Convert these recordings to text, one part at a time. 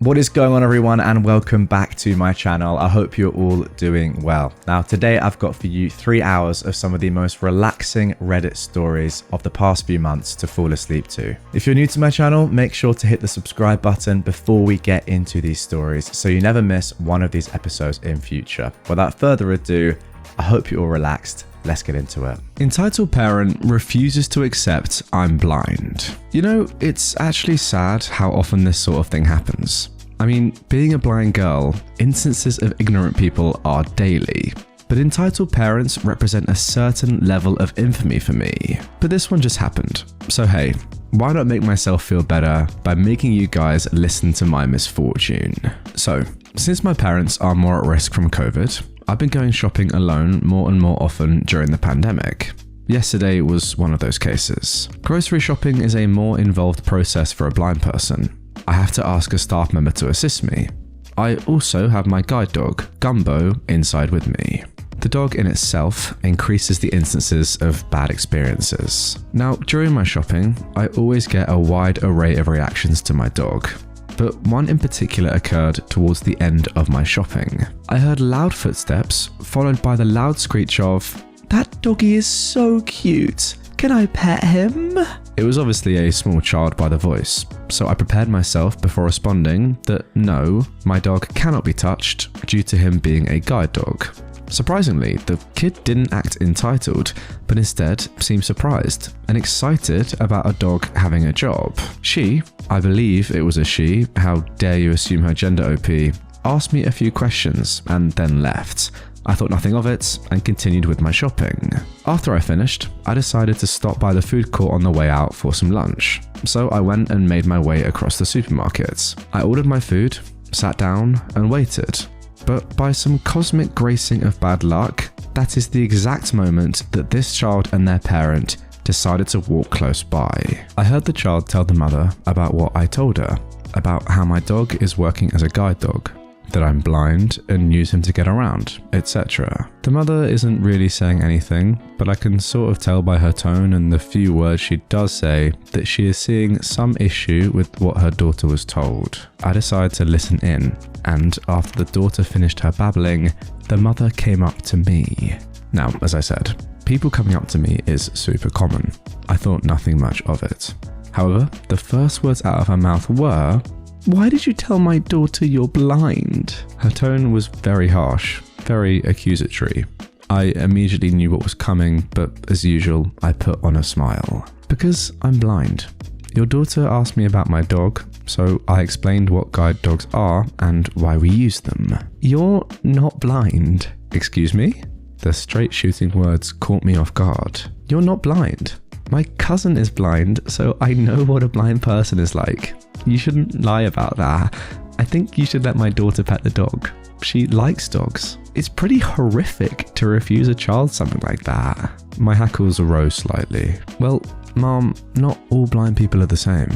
What is going on, everyone, and welcome back to my channel. I hope you're all doing well. Now, today I've got for you 3 hours of some of the most relaxing Reddit stories of the past few months to fall asleep to. If you're new to my channel, make sure to hit the subscribe button before we get into these stories so you never miss one of these episodes in future. Without further ado, I hope you're all relaxed. Let's get into it. Entitled parent refuses to accept I'm blind. You know, it's actually sad how often this sort of thing happens. I mean, being a blind girl, instances of ignorant people are daily. But entitled parents represent a certain level of infamy for me. But this one just happened. So hey, why not make myself feel better by making you guys listen to my misfortune? So, since my parents are more at risk from COVID, I've been going shopping alone more and more often during the pandemic. Yesterday was one of those cases. Grocery shopping is a more involved process for a blind person. I have to ask a staff member to assist me. I also have my guide dog, Gumbo, inside with me. The dog in itself increases the instances of bad experiences. Now, during my shopping, I always get a wide array of reactions to my dog. But one in particular occurred towards the end of my shopping. I heard loud footsteps, followed by the loud screech of, "That doggy is so cute. Can I pet him?" It was obviously a small child by the voice, so I prepared myself before responding that no, my dog cannot be touched due to him being a guide dog. Surprisingly, the kid didn't act entitled, but instead seemed surprised and excited about a dog having a job. She, I believe it was a she, how dare you assume her gender OP, asked me a few questions and then left. I thought nothing of it and continued with my shopping. After I finished, I decided to stop by the food court on the way out for some lunch. So I went and made my way across the supermarket. I ordered my food, sat down and waited. But by some cosmic gracing of bad luck, that is the exact moment that this child and their parent decided to walk close by. I heard the child tell the mother about what I told her, about how my dog is working as a guide dog, that I'm blind and use him to get around, etc. The mother isn't really saying anything, but I can sort of tell by her tone and the few words she does say that she is seeing some issue with what her daughter was told. I decided to listen in, and after the daughter finished her babbling, the mother came up to me. Now, as I said, people coming up to me is super common. I thought nothing much of it. However, the first words out of her mouth were, "Why did you tell my daughter you're blind?" Her tone was very harsh, very accusatory. I immediately knew what was coming, but as usual, I put on a smile. "Because I'm blind. Your daughter asked me about my dog, so I explained what guide dogs are and why we use them." "You're not blind." "Excuse me?" The straight shooting words caught me off guard. "You're not blind. My cousin is blind, so I know what a blind person is like. You shouldn't lie about that. I think you should let my daughter pet the dog. She likes dogs. It's pretty horrific to refuse a child something like that." My hackles arose slightly. "Well, Mom, not all blind people are the same.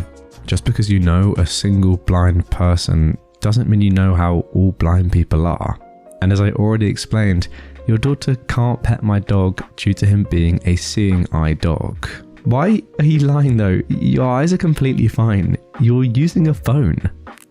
Just because you know a single blind person doesn't mean you know how all blind people are. And as I already explained, your daughter can't pet my dog due to him being a seeing eye dog." "Why are you lying though? Your eyes are completely fine. You're using a phone.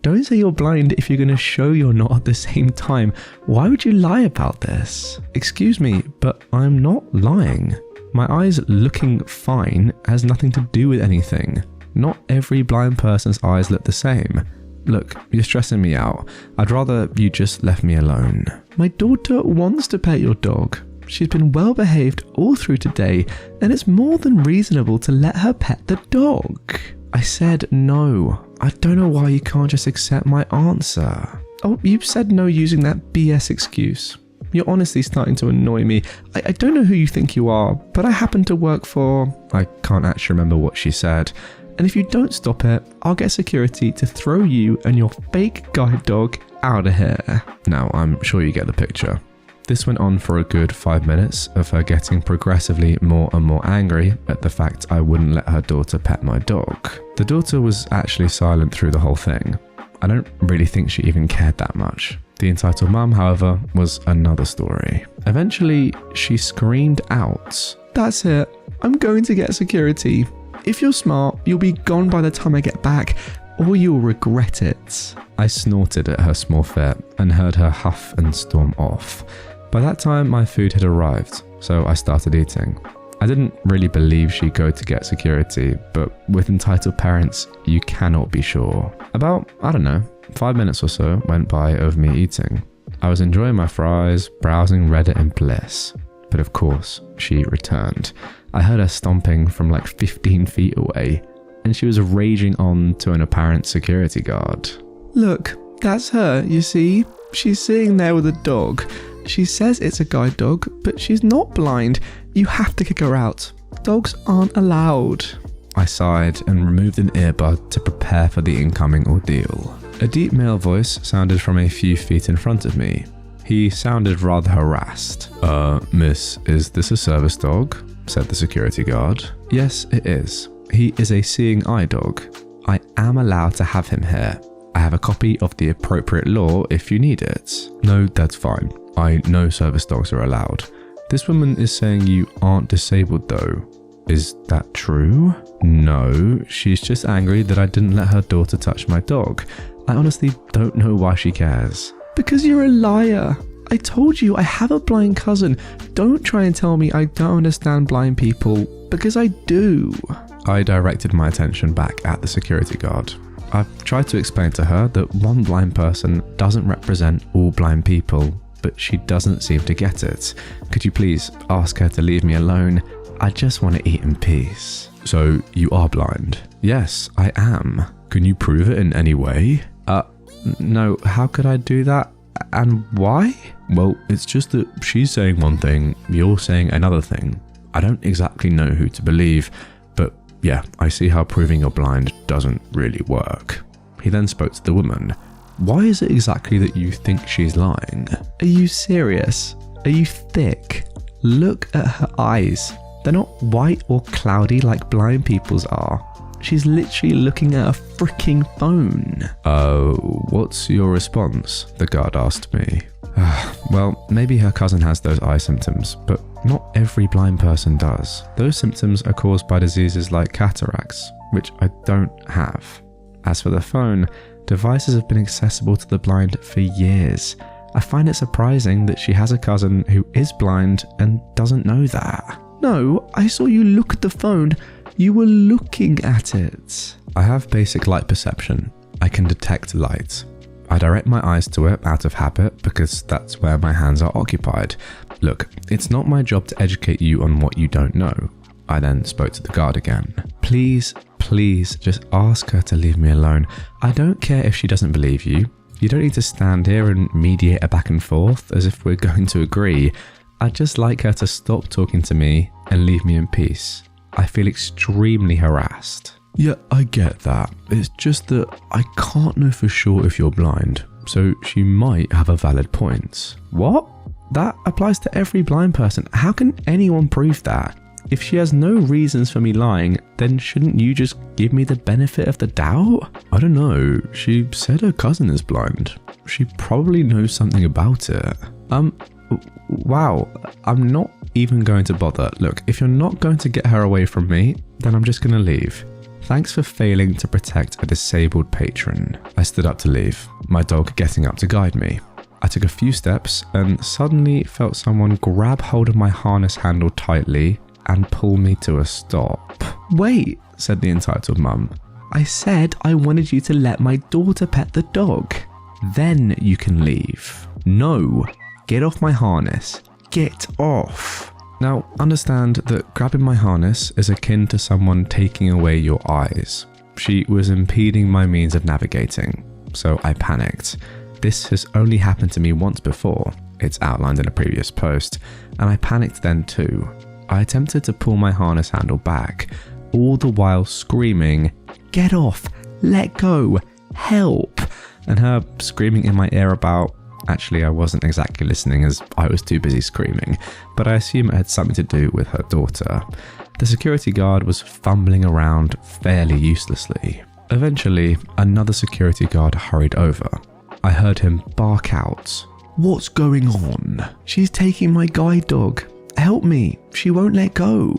Don't say you're blind if you're going to show you're not at the same time. Why would you lie about this?" "Excuse me, but I'm not lying. My eyes looking fine has nothing to do with anything. Not every blind person's eyes look the same. Look, you're stressing me out. I'd rather you just left me alone." "My daughter wants to pet your dog. She's been well behaved all through today, and it's more than reasonable to let her pet the dog." I said no. I don't know why you can't just accept my answer. "Oh, you said no using that BS excuse. You're honestly starting to annoy me. I don't know who you think you are, but I happen to work for..." I can't actually remember what she said. "And if you don't stop it, I'll get security to throw you and your fake guide dog out of here." Now, I'm sure you get the picture. This went on for a good 5 minutes of her getting progressively more and more angry at the fact I wouldn't let her daughter pet my dog. The daughter was actually silent through the whole thing. I don't really think she even cared that much. The entitled mum, however, was another story. Eventually, she screamed out, "That's it. I'm going to get security. If you're smart, you'll be gone by the time I get back. or you'll regret it. I snorted at her small fit and heard her huff and storm off. By that time, my food had arrived, so I started eating. I didn't really believe she'd go to get security, but with entitled parents, you cannot be sure. About, 5 minutes or so went by of me eating. I was enjoying my fries, browsing Reddit in bliss. But of course, she returned. I heard her stomping from like 15 feet away, and she was raging on to an apparent security guard. Look, that's her, you see? She's sitting there with a dog. She says it's a guide dog, but she's not blind. You have to kick her out. Dogs aren't allowed. I sighed and removed an earbud to prepare for the incoming ordeal. A deep male voice sounded from a few feet in front of me. He sounded rather harassed. Miss, is this a service dog? Said the security guard. Yes, it is. He is a seeing eye dog. I am allowed to have him here. I have a copy of the appropriate law if you need it. No, that's fine. I know service dogs are allowed. This woman is saying you aren't disabled though. Is that true? No, she's just angry that I didn't let her daughter touch my dog. I honestly don't know why she cares. Because you're a liar. I told you I have a blind cousin. Don't try and tell me I don't understand blind people, because I do. I directed my attention back at the security guard. I've tried to explain to her that one blind person doesn't represent all blind people, but she doesn't seem to get it. Could you please ask her to leave me alone? I just want to eat in peace. So you are blind? Yes, I am. Can you prove it in any way? No, how could I do that? And why? Well, it's just that she's saying one thing, you're saying another thing. I don't exactly know who to believe, but yeah, I see how proving you're blind doesn't really work. He then spoke to the woman. Why is it exactly that you think she's lying? Are you serious? Are you thick? Look at her eyes. They're not white or cloudy like blind people's are. She's literally looking at a freaking phone. What's your response? The guard asked me. Well, maybe her cousin has those eye symptoms, but not every blind person does. Those symptoms are caused by diseases like cataracts, which I don't have. As for the phone, devices have been accessible to the blind for years. I find it surprising that she has a cousin who is blind and doesn't know that. No, I saw you look at the phone. You were looking at it. I have basic light perception. I can detect light. I direct my eyes to it out of habit because that's where my hands are occupied. Look, it's not my job to educate you on what you don't know. I then spoke to the guard again. Please, just ask her to leave me alone. I don't care if she doesn't believe you. You don't need to stand here and mediate a back and forth as if we're going to agree. I'd just like her to stop talking to me and leave me in peace. I feel extremely harassed. Yeah, I get that. It's just that I can't know for sure if you're blind, so she might have a valid point. What? That applies to every blind person. How can anyone prove that? If she has no reasons for me lying, then shouldn't you just give me the benefit of the doubt? I don't know. She said her cousin is blind. She probably knows something about it. Wow, I'm not even going to bother. Look, if you're not going to get her away from me, then I'm just going to leave. Thanks for failing to protect a disabled patron. I stood up to leave, my dog getting up to guide me. I took a few steps and suddenly felt someone grab hold of my harness handle tightly and pull me to a stop. Wait, said the entitled mum. I said I wanted you to let my daughter pet the dog. Then you can leave. No. Get off my harness. Get off. Now, understand that grabbing my harness is akin to someone taking away your eyes. She was impeding my means of navigating, so I panicked. This has only happened to me once before. It's outlined in a previous post, and I panicked then too. I attempted to pull my harness handle back, all the while screaming, "Get off! Let go! Help!" And her screaming in my ear about... Actually, I wasn't exactly listening as I was too busy screaming, but I assume it had something to do with her daughter. The security guard was fumbling around fairly uselessly. Eventually, another security guard hurried over. I heard him bark out, "What's going on? She's taking my guide dog. Help me, she won't let go."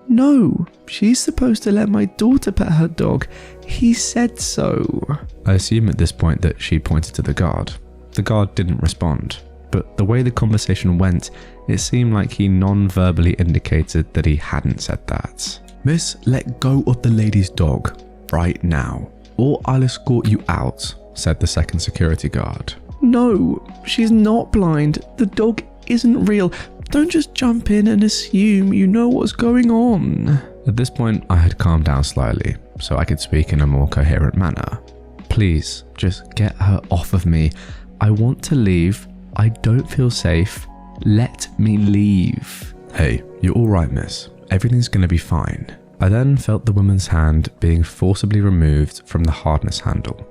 "No, she's supposed to let my daughter pet her dog. He said so. I assume at this point that she pointed to the guard. The guard didn't respond, but the way the conversation went, it seemed like he non-verbally indicated that he hadn't said that. Miss, let go of the lady's dog right now, or I'll escort you out, said the second security guard. No, she's not blind. The dog isn't real. Don't just jump in and assume you know what's going on. At this point, I had calmed down slightly, so I could speak in a more coherent manner. Please, just get her off of me. I want to leave. I don't feel safe. Let me leave. Hey, you're all right, miss. Everything's gonna be fine. I then felt the woman's hand being forcibly removed from the harness handle.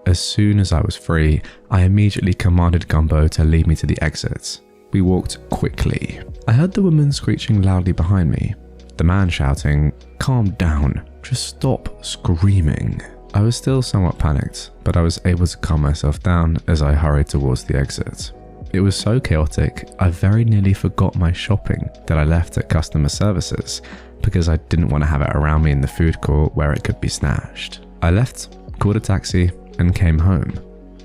As soon as I was free, I immediately commanded Gumbo to lead me to the exit. We walked quickly. I heard the woman screeching loudly behind me. The man shouting, "Calm down, just stop screaming." I was still somewhat panicked, but I was able to calm myself down as I hurried towards the exit. It was so chaotic, I very nearly forgot my shopping that I left at customer services because I didn't want to have it around me in the food court where it could be snatched. I left, called a taxi, and came home.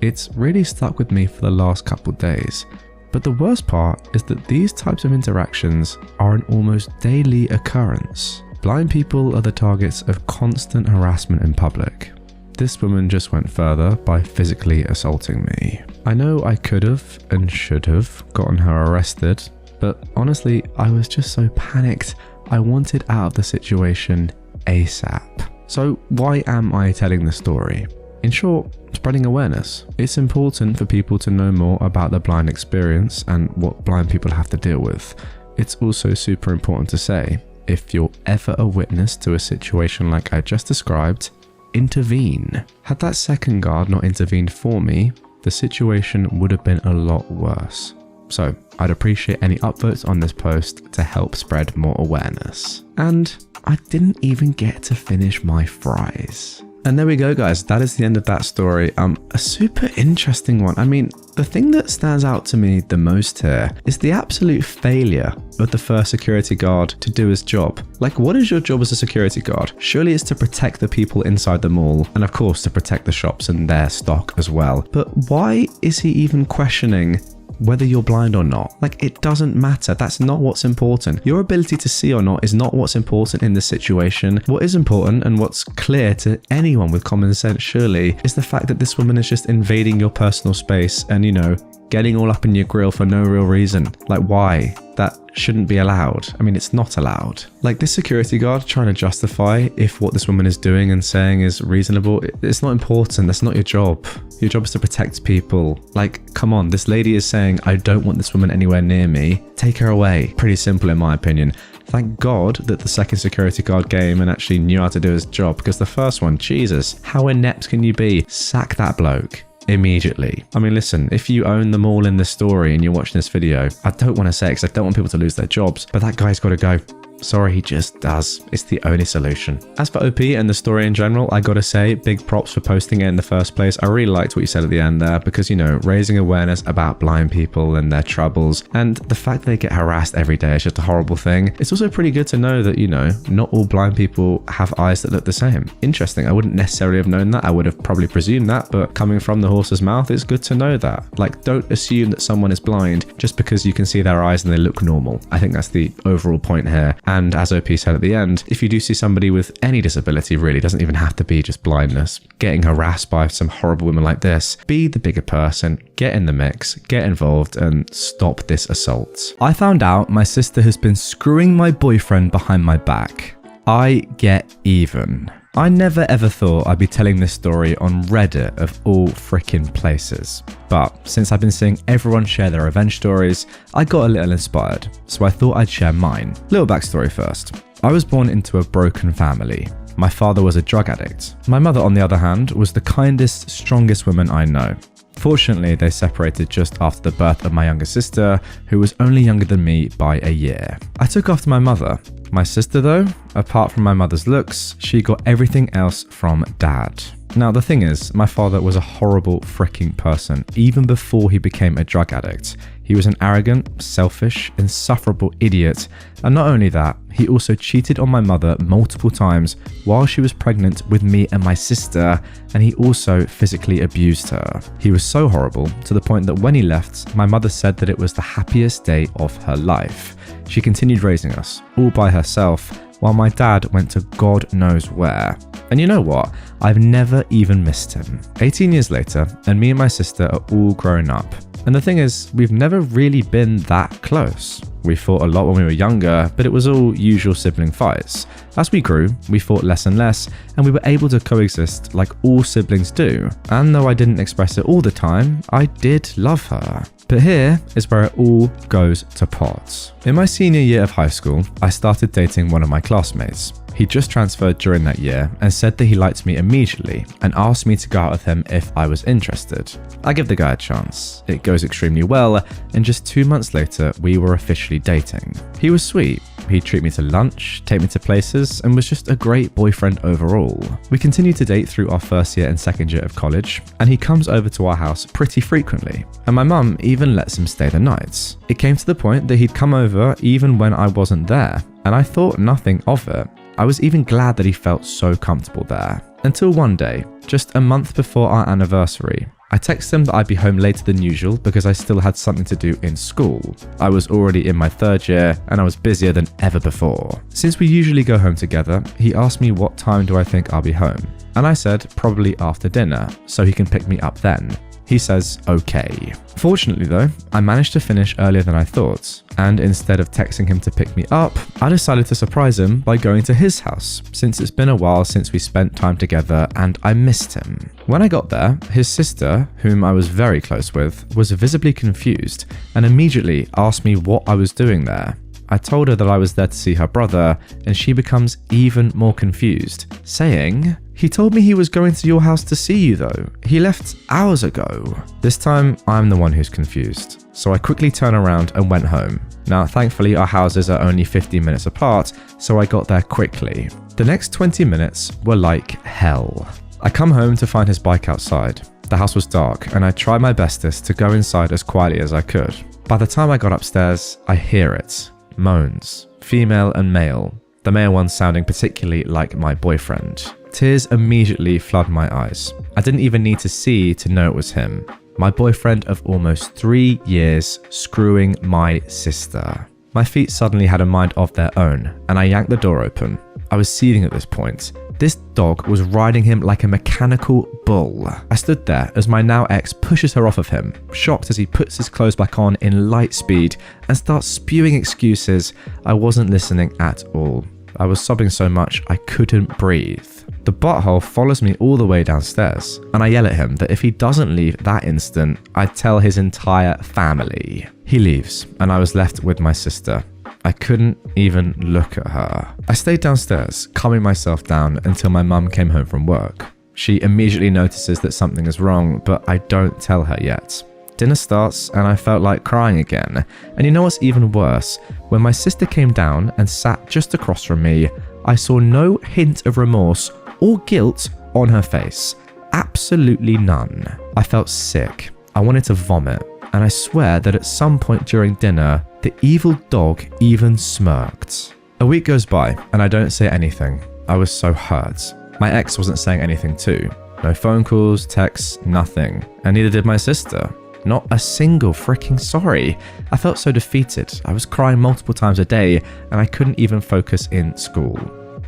It's really stuck with me for the last couple days. But the worst part is that these types of interactions are an almost daily occurrence. Blind people are the targets of constant harassment in public. This woman just went further by physically assaulting me. I know I could have and should have gotten her arrested, but honestly, I was just so panicked. I wanted out of the situation ASAP. So why am I telling the story? In short, spreading awareness. It's important for people to know more about the blind experience and what blind people have to deal with. It's also super important to say, if you're ever a witness to a situation like I just described, intervene. Had that second guard not intervened for me, the situation would have been a lot worse. So I'd appreciate any upvotes on this post to help spread more awareness. And I didn't even get to finish my fries. And there we go, guys. That is the end of that story. A super interesting one. I mean, the thing that stands out to me the most here is the absolute failure of the first security guard to do his job. Like, what is your job as a security guard? Surely it's to protect the people inside the mall, and of course to protect the shops and their stock as well. But why is he even questioning whether you're blind or not? Like, it doesn't matter. That's not what's important. Your ability to see or not is not what's important in this situation. What is important, and what's clear to anyone with common sense surely, is the fact that this woman is just invading your personal space and, you know, getting all up in your grill for no real reason. Like, why? That shouldn't be allowed. I mean, it's not allowed. Like, this security guard trying to justify if what this woman is doing and saying is reasonable, it's not important. That's not your job. Your job is to protect people. Like, come on, this lady is saying, I don't want this woman anywhere near me. Take her away. Pretty simple in my opinion. Thank God that the second security guard came and actually knew how to do his job, because the first one, Jesus, how inept can you be? Sack that bloke immediately. I mean, listen, if you own them all in this story and you're watching this video, I don't want to say it because I don't want people to lose their jobs, but that guy's got to go. Sorry, he just does. It's the only solution. As for OP and the story in general, I gotta say, big props for posting it in the first place. I really liked what you said at the end there because, you know, raising awareness about blind people and their troubles, and the fact that they get harassed every day is just a horrible thing. It's also pretty good to know that, you know, not all blind people have eyes that look the same. Interesting. I wouldn't necessarily have known that. I would have probably presumed that, but coming from the horse's mouth, it's good to know that. Like, don't assume that someone is blind just because you can see their eyes and they look normal. I think that's the overall point here. And as OP said at the end, if you do see somebody with any disability, really, doesn't even have to be just blindness, getting harassed by some horrible woman like this, be the bigger person, get in the mix, get involved, and stop this assault. I found out my sister has been screwing my boyfriend behind my back. I get even. I never ever thought I'd be telling this story on Reddit of all frickin' places. But since I've been seeing everyone share their revenge stories, I got a little inspired, so I thought I'd share mine. Little backstory first. I was born into a broken family. My father was a drug addict. My mother, on the other hand, was the kindest, strongest woman I know. Fortunately, they separated just after the birth of my younger sister, who was only younger than me by a year. I took after my mother. My sister, though, apart from my mother's looks, she got everything else from dad. Now, the thing is, my father was a horrible freaking person, even before he became a drug addict. He He was an arrogant, selfish, insufferable idiot, and not only that, he also cheated on my mother multiple times while she was pregnant with me and my sister, and he also physically abused her. He was so horrible to the point that when he left, my mother said that it was the happiest day of her life. She continued raising us, all by herself, while my dad went to God knows where. And you know what? I've never even missed him. 18 years later, and me and my sister are all grown up. And the thing is, we've never really been that close. We fought a lot when we were younger, but it was all usual sibling fights. As we grew, we fought less and less, and we were able to coexist like all siblings do. And though I didn't express it all the time, I did love her. But here is where it all goes to pot. In my senior year of high school, I started dating one of my classmates. He just transferred during that year and said that he liked me immediately and asked me to go out with him if I was interested. I give the guy a chance. It goes extremely well, and just 2 months later, we were officially dating. He was sweet. He'd treat me to lunch, take me to places, and was just a great boyfriend overall. We continued to date through our first year and second year of college, and he comes over to our house pretty frequently, and my mum even lets him stay the night. It came to the point that he'd come over even when I wasn't there, and I thought nothing of it. I was even glad that he felt so comfortable there. Until one day, just a month before our anniversary, I texted him that I'd be home later than usual because I still had something to do in school. I was already in my third year and I was busier than ever before. Since we usually go home together, he asked me what time do I think I'll be home. And I said probably after dinner, so he can pick me up then. He says okay. Fortunately though, I managed to finish earlier than I thought, and instead of texting him to pick me up, I decided to surprise him by going to his house, since it's been a while since we spent time together and I missed him. When I got there, his sister, whom I was very close with, was visibly confused and immediately asked me what I was doing there. I told her that I was there to see her brother, and she becomes even more confused, saying, "He told me he was going to your house to see you though. He left hours ago." This time, I'm the one who's confused, so I quickly turn around and went home. Now, thankfully, our houses are only 15 minutes apart, so I got there quickly. The next 20 minutes were like hell. I come home to find his bike outside. The house was dark, and I tried my bestest to go inside as quietly as I could. By the time I got upstairs, I hear it. Moans, female and male, the male one sounding particularly like my boyfriend. Tears immediately flood my eyes. I didn't even need to see to know it was him. My boyfriend of almost 3 years screwing my sister. My feet suddenly had a mind of their own, and I yanked the door open. I was seething at this point. This dog was riding him like a mechanical bull. I stood there as my now ex pushes her off of him, shocked as he puts his clothes back on in light speed and starts spewing excuses. I wasn't listening at all. I was sobbing so much I couldn't breathe. The butthole follows me all the way downstairs, and I yell at him that if he doesn't leave that instant, I'd tell his entire family. He leaves, and I was left with my sister. I couldn't even look at her. I stayed downstairs, calming myself down until my mum came home from work. She immediately notices that something is wrong, but I don't tell her yet. Dinner starts and I felt like crying again. And you know what's even worse? When my sister came down and sat just across from me, I saw no hint of remorse or guilt on her face. Absolutely none. I felt sick. I wanted to vomit. And I swear that at some point during dinner, the evil dog even smirked. A week goes by and I don't say anything. I was so hurt. My ex wasn't saying anything too. No phone calls, texts, nothing. And neither did my sister. Not a single freaking sorry. I felt so defeated. I was crying multiple times a day and I couldn't even focus in school.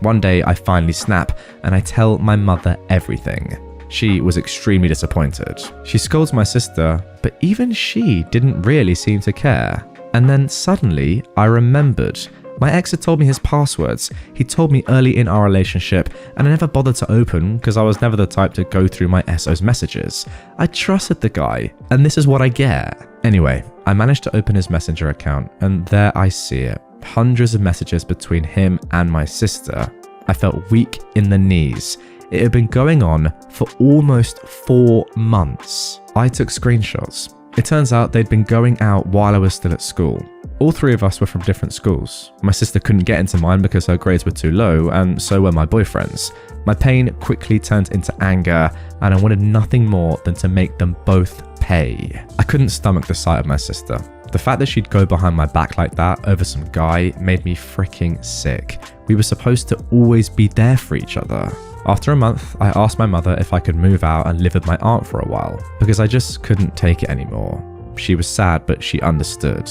One day I finally snap and I tell my mother everything. She was extremely disappointed. She scolds my sister, but even she didn't really seem to care. And then suddenly I remembered. My ex had told me his passwords. He told me early in our relationship, and I never bothered to open because I was never the type to go through my SO's messages. I trusted the guy, and this is what I get. Anyway, I managed to open his Messenger account, and there I see it. Hundreds of messages between him and my sister. I felt weak in the knees. It had been going on for almost 4 months. I took screenshots. It turns out they'd been going out while I was still at school. All 3 of us were from different schools. My sister couldn't get into mine because her grades were too low, and so were my boyfriends. My pain quickly turned into anger, and I wanted nothing more than to make them both pay. I couldn't stomach the sight of my sister. The fact that she'd go behind my back like that over some guy made me freaking sick. We were supposed to always be there for each other. After a month, I asked my mother if I could move out and live with my aunt for a while, because I just couldn't take it anymore. She was sad, but she understood.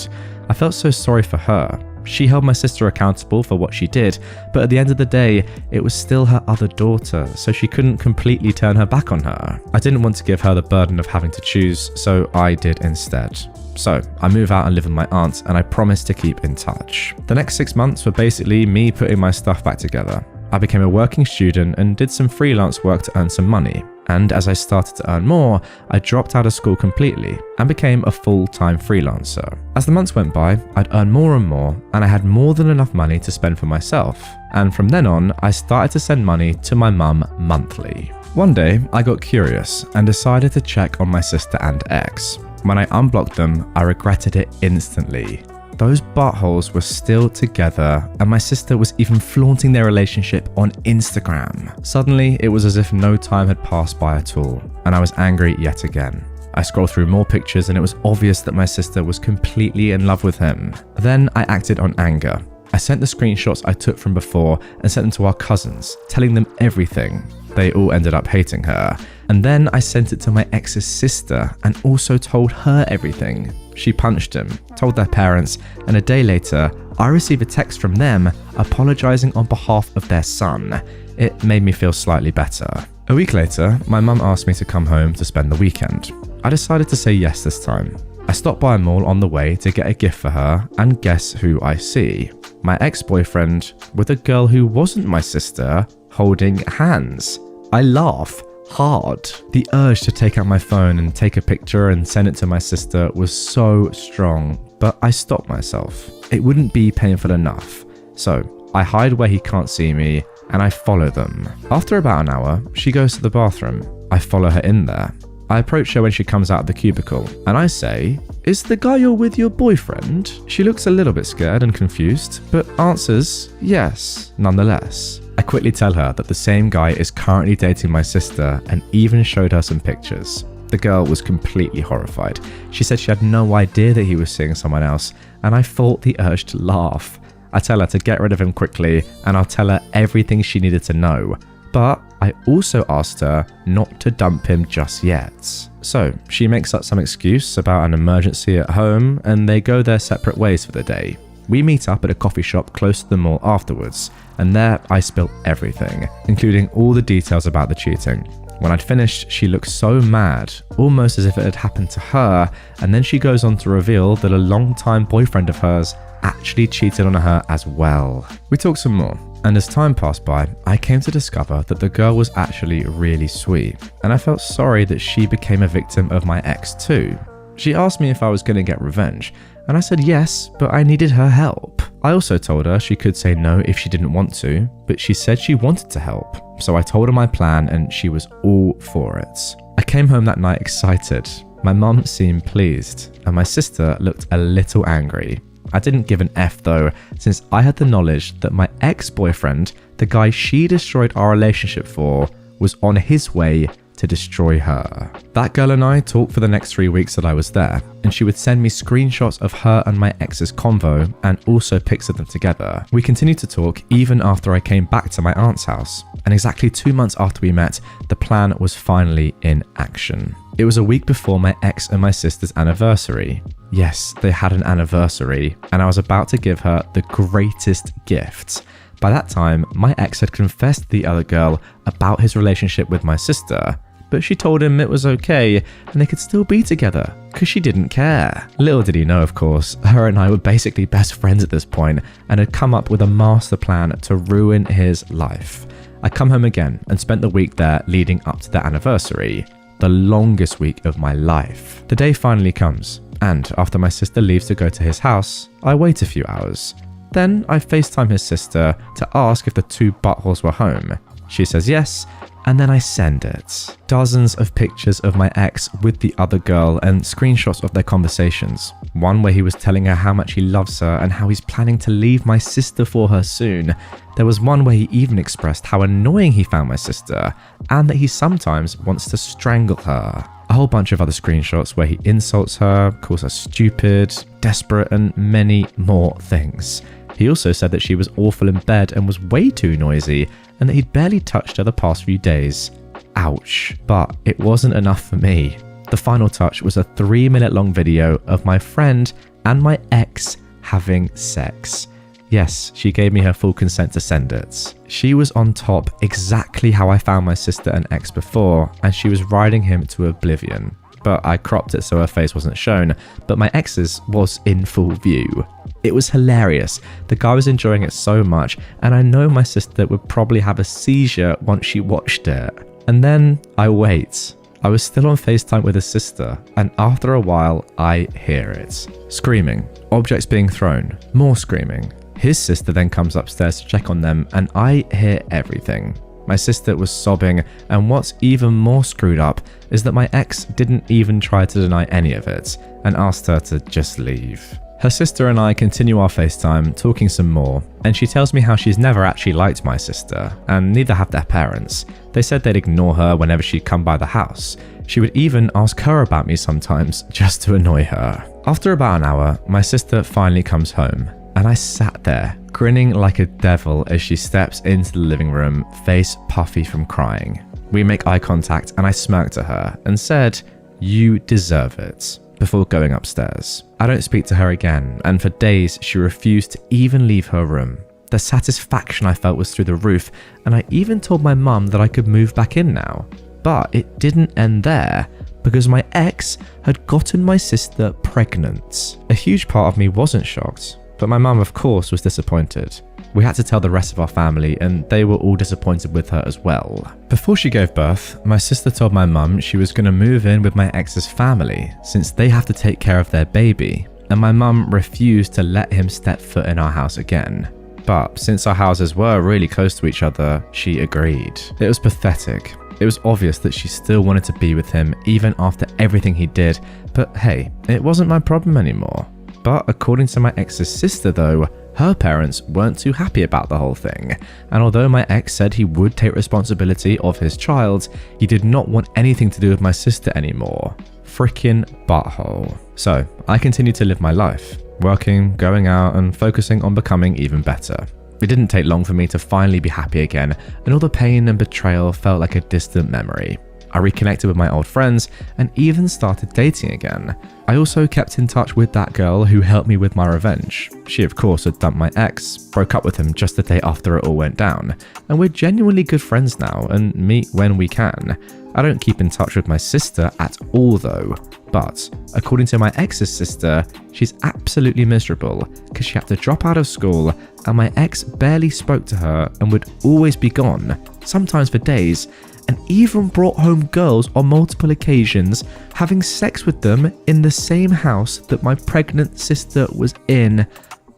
I felt so sorry for her. She held my sister accountable for what she did, but at the end of the day, it was still her other daughter, so she couldn't completely turn her back on her. I didn't want to give her the burden of having to choose, so I did instead. So I move out and live with my aunt, and I promised to keep in touch. The next 6 months were basically me putting my stuff back together. I became a working student and did some freelance work to earn some money. And as I started to earn more, I dropped out of school completely and became a full-time freelancer. As the months went by, I'd earn more and more, and I had more than enough money to spend for myself. And from then on, I started to send money to my mum monthly. One day, I got curious and decided to check on my sister and ex. When I unblocked them, I regretted it instantly. Those buttholes were still together, and my sister was even flaunting their relationship on Instagram. Suddenly, it was as if no time had passed by at all, and I was angry yet again. I scrolled through more pictures and it was obvious that my sister was completely in love with him. Then I acted on anger. I sent the screenshots I took from before and sent them to our cousins, telling them everything. They all ended up hating her. And then I sent it to my ex's sister and also told her everything. She punched him, told their parents, and a day later, I received a text from them apologizing on behalf of their son. It made me feel slightly better. A week later, my mum asked me to come home to spend the weekend. I decided to say yes this time. I stopped by a mall on the way to get a gift for her, and guess who I see? My ex-boyfriend with a girl who wasn't my sister holding hands. I laugh hard. The urge to take out my phone and take a picture and send it to my sister was so strong, but I stopped myself. It wouldn't be painful enough. So I hide where he can't see me and I follow them. After about an hour, she goes to the bathroom. I follow her in there. I approach her when she comes out of the cubicle and I say, "Is the guy you're with your boyfriend?" She looks a little bit scared and confused, but answers yes, nonetheless. I quickly tell her that the same guy is currently dating my sister and even showed her some pictures. The girl was completely horrified. She said she had no idea that he was seeing someone else, and I fought the urge to laugh. I tell her to get rid of him quickly, and I'll tell her everything she needed to know. But I also asked her not to dump him just yet. So she makes up some excuse about an emergency at home, and they go their separate ways for the day. We meet up at a coffee shop close to the mall afterwards, and there I spill everything, including all the details about the cheating. When I'd finished, she looked so mad, almost as if it had happened to her, and then she goes on to reveal that a longtime boyfriend of hers actually cheated on her as well. We talked some more, and as time passed by, I came to discover that the girl was actually really sweet, and I felt sorry that she became a victim of my ex too. She asked me if I was going to get revenge, and I said yes, but I needed her help. I also told her she could say no if she didn't want to, but she said she wanted to help. So I told her my plan and she was all for it. I came home that night excited. My mum seemed pleased, and my sister looked a little angry. I didn't give an F though, since I had the knowledge that my ex-boyfriend, the guy she destroyed our relationship for, was on his way to destroy her. That girl and I talked for the next 3 weeks that I was there, and she would send me screenshots of her and my ex's convo and also pics of them together. We continued to talk even after I came back to my aunt's house, and exactly 2 months after we met, the plan was finally in action. It was a week before my ex and my sister's anniversary. Yes, they had an anniversary, and I was about to give her the greatest gift. By that time, my ex had confessed to the other girl about his relationship with my sister, but she told him it was okay and they could still be together because she didn't care. Little did he know, of course, her and I were basically best friends at this point and had come up with a master plan to ruin his life. I come home again and spent the week there leading up to the anniversary, the longest week of my life. The day finally comes, and after my sister leaves to go to his house, I wait a few hours. Then I FaceTime his sister to ask if the two buttholes were home. She says yes, and then I send it. Dozens of pictures of my ex with the other girl and screenshots of their conversations. One where he was telling her how much he loves her and how he's planning to leave my sister for her soon. There was one where he even expressed how annoying he found my sister and that he sometimes wants to strangle her. a whole bunch of other screenshots where he insults her, calls her stupid, desperate, and many more things. He also said that she was awful in bed and was way too noisy, and that he'd barely touched her the past few days. Ouch. But it wasn't enough for me. The final touch was a 3-minute long video of my friend and my ex having sex. Yes, she gave me her full consent to send it. She was on top exactly how I found my sister and ex before, and she was riding him to oblivion. But I cropped it so her face wasn't shown, but my ex's was in full view. It was hilarious. The guy was enjoying it so much, and I know my sister would probably have a seizure once she watched it. And then I wait. I was still on FaceTime with his sister, and after a while, I hear it. Screaming, objects being thrown, more screaming. His sister then comes upstairs to check on them, and I hear everything. My sister was sobbing, and what's even more screwed up is that my ex didn't even try to deny any of it, and asked her to just leave. Her sister and I continue our FaceTime, talking some more, and she tells me how she's never actually liked my sister, and neither have their parents. They said they'd ignore her whenever she'd come by the house. She would even ask her about me sometimes, just to annoy her. After about an hour, my sister finally comes home, and I sat there, grinning like a devil as she steps into the living room, face puffy from crying. We make eye contact, and I smirked at her and said, "You deserve it," before going upstairs. I don't speak to her again, and for days she refused to even leave her room. The satisfaction I felt was through the roof, and I even told my mum that I could move back in now. But it didn't end there, because my ex had gotten my sister pregnant. A huge part of me wasn't shocked, but my mum of course was disappointed. We had to tell the rest of our family, and they were all disappointed with her as well. Before she gave birth, my sister told my mum she was going to move in with my ex's family, since they have to take care of their baby, and my mum refused to let him step foot in our house again. But since our houses were really close to each other, she agreed. It was pathetic. It was obvious that she still wanted to be with him even after everything he did, but hey, it wasn't my problem anymore. But according to my ex's sister though, her parents weren't too happy about the whole thing, and although my ex said he would take responsibility of his child, he did not want anything to do with my sister anymore. Freaking butthole. So I continued to live my life, working, going out, and focusing on becoming even better. It didn't take long for me to finally be happy again, and all the pain and betrayal felt like a distant memory. I reconnected with my old friends and even started dating again. I also kept in touch with that girl who helped me with my revenge. She of course had dumped my ex, broke up with him just the day after it all went down, and we're genuinely good friends now and meet when we can. I don't keep in touch with my sister at all though, but according to my ex's sister, she's absolutely miserable because she had to drop out of school and my ex barely spoke to her and would always be gone, sometimes for days, and even brought home girls on multiple occasions, having sex with them in the same house that my pregnant sister was in.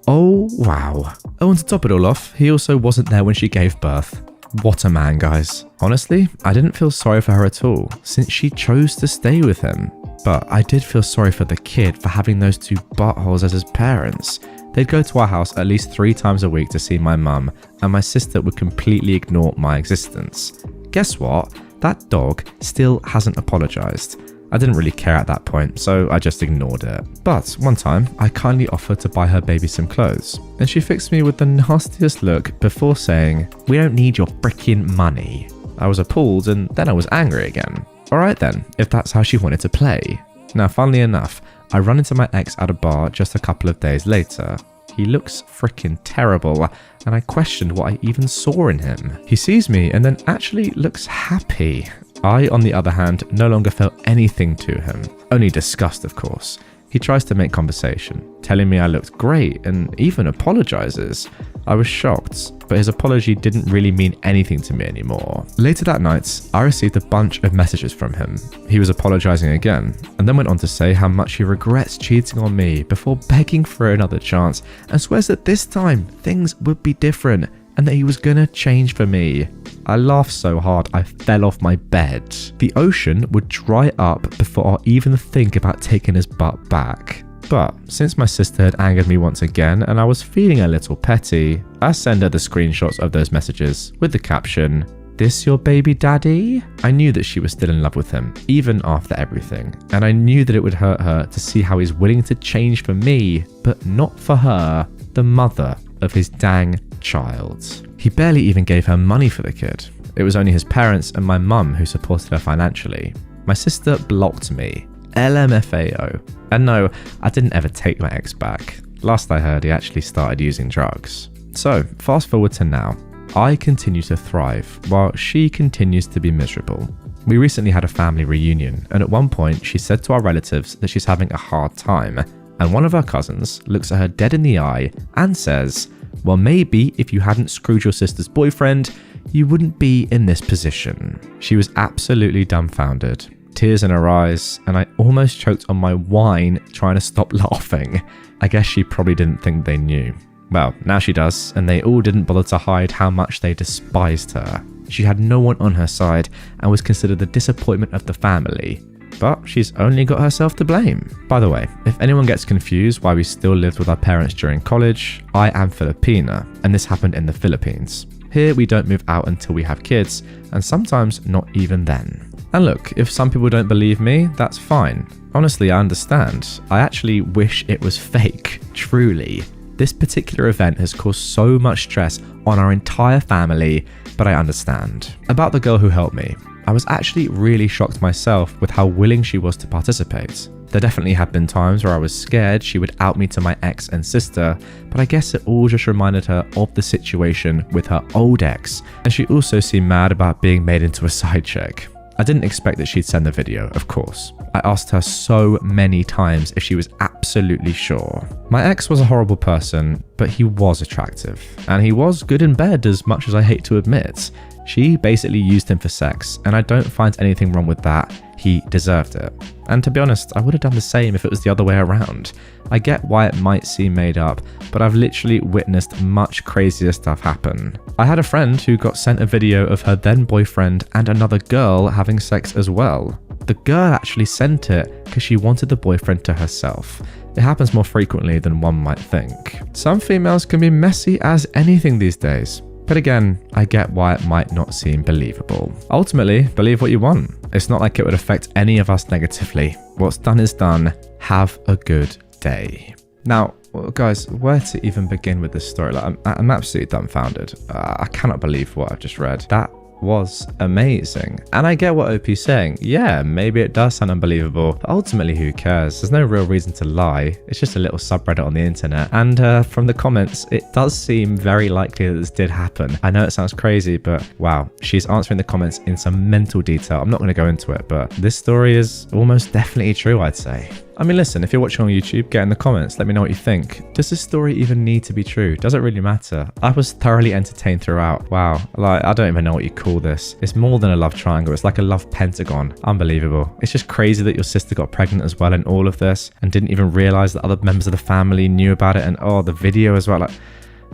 Oh wow. Oh, and to top it all off, he also wasn't there when she gave birth. What a man, guys. Honestly, I didn't feel sorry for her at all, since she chose to stay with him. But I did feel sorry for the kid for having those two buttholes as his parents. They'd go to our house at least 3 times a week to see my mum, and my sister would completely ignore my existence. Guess what? That dog still hasn't apologized. I didn't really care at that point, so I just ignored it. But one time, I kindly offered to buy her baby some clothes, and she fixed me with the nastiest look before saying, "We don't need your frickin' money." I was appalled, and then I was angry again. Alright then, if that's how she wanted to play. Now, funnily enough, I run into my ex at a bar just a couple of days later. He looks frickin' terrible, and I questioned what I even saw in him. He sees me and then actually looks happy. I, on the other hand, no longer felt anything to him, only disgust of course. He tries to make conversation, telling me I looked great and even apologizes. I was shocked, but his apology didn't really mean anything to me anymore. Later that night, I received a bunch of messages from him. He was apologizing again, and then went on to say how much he regrets cheating on me before begging for another chance, and swears that this time things would be different and that he was gonna change for me. I laughed so hard I fell off my bed. The ocean would dry up before I'll even think about taking his butt back. But since my sister had angered me once again and I was feeling a little petty, I sent her the screenshots of those messages with the caption, This your baby daddy? I knew that she was still in love with him, even after everything. And I knew that it would hurt her to see how he's willing to change for me, but not for her, the mother of his dang child. He barely even gave her money for the kid. It was only his parents and my mum who supported her financially. My sister blocked me. LMFAO. And no, I didn't ever take my ex back. Last I heard, he actually started using drugs. So, fast forward to now. I continue to thrive, while she continues to be miserable. We recently had a family reunion, and at one point she said to our relatives that she's having a hard time, and one of her cousins looks at her dead in the eye and says, well, maybe if you hadn't screwed your sister's boyfriend, you wouldn't be in this position. She was absolutely dumbfounded, tears in her eyes, and I almost choked on my wine trying to stop laughing. I guess she probably didn't think they knew. Well, now she does, and they all didn't bother to hide how much they despised her. She had no one on her side and was considered the disappointment of the family. But she's only got herself to blame. By the way, if anyone gets confused why we still lived with our parents during college, I am Filipina, and this happened in the Philippines. Here we don't move out until we have kids, and sometimes not even then. And look, if some people don't believe me, that's fine. Honestly, I understand. I actually wish it was fake, truly. This particular event has caused so much stress on our entire family, but I understand. About the girl who helped me, I was actually really shocked myself with how willing she was to participate. There definitely have been times where I was scared she would out me to my ex and sister, but I guess it all just reminded her of the situation with her old ex, and she also seemed mad about being made into a side chick. I didn't expect that she'd send the video, of course. I asked her so many times if she was absolutely sure. My ex was a horrible person, but he was attractive. And he was good in bed, as much as I hate to admit. She basically used him for sex, and I don't find anything wrong with that. He deserved it. And to be honest, I would have done the same if it was the other way around. I get why it might seem made up, but I've literally witnessed much crazier stuff happen. I had a friend who got sent a video of her then boyfriend and another girl having sex as well. The girl actually sent it because she wanted the boyfriend to herself. It happens more frequently than one might think. Some females can be messy as anything these days. But again, I get why it might not seem believable. Ultimately, believe what you want. It's not like it would affect any of us negatively. What's done is done. Have a good day. Now, guys, where to even begin with this story? Like, I'm absolutely dumbfounded. I cannot believe what I've just read. That was amazing. And I get what OP's saying. Yeah, maybe it does sound unbelievable, but ultimately who cares? There's no real reason to lie. It's just a little subreddit on the internet. And from the comments, it does seem very likely that this did happen. I know it sounds crazy, but wow, she's answering the comments in some mental detail. I'm not going to go into it, but this story is almost definitely true, I'd say. I mean, listen, if you're watching on YouTube, get in the comments. Let me know what you think. Does this story even need to be true? Does it really matter? I was thoroughly entertained throughout. Wow. Like, I don't even know what you call this. It's more than a love triangle. It's like a love pentagon. Unbelievable. It's just crazy that your sister got pregnant as well in all of this and didn't even realize that other members of the family knew about it. And oh, the video as well. Like,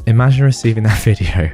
imagine receiving that video.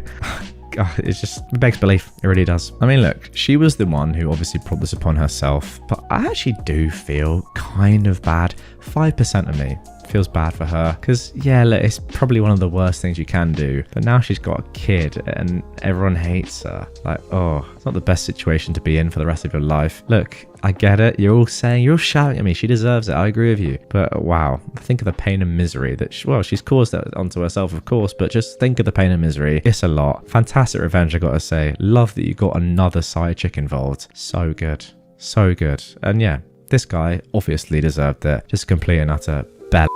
God, it begs belief. It really does. I mean, look, she was the one who obviously brought this upon herself, but I actually do feel kind of bad. 5% of me feels bad for her because, yeah, look, it's probably one of the worst things you can do. But now she's got a kid and everyone hates her. Like, oh, it's not the best situation to be in for the rest of your life. Look, I get it. You're all shouting at me. She deserves it. I agree with you. But wow, think of the pain and misery that, she's caused that onto herself, of course, but just think of the pain and misery. It's a lot. Fantastic revenge, I gotta say. Love that you got another side chick involved. So good. So good. And yeah, this guy obviously deserved it. Just complete and utter bad.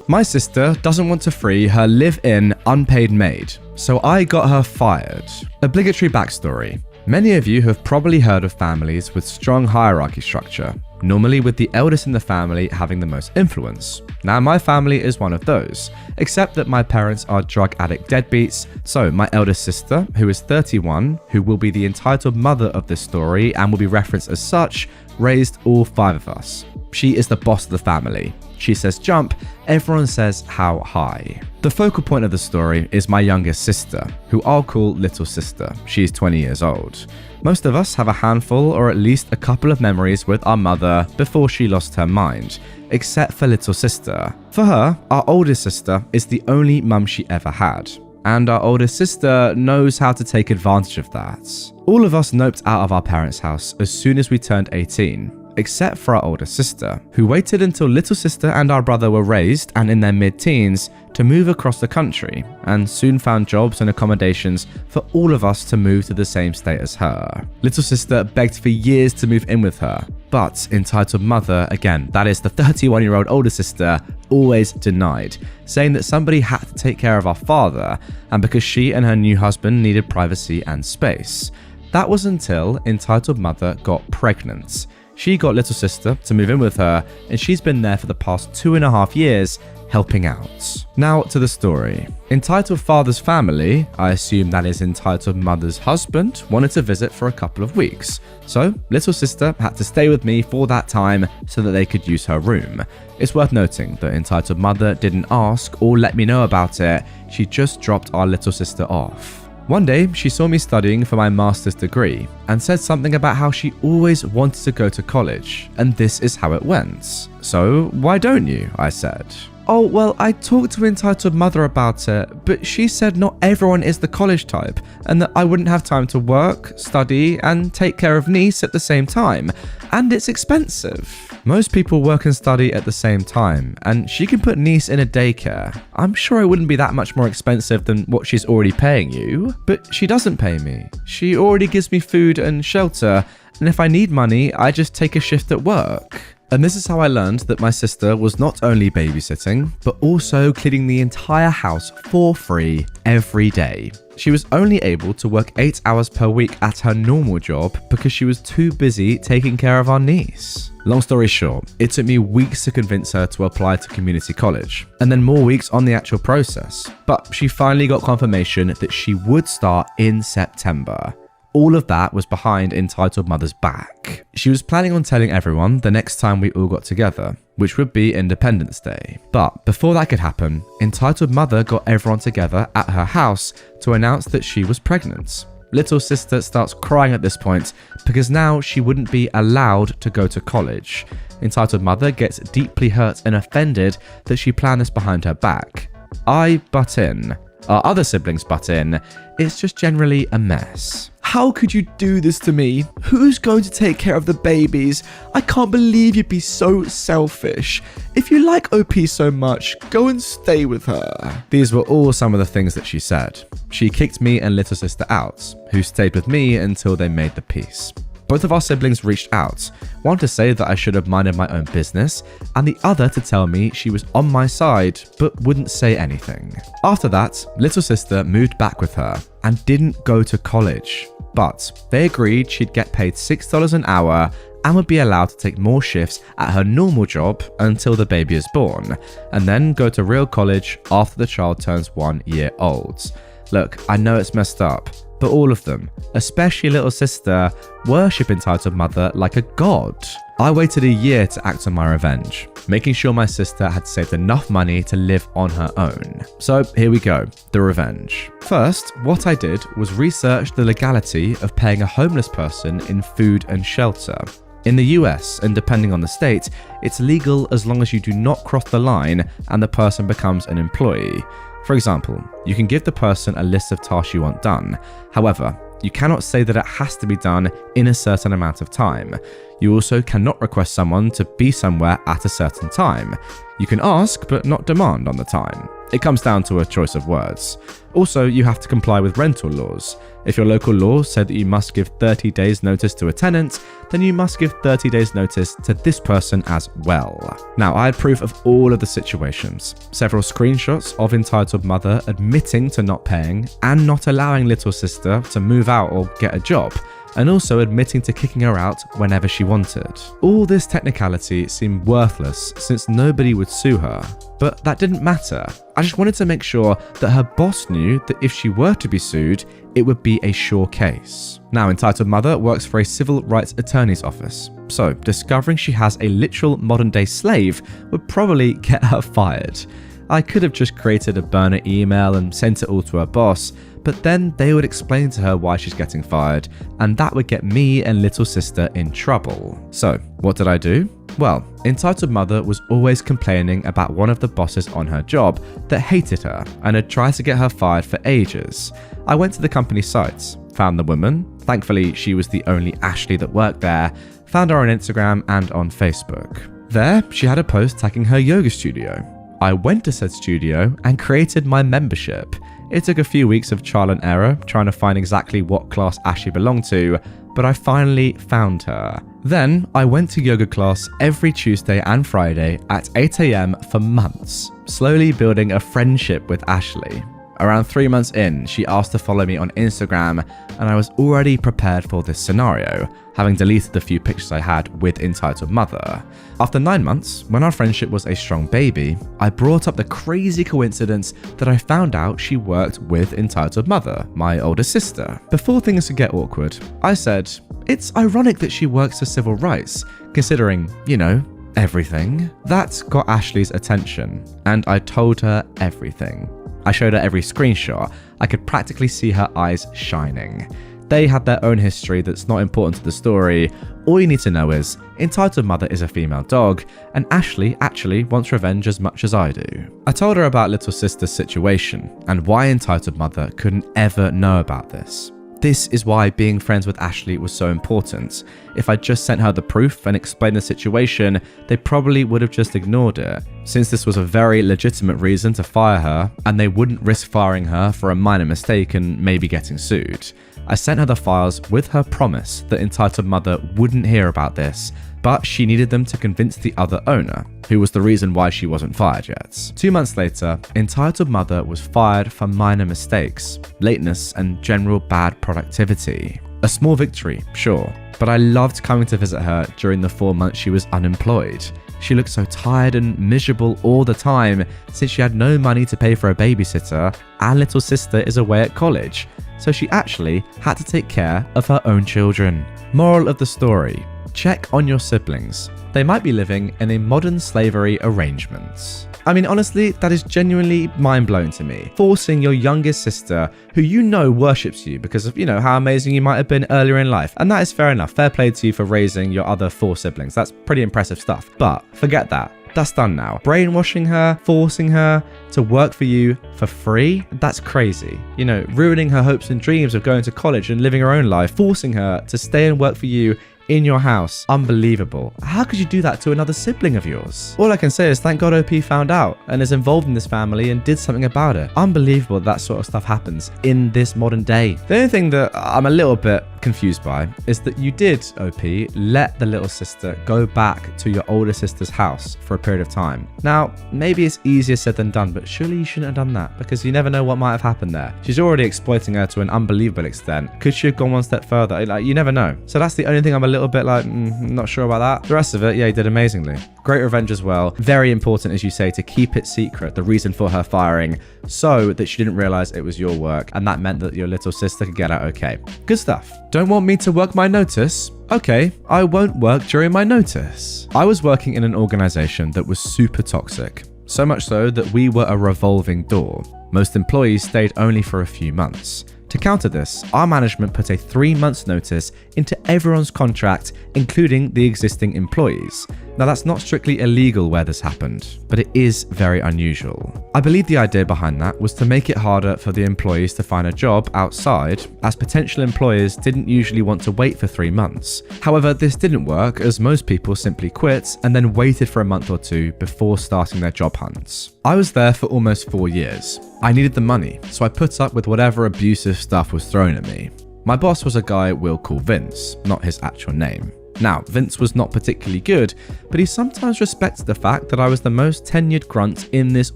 My sister doesn't want to free her live-in unpaid maid, so I got her fired. Obligatory backstory. Many of you have probably heard of families with strong hierarchy structure, normally with the eldest in the family having the most influence. Now, my family is one of those, except that my parents are drug addict deadbeats, so my eldest sister, who is 31, who will be the entitled mother of this story and will be referenced as such, raised all 5 of us. She is the boss of the family. She says jump, everyone says how high. The focal point of the story is my youngest sister, who I'll call little sister. She's 20 years old. Most of us have a handful or at least a couple of memories with our mother before she lost her mind, except for little sister. For her, our oldest sister is the only mum she ever had. and our oldest sister knows how to take advantage of that. All of us noped out of our parents' house as soon as we turned 18. Except for our older sister, who waited until little sister and our brother were raised and in their mid-teens to move across the country, and soon found jobs and accommodations for all of us to move to the same state as her. Little sister begged for years to move in with her, but entitled mother, again, that is the 31-year-old older sister, always denied, saying that somebody had to take care of our father, and because she and her new husband needed privacy and space. That was until entitled mother got pregnant. She got little sister to move in with her, and she's been there for the past 2.5 years, helping out. Now to the story. Entitled father's family, I assume that is entitled mother's husband, wanted to visit for a couple of weeks. So little sister had to stay with me for that time so that they could use her room. It's worth noting that entitled mother didn't ask or let me know about it, she just dropped our little sister off. One day, she saw me studying for my master's degree and said something about how she always wanted to go to college, and this is how it went. So, why don't you? I said. Oh, well, I talked to entitled mother about it, but she said not everyone is the college type, and that I wouldn't have time to work, study, and take care of niece at the same time, and it's expensive. Most people work and study at the same time, and she can put niece in a daycare. I'm sure it wouldn't be that much more expensive than what she's already paying you, but she doesn't pay me. She already gives me food and shelter, and if I need money, I just take a shift at work. And this is how I learned that my sister was not only babysitting, but also cleaning the entire house for free every day. She was only able to work 8 hours per week at her normal job because she was too busy taking care of our niece. Long story short, it took me weeks to convince her to apply to community college, and then more weeks on the actual process. But she finally got confirmation that she would start in September. All of that was behind entitled mother's back. She was planning on telling everyone the next time we all got together, which would be Independence Day. But before that could happen, entitled mother got everyone together at her house to announce that she was pregnant. Little sister starts crying at this point because now she wouldn't be allowed to go to college. Entitled mother gets deeply hurt and offended that she planned this behind her back. I butt in. Our other siblings butt in. It's just generally a mess. How could you do this to me? Who's going to take care of the babies? I can't believe you'd be so selfish. If you like OP so much, go and stay with her. These were all some of the things that she said. She kicked me and little sister out, who stayed with me until they made the peace. Both of our siblings reached out, one to say that I should have minded my own business, and the other to tell me she was on my side, but wouldn't say anything. After that, little sister moved back with her and didn't go to college, but they agreed she'd get paid $6 an hour and would be allowed to take more shifts at her normal job until the baby is born, and then go to real college after the child turns 1 year old. Look, I know it's messed up, but all of them, especially little sister, worship entitled mother like a god. I waited a year to act on my revenge, making sure my sister had saved enough money to live on her own. So here we go, the revenge. First, what I did was research the legality of paying a homeless person in food and shelter. In the US, and depending on the state, it's legal as long as you do not cross the line and the person becomes an employee. For example, you can give the person a list of tasks you want done. However, you cannot say that it has to be done in a certain amount of time. You also cannot request someone to be somewhere at a certain time. You can ask, but not demand on the time. It comes down to a choice of words. Also, you have to comply with rental laws. If your local laws say that you must give 30 days notice to a tenant, then you must give 30 days notice to this person as well. Now, I had proof of all of the situations. Several screenshots of entitled mother admitting to not paying and not allowing little sister to move out or get a job, and also admitting to kicking her out whenever she wanted. All this technicality seemed worthless since nobody would sue her, but that didn't matter. I just wanted to make sure that her boss knew that if she were to be sued, it would be a sure case. Now, entitled mother works for a civil rights attorney's office, so discovering she has a literal modern day slave would probably get her fired. I could have just created a burner email and sent it all to her boss, but then they would explain to her why she's getting fired, and that would get me and little sister in trouble. So, what did I do? Well, entitled mother was always complaining about one of the bosses on her job that hated her and had tried to get her fired for ages. I went to the company sites, found the woman. Thankfully, she was the only Ashley that worked there. Found her on Instagram and on Facebook. There, she had a post tagging her yoga studio. I went to said studio and created my membership. It took a few weeks of trial and error trying to find exactly what class Ashley belonged to, but I finally found her. Then I went to yoga class every Tuesday and Friday at 8 AM for months, slowly building a friendship with Ashley. Around 3 months in, she asked to follow me on Instagram, and I was already prepared for this scenario, having deleted the few pictures I had with entitled mother. After 9 months, when our friendship was a strong baby, I brought up the crazy coincidence that I found out she worked with entitled mother, my older sister. Before things could get awkward, I said, it's ironic that she works for civil rights, considering, you know, everything. That got Ashley's attention, and I told her everything. I showed her every screenshot. I could practically see her eyes shining. They had their own history that's not important to the story. All you need to know is, entitled mother is a female dog, and Ashley actually wants revenge as much as I do. I told her about little sister's situation, and why entitled mother couldn't ever know about this. This is why being friends with Ashley was so important. If I just sent her the proof and explained the situation, they probably would have just ignored it, since this was a very legitimate reason to fire her, and they wouldn't risk firing her for a minor mistake and maybe getting sued. I sent her the files with her promise that entitled mother wouldn't hear about this, but she needed them to convince the other owner, who was the reason why she wasn't fired yet. 2 months later, entitled mother was fired for minor mistakes, lateness, and general bad productivity. A small victory, sure, but I loved coming to visit her during the 4 months she was unemployed. She looked so tired and miserable all the time since she had no money to pay for a babysitter and little sister is away at college, so she actually had to take care of her own children. Moral of the story: check on your siblings. They might be living in a modern slavery arrangement. I mean, honestly, that is genuinely mind-blowing to me. Forcing your youngest sister, who you know worships you because of, you know, how amazing you might have been earlier in life. And that is fair enough. Fair play to you for raising your other 4 siblings. That's pretty impressive stuff. But forget that. That's done now. Brainwashing her, forcing her to work for you for free, that's crazy. You know, ruining her hopes and dreams of going to college and living her own life, forcing her to stay and work for you in your house. Unbelievable. How could you do that to another sibling of yours? All I can say is thank God OP found out and is involved in this family and did something about it. Unbelievable that sort of stuff happens in this modern day. The only thing that I'm a little bit confused by is that you did, OP, let the little sister go back to your older sister's house for a period of time. Now, maybe it's easier said than done, but surely you shouldn't have done that because you never know what might have happened there. She's already exploiting her to an unbelievable extent. Could she have gone one step further? Like, you never know. So that's the only thing I'm a little bit like, not sure about that. The rest of it, yeah, he did amazingly. Great revenge as well. Very important, as you say, to keep it secret, the reason for her firing, so that she didn't realize it was your work, and that meant that your little sister could get out okay. Good stuff. Don't want me to work my notice? Okay, I won't work during my notice. I was working in an organization that was super toxic. So much so that we were a revolving door. Most employees stayed only for a few months. To counter this, our management put a 3 months notice into everyone's contract, including the existing employees. Now that's not strictly illegal where this happened, but it is very unusual. I believe the idea behind that was to make it harder for the employees to find a job outside, as potential employers didn't usually want to wait for 3 months. However, this didn't work as most people simply quit and then waited for a month or two before starting their job hunts. I was there for almost 4 years. I needed the money, so I put up with whatever abusive stuff was thrown at me. My boss was a guy we'll call Vince, not his actual name. Now, Vince was not particularly good, but he sometimes respected the fact that I was the most tenured grunt in this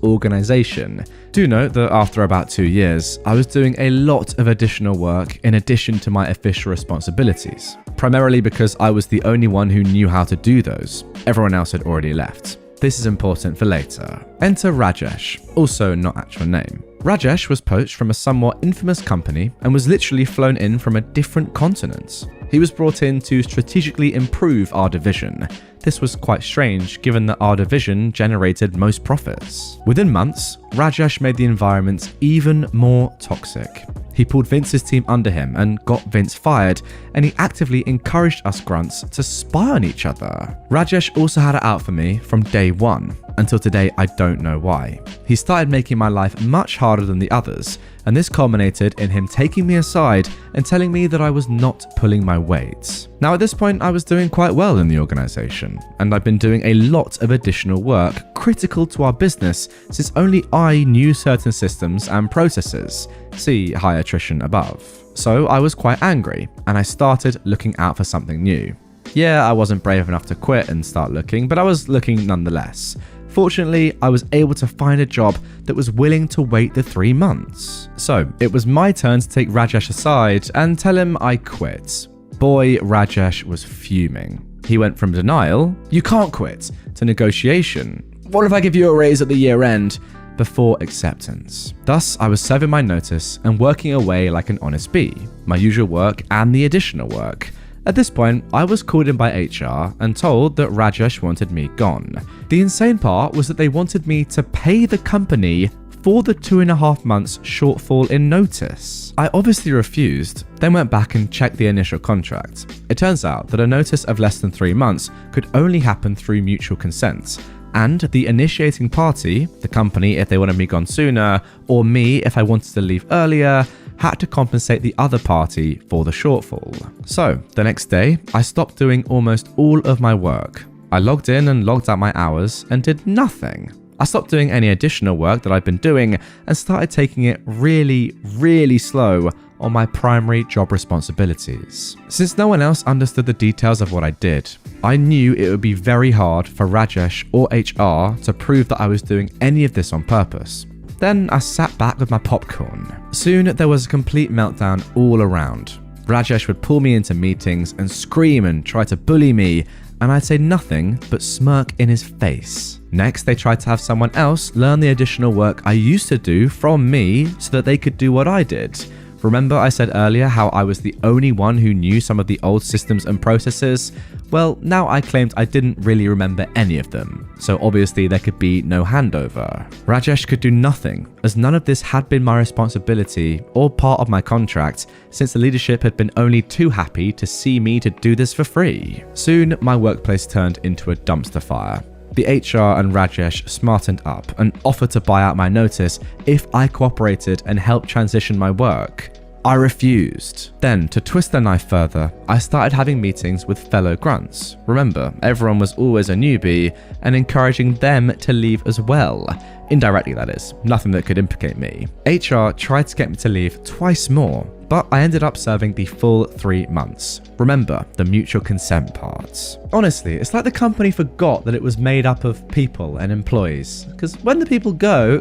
organization. Do note that after about 2 years, I was doing a lot of additional work in addition to my official responsibilities, primarily because I was the only one who knew how to do those. Everyone else had already left. This is important for later. Enter Rajesh, also not actual name. Rajesh was poached from a somewhat infamous company and was literally flown in from a different continent. He was brought in to strategically improve our division. This was quite strange given that our division generated most profits. Within months, Rajesh made the environment even more toxic. He pulled Vince's team under him and got Vince fired, and he actively encouraged us grunts to spy on each other. Rajesh also had it out for me from day one. Until today, I don't know why. He started making my life much harder than the others, and this culminated in him taking me aside and telling me that I was not pulling my weight. Now at this point, I was doing quite well in the organization, and I've been doing a lot of additional work critical to our business since only I knew certain systems and processes. See high attrition above. So I was quite angry, and I started looking out for something new. Yeah, I wasn't brave enough to quit and start looking, but I was looking nonetheless. Fortunately, I was able to find a job that was willing to wait the 3 months. So it was my turn to take Rajesh aside and tell him I quit. Boy, Rajesh was fuming. He went from denial, "You can't quit," to negotiation, "What if I give you a raise at the year end?" before acceptance. Thus, I was serving my notice and working away like an honest bee, my usual work and the additional work. At this point, I was called in by HR and told that Rajesh wanted me gone. The insane part was that they wanted me to pay the company for the 2.5 months shortfall in notice. I obviously refused, then went back and checked the initial contract. It turns out that a notice of less than 3 months could only happen through mutual consent, and the initiating party, the company if they wanted me gone sooner, or me if I wanted to leave earlier, had to compensate the other party for the shortfall. So, the next day, I stopped doing almost all of my work. I logged in and logged out my hours and did nothing. I stopped doing any additional work that I'd been doing and started taking it really slow on my primary job responsibilities. Since no one else understood the details of what I did, I knew it would be very hard for Rajesh or HR to prove that I was doing any of this on purpose. Then I sat back with my popcorn. Soon there was a complete meltdown all around. Rajesh would pull me into meetings and scream and try to bully me, and I'd say nothing but smirk in his face. Next, they tried to have someone else learn the additional work I used to do from me so that they could do what I did. Remember I said earlier how I was the only one who knew some of the old systems and processes? Well, now I claimed I didn't really remember any of them, so obviously there could be no handover. Rajesh could do nothing, as none of this had been my responsibility or part of my contract, since the leadership had been only too happy to see me to do this for free. Soon, my workplace turned into a dumpster fire. The HR and Rajesh smartened up and offered to buy out my notice if I cooperated and helped transition my work. I refused. Then, to twist the knife further, I started having meetings with fellow grunts. Remember, everyone was always a newbie, and encouraging them to leave as well. Indirectly, that is. Nothing that could implicate me. HR tried to get me to leave twice more, but I ended up serving the full 3 months. Remember, the mutual consent parts. Honestly, it's like the company forgot that it was made up of people and employees. Because when the people go,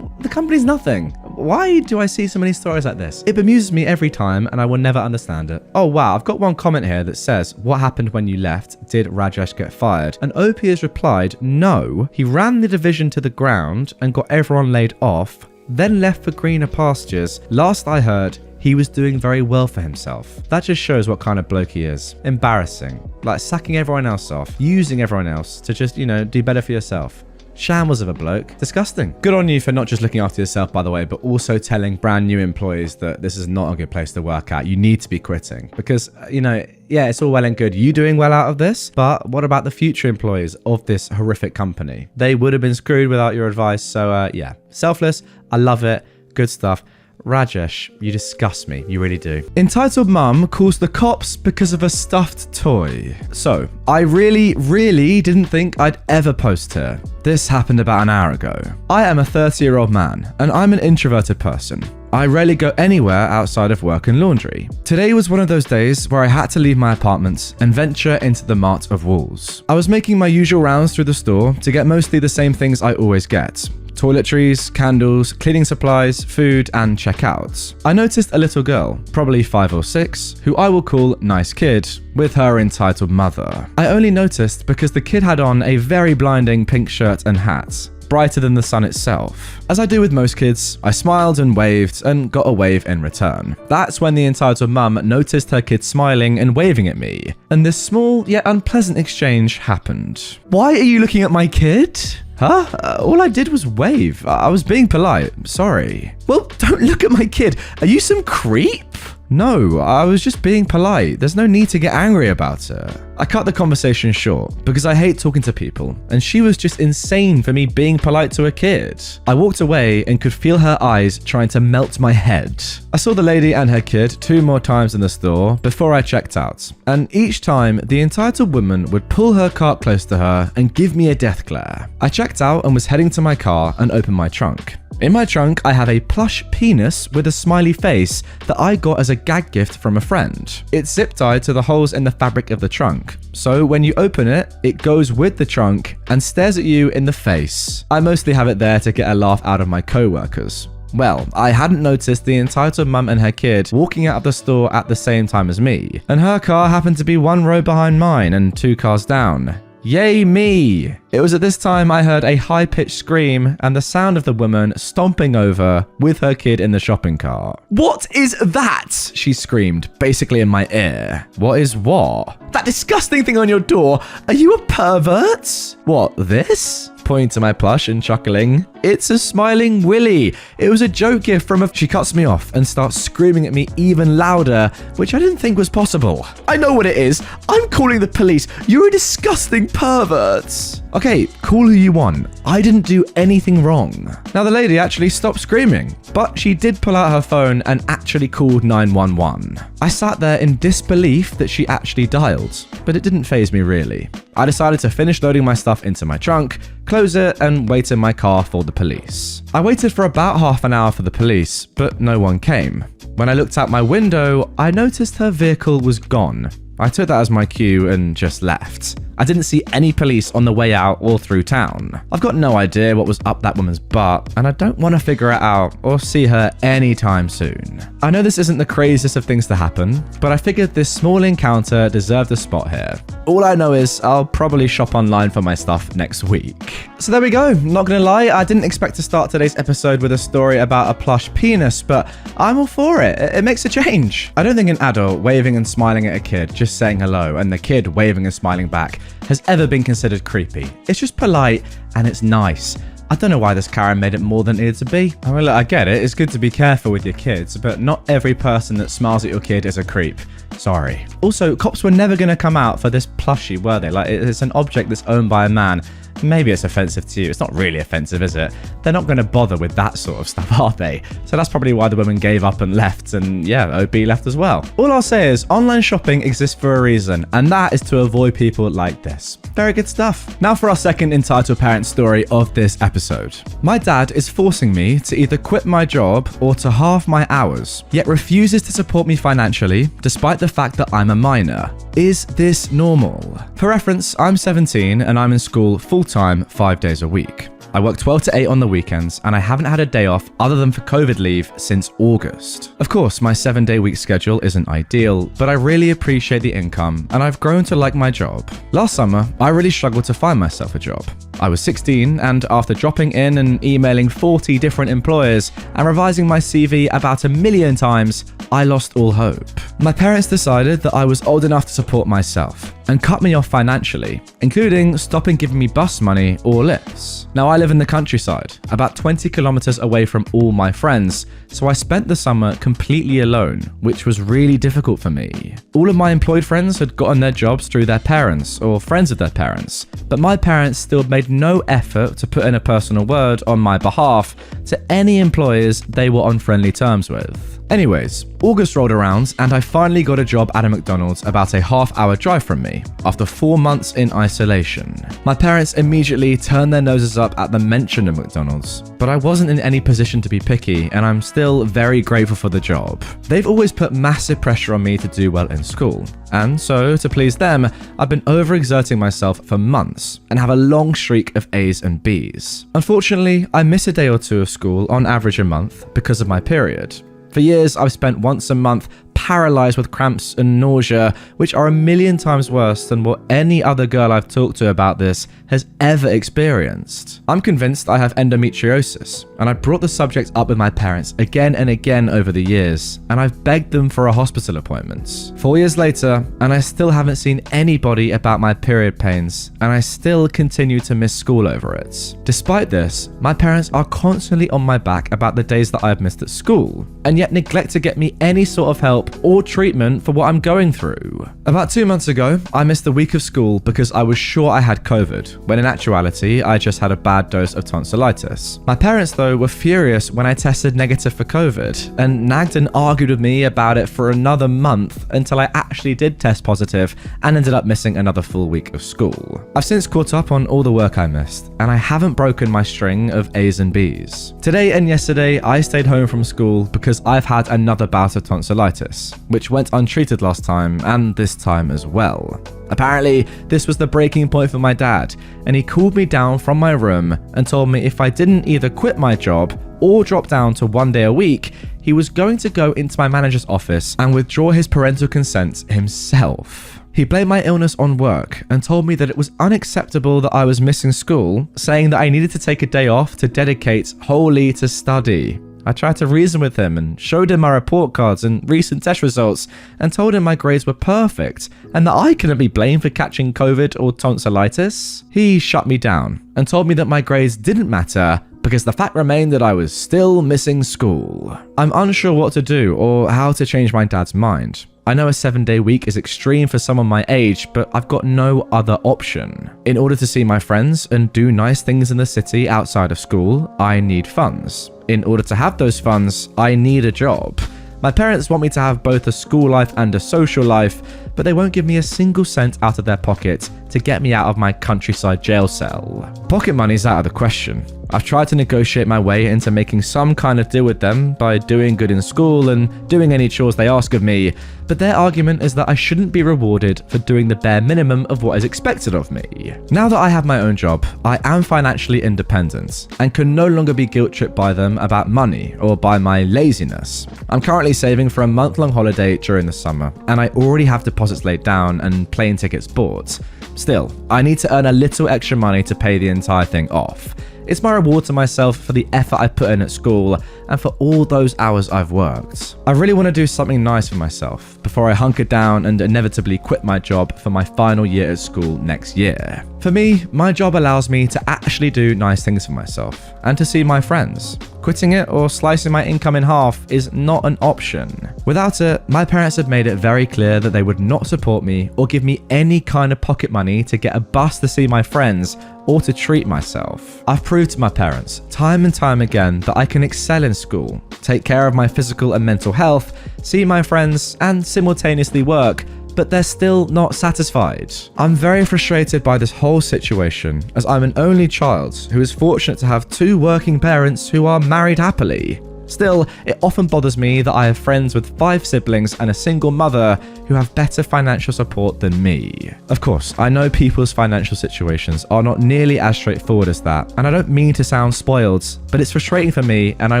the company's nothing. Why do I see so many stories like this? It bemuses me every time and I will never understand it. Oh wow, I've got one comment here that says, "What happened when you left? Did Rajesh get fired?" And OP has replied, no, he ran the division to the ground and got everyone laid off, then left for greener pastures. Last I heard, he was doing very well for himself. That just shows what kind of bloke he is. Embarrassing. Like sacking everyone else off, using everyone else to just, do better for yourself. Shambles of a bloke. Disgusting. Good on you for not just looking after yourself, by the way, but also telling brand new employees that this is not a good place to work at. You need to be quitting. Because, yeah, it's all well and good you doing well out of this, but what about the future employees of this horrific company? They would have been screwed without your advice. So, yeah, selfless. I love it. Good stuff. Rajesh, you disgust me. You really do. Entitled mum calls the cops because of a stuffed toy. So, I really didn't think I'd ever post here. This happened about an hour ago. I am a 30-year-old man, and I'm an introverted person. I rarely go anywhere outside of work and laundry. Today was one of those days where I had to leave my apartment and venture into the mart of walls. I was making my usual rounds through the store to get mostly the same things I always get. Toiletries, candles, cleaning supplies, food, and checkouts. I noticed a little girl, probably 5 or 6, who I will call Nice Kid, with her entitled mother. I only noticed because the kid had on a very blinding pink shirt and hat. brighter than the sun itself. As I do with most kids, I smiled and waved and got a wave in return. That's when the entitled mum noticed her kid smiling and waving at me, and this small yet unpleasant exchange happened. Why are you looking at my kid? Huh? All I did was wave. I was being polite. Sorry. Well, don't look at my kid. Are you some creep? No, I was just being polite. There's no need to get angry about it. I cut the conversation short because I hate talking to people, and she was just insane for me being polite to a kid. I walked away and could feel her eyes trying to melt my head. I saw the lady and her kid 2 more times in the store before I checked out, and each time the entitled woman would pull her cart close to her and give me a death glare. I checked out and was heading to my car and opened my trunk. In my trunk, I have a plush penis with a smiley face that I got as a gag gift from a friend. It's zip tied to the holes in the fabric of the trunk, so when you open it, it goes with the trunk and stares at you in the face. I mostly have it there to get a laugh out of my co-workers. Well, I hadn't noticed the entitled mum and her kid walking out of the store at the same time as me, and her car happened to be 1 row behind mine and 2 cars down. Yay me! It was at this time I heard a high-pitched scream and the sound of the woman stomping over with her kid in the shopping cart. What is that? She screamed, basically in my ear. What is what? That disgusting thing on your door. Are you a pervert? What, this? Pointing to my plush and chuckling. It's a smiling Willy. It was a joke gift from a... She cuts me off and starts screaming at me even louder, which I didn't think was possible. I know what it is. I'm calling the police. You're a disgusting pervert. Okay, call who you want. I didn't do anything wrong. Now the lady actually stopped screaming, but she did pull out her phone and actually called 911. I sat there in disbelief that she actually dialed, but it didn't faze me really. I decided to finish loading my stuff into my trunk, close it, and wait in my car for the police. I waited for about half an hour for the police, but no one came. When I looked out my window, I noticed her vehicle was gone. I took that as my cue and just left. I didn't see any police on the way out or through town. I've got no idea what was up that woman's butt, and I don't want to figure it out or see her anytime soon. I know this isn't the craziest of things to happen, but I figured this small encounter deserved a spot here. All I know is I'll probably shop online for my stuff next week. So there we go. Not gonna lie, I didn't expect to start today's episode with a story about a plush penis, but I'm all for it. It makes a change. I don't think an adult waving and smiling at a kid, just saying hello, and the kid waving and smiling back has ever been considered creepy. It's just polite and it's nice. I don't know why this Karen made it more than it needed to be. I mean, look, I get it. It's good to be careful with your kids, but not every person that smiles at your kid is a creep. Sorry. Also, cops were never going to come out for this plushie, were they? Like, it's an object that's owned by a man. Maybe it's offensive to you. It's not really offensive, is it? They're not going to bother with that sort of stuff, are they? So that's probably why the woman gave up and left, and yeah, OB left as well. All I'll say is online shopping exists for a reason, and that is to avoid people like this. Very good stuff. Now for our second entitled parent story of this episode. My dad is forcing me to either quit my job or to halve my hours, yet refuses to support me financially, despite the fact that I'm a minor. Is this normal? For reference, I'm 17 and I'm in school full-time 5 days a week. I work 12 to 8 on the weekends, and I haven't had a day off other than for COVID leave since August. Of course, my 7-day week schedule isn't ideal, but I really appreciate the income, and I've grown to like my job. Last summer, I really struggled to find myself a job. I was 16, and after dropping in and emailing 40 different employers and revising my CV about 1 million times, I lost all hope. My parents decided that I was old enough to support myself and cut me off financially, including stopping giving me bus money or lifts. Now, I live in the countryside, about 20 kilometers away from all my friends, so I spent the summer completely alone, which was really difficult for me. All of my employed friends had gotten their jobs through their parents or friends of their parents, but my parents still made no effort to put in a personal word on my behalf to any employers they were on friendly terms with. Anyways, August rolled around and I finally got a job at a McDonald's about a half-hour drive from me after 4 months in isolation. My parents immediately turned their noses up at the mention of McDonald's, but I wasn't in any position to be picky and I'm still very grateful for the job. They've always put massive pressure on me to do well in school, and so to please them, I've been overexerting myself for months and have a long streak of A's and B's. Unfortunately, I miss a day or two of school on average a month because of my period. For years, I've spent once a month paralyzed with cramps and nausea, which are a million times worse than what any other girl I've talked to about this has ever experienced. I'm convinced I have endometriosis, and I brought the subject up with my parents again and again over the years, and I've begged them for a hospital appointment. 4 years later, and I still haven't seen anybody about my period pains, and I still continue to miss school over it. Despite this, my parents are constantly on my back about the days that I've missed at school, and yet neglect to get me any sort of help or treatment for what I'm going through. About 2 months ago, I missed a week of school because I was sure I had COVID, when in actuality, I just had a bad dose of tonsillitis. My parents, though, were furious when I tested negative for COVID, and nagged and argued with me about it for another month until I actually did test positive and ended up missing another full week of school. I've since caught up on all the work I missed, and I haven't broken my string of A's and B's. Today and yesterday, I stayed home from school because I've had another bout of tonsillitis, which went untreated last time and this time as well. Apparently, this was the breaking point for my dad, and he called me down from my room and told me if I didn't either quit my job or drop down to 1 day a week, he was going to go into my manager's office and withdraw his parental consent himself. He blamed my illness on work and told me that it was unacceptable that I was missing school, saying that I needed to take a day off to dedicate wholly to study. I tried to reason with him and showed him my report cards and recent test results and told him my grades were perfect and that I couldn't be blamed for catching COVID or tonsillitis. He shut me down and told me that my grades didn't matter because the fact remained that I was still missing school. I'm unsure what to do or how to change my dad's mind. I know a 7-day week is extreme for someone my age, but I've got no other option. In order to see my friends and do nice things in the city outside of school, I need funds. In order to have those funds, I need a job. My parents want me to have both a school life and a social life, but they won't give me a single cent out of their pocket to get me out of my countryside jail cell. Pocket money's out of the question. I've tried to negotiate my way into making some kind of deal with them by doing good in school and doing any chores they ask of me, but their argument is that I shouldn't be rewarded for doing the bare minimum of what is expected of me. Now that I have my own job, I am financially independent and can no longer be guilt-tripped by them about money or by my laziness. I'm currently saving for a month-long holiday during the summer, and I already have deposits laid down and plane tickets bought. Still, I need to earn a little extra money to pay the entire thing off. It's my reward to myself for the effort I put in at school and for all those hours I've worked. I really want to do something nice for myself before I hunker down and inevitably quit my job for my final year at school next year. For me, my job allows me to actually do nice things for myself and to see my friends. Quitting it or slicing my income in half is not an option. Without it, my parents have made it very clear that they would not support me or give me any kind of pocket money to get a bus to see my friends or to treat myself. I've proved to my parents time and time again that I can excel in school, take care of my physical and mental health, see my friends, and simultaneously work, but they're still not satisfied. I'm very frustrated by this whole situation, as I'm an only child who is fortunate to have 2 working parents who are married happily. Still, it often bothers me that I have friends with 5 siblings and a single mother who have better financial support than me. Of course, I know people's financial situations are not nearly as straightforward as that, and I don't mean to sound spoiled, but it's frustrating for me and I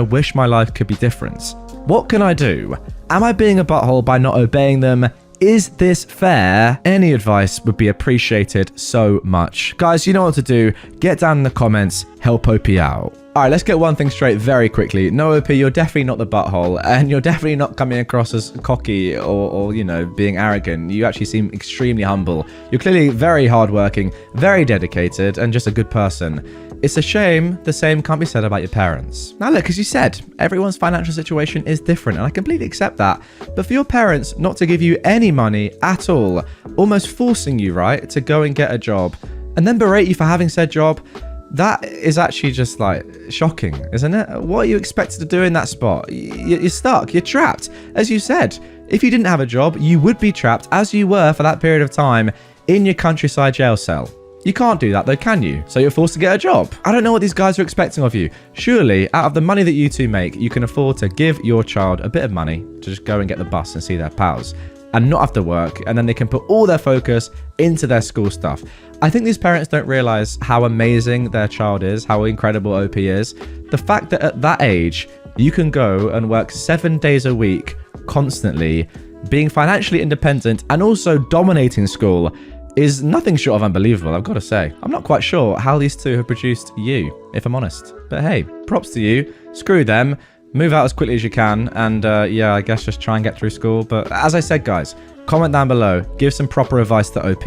wish my life could be different. What can I do? Am I being a butthole by not obeying them? Is this fair? Any advice would be appreciated so much. Guys, you know what to do. Get down in the comments, help OP out. Alright, let's get one thing straight very quickly. No, OP, you're definitely not the butthole, and you're definitely not coming across as cocky or you know, being arrogant. You actually seem extremely humble. You're clearly very hardworking, very dedicated, and just a good person. It's a shame the same can't be said about your parents. Now look, as you said, everyone's financial situation is different, and I completely accept that. But for your parents not to give you any money at all, almost forcing you, right, to go and get a job, and then berate you for having said job, that is actually just like shocking, isn't it? What are you expected to do in that spot? You're stuck, you're trapped. As you said, if you didn't have a job, you would be trapped, as you were for that period of time, in your countryside jail cell. You can't do that though, can you? So you're forced to get a job. I don't know what these guys are expecting of you. Surely, out of the money that you two make, you can afford to give your child a bit of money to just go and get the bus and see their pals, and not have to work, and then they can put all their focus into their school stuff. I think these parents don't realize how amazing their child is, how incredible OP is. The fact that at that age, you can go and work 7 days a week constantly being financially independent, and also dominating school is nothing short of unbelievable, I've got to say. I'm not quite sure how these two have produced you, if I'm honest. But hey, props to you. Screw them. Move out as quickly as you can, and yeah, I guess just try and get through school. But as I said, guys, comment down below, give some proper advice to OP,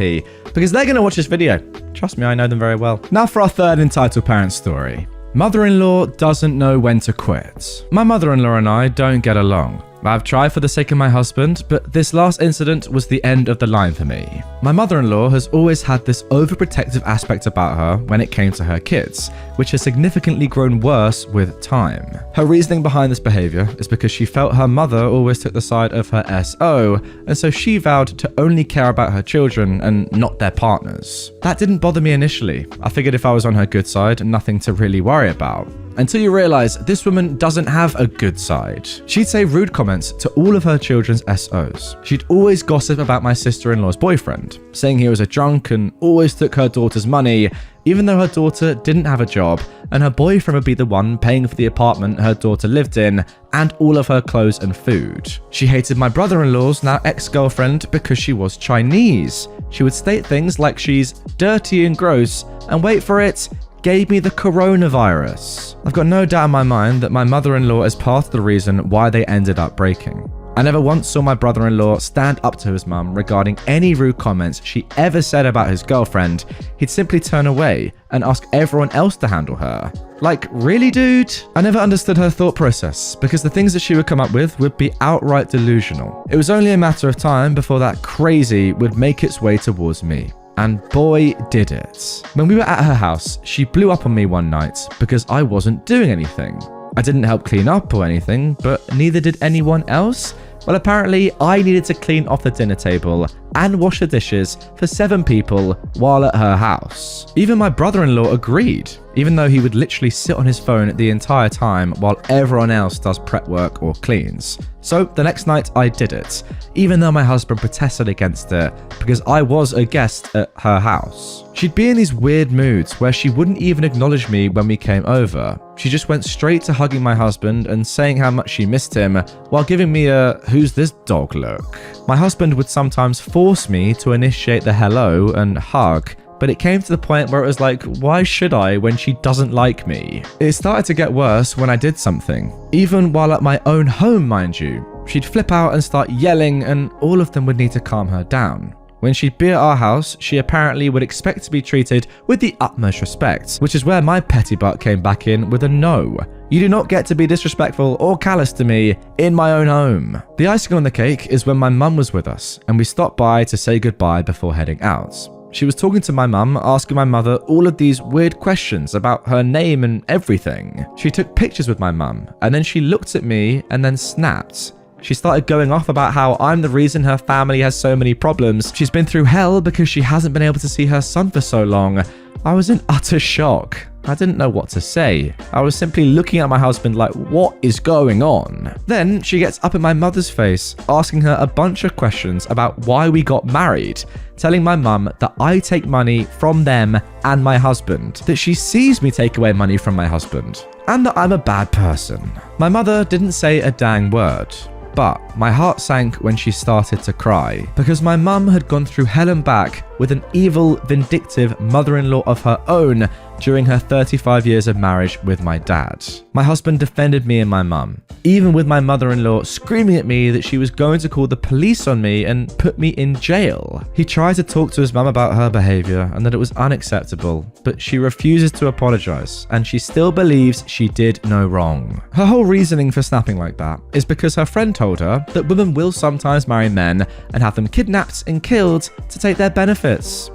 because they're going to watch this video. Trust me, I know them very well. Now for our third entitled parent story. Mother-in-law doesn't know when to quit. My mother-in-law and I don't get along. I've tried for the sake of my husband, but this last incident was the end of the line for me. My mother-in-law has always had this overprotective aspect about her when it came to her kids, which has significantly grown worse with time. Her reasoning behind this behavior is because she felt her mother always took the side of her SO, and so she vowed to only care about her children and not their partners. That didn't bother me initially. I figured if I was on her good side, nothing to really worry about. Until you realize this woman doesn't have a good side. She'd say rude comments to all of her children's SOs. She'd always gossip about my sister-in-law's boyfriend, saying he was a drunk and always took her daughter's money, even though her daughter didn't have a job, and her boyfriend would be the one paying for the apartment her daughter lived in and all of her clothes and food. She hated my brother-in-law's now ex-girlfriend because she was Chinese. She would state things like she's dirty and gross, and wait for it, gave me the coronavirus. I've got no doubt in my mind that my mother-in-law is part of the reason why they ended up breaking. I never once saw my brother-in-law stand up to his mum regarding any rude comments she ever said about his girlfriend. He'd simply turn away and ask everyone else to handle her. Like, really, dude? I never understood her thought process, because the things that she would come up with would be outright delusional. It was only a matter of time before that crazy would make its way towards me. And boy, did it. When we were at her house, she blew up on me one night because I wasn't doing anything. I didn't help clean up or anything, but neither did anyone else. Well, apparently, I needed to clean off the dinner table and wash the dishes for 7 people while at her house. Even my brother-in-law agreed, even though he would literally sit on his phone the entire time while everyone else does prep work or cleans. So the next night I did it, even though my husband protested against it because I was a guest at her house. She'd be in these weird moods where she wouldn't even acknowledge me when we came over. She just went straight to hugging my husband and saying how much she missed him while giving me a "who's this dog" look. My husband would sometimes force me to initiate the hello and hug, but it came to the point where it was like, why should I when she doesn't like me? It started to get worse when I did something. Even while at my own home, mind you. She'd flip out and start yelling, and all of them would need to calm her down. When she'd be at our house, she apparently would expect to be treated with the utmost respect, which is where my petty butt came back in with a no. You do not get to be disrespectful or callous to me in my own home. The icing on the cake is when my mum was with us and we stopped by to say goodbye before heading out. She was talking to my mum, asking my mother all of these weird questions about her name and everything. She took pictures with my mum and then she looked at me and then snapped. She started going off about how I'm the reason her family has so many problems. She's been through hell because she hasn't been able to see her son for so long. I was in utter shock. I didn't know what to say. I was simply looking at my husband like, what is going on? Then she gets up in my mother's face, asking her a bunch of questions about why we got married, telling my mum that I take money from them and my husband, that she sees me take away money from my husband, and that I'm a bad person. My mother didn't say a dang word. But my heart sank when she started to cry because my mum had gone through hell and back with an evil, vindictive mother-in-law of her own during her 35 years of marriage with my dad. My husband defended me and my mum, even with my mother-in-law screaming at me that she was going to call the police on me and put me in jail. He tried to talk to his mum about her behavior and that it was unacceptable, but she refuses to apologize and she still believes she did no wrong. Her whole reasoning for snapping like that is because her friend told her that women will sometimes marry men and have them kidnapped and killed to take their benefits.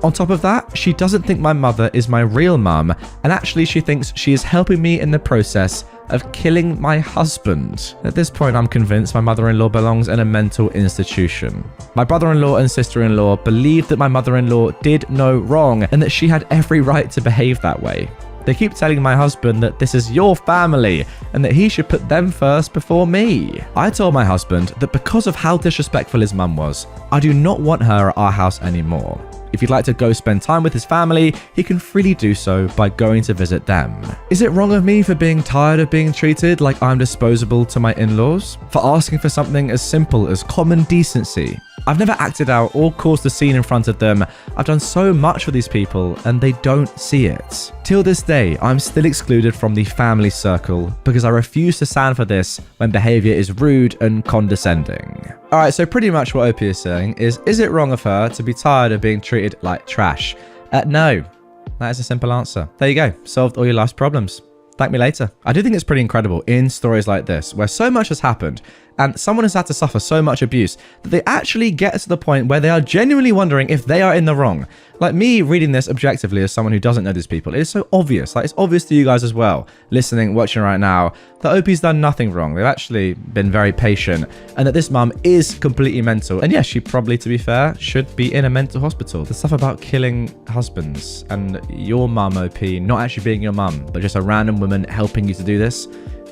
On top of that, she doesn't think my mother is my real mum, and actually she thinks she is helping me in the process of killing my husband. At this point, I'm convinced my mother-in-law belongs in a mental institution. My brother-in-law and sister-in-law believe that my mother-in-law did no wrong and that she had every right to behave that way. They keep telling my husband that this is your family and that he should put them first before me. I told my husband that because of how disrespectful his mum was, I do not want her at our house anymore. If he'd like to go spend time with his family, he can freely do so by going to visit them. Is it wrong of me for being tired of being treated like I'm disposable to my in-laws? For asking for something as simple as common decency? I've never acted out or caused a scene in front of them. I've done so much for these people and they don't see it. Till this day, I'm still excluded from the family circle because I refuse to stand for this when behavior is rude and condescending. Alright, so pretty much what OP is saying is it wrong of her to be tired of being treated like trash? No. That is a simple answer. There you go. Solved all your life's problems. Thank me later. I do think it's pretty incredible in stories like this, where so much has happened and someone has had to suffer so much abuse that they actually get to the point where they are genuinely wondering if they are in the wrong. Like me reading this objectively as someone who doesn't know these people, it is so obvious. Like it's obvious to you guys as well, listening, watching right now, that OP's done nothing wrong. They've actually been very patient and that this mum is completely mental. And yes, she probably, to be fair, should be in a mental hospital. The stuff about killing husbands and your mum, OP, not actually being your mum, but just a random woman helping you to do this.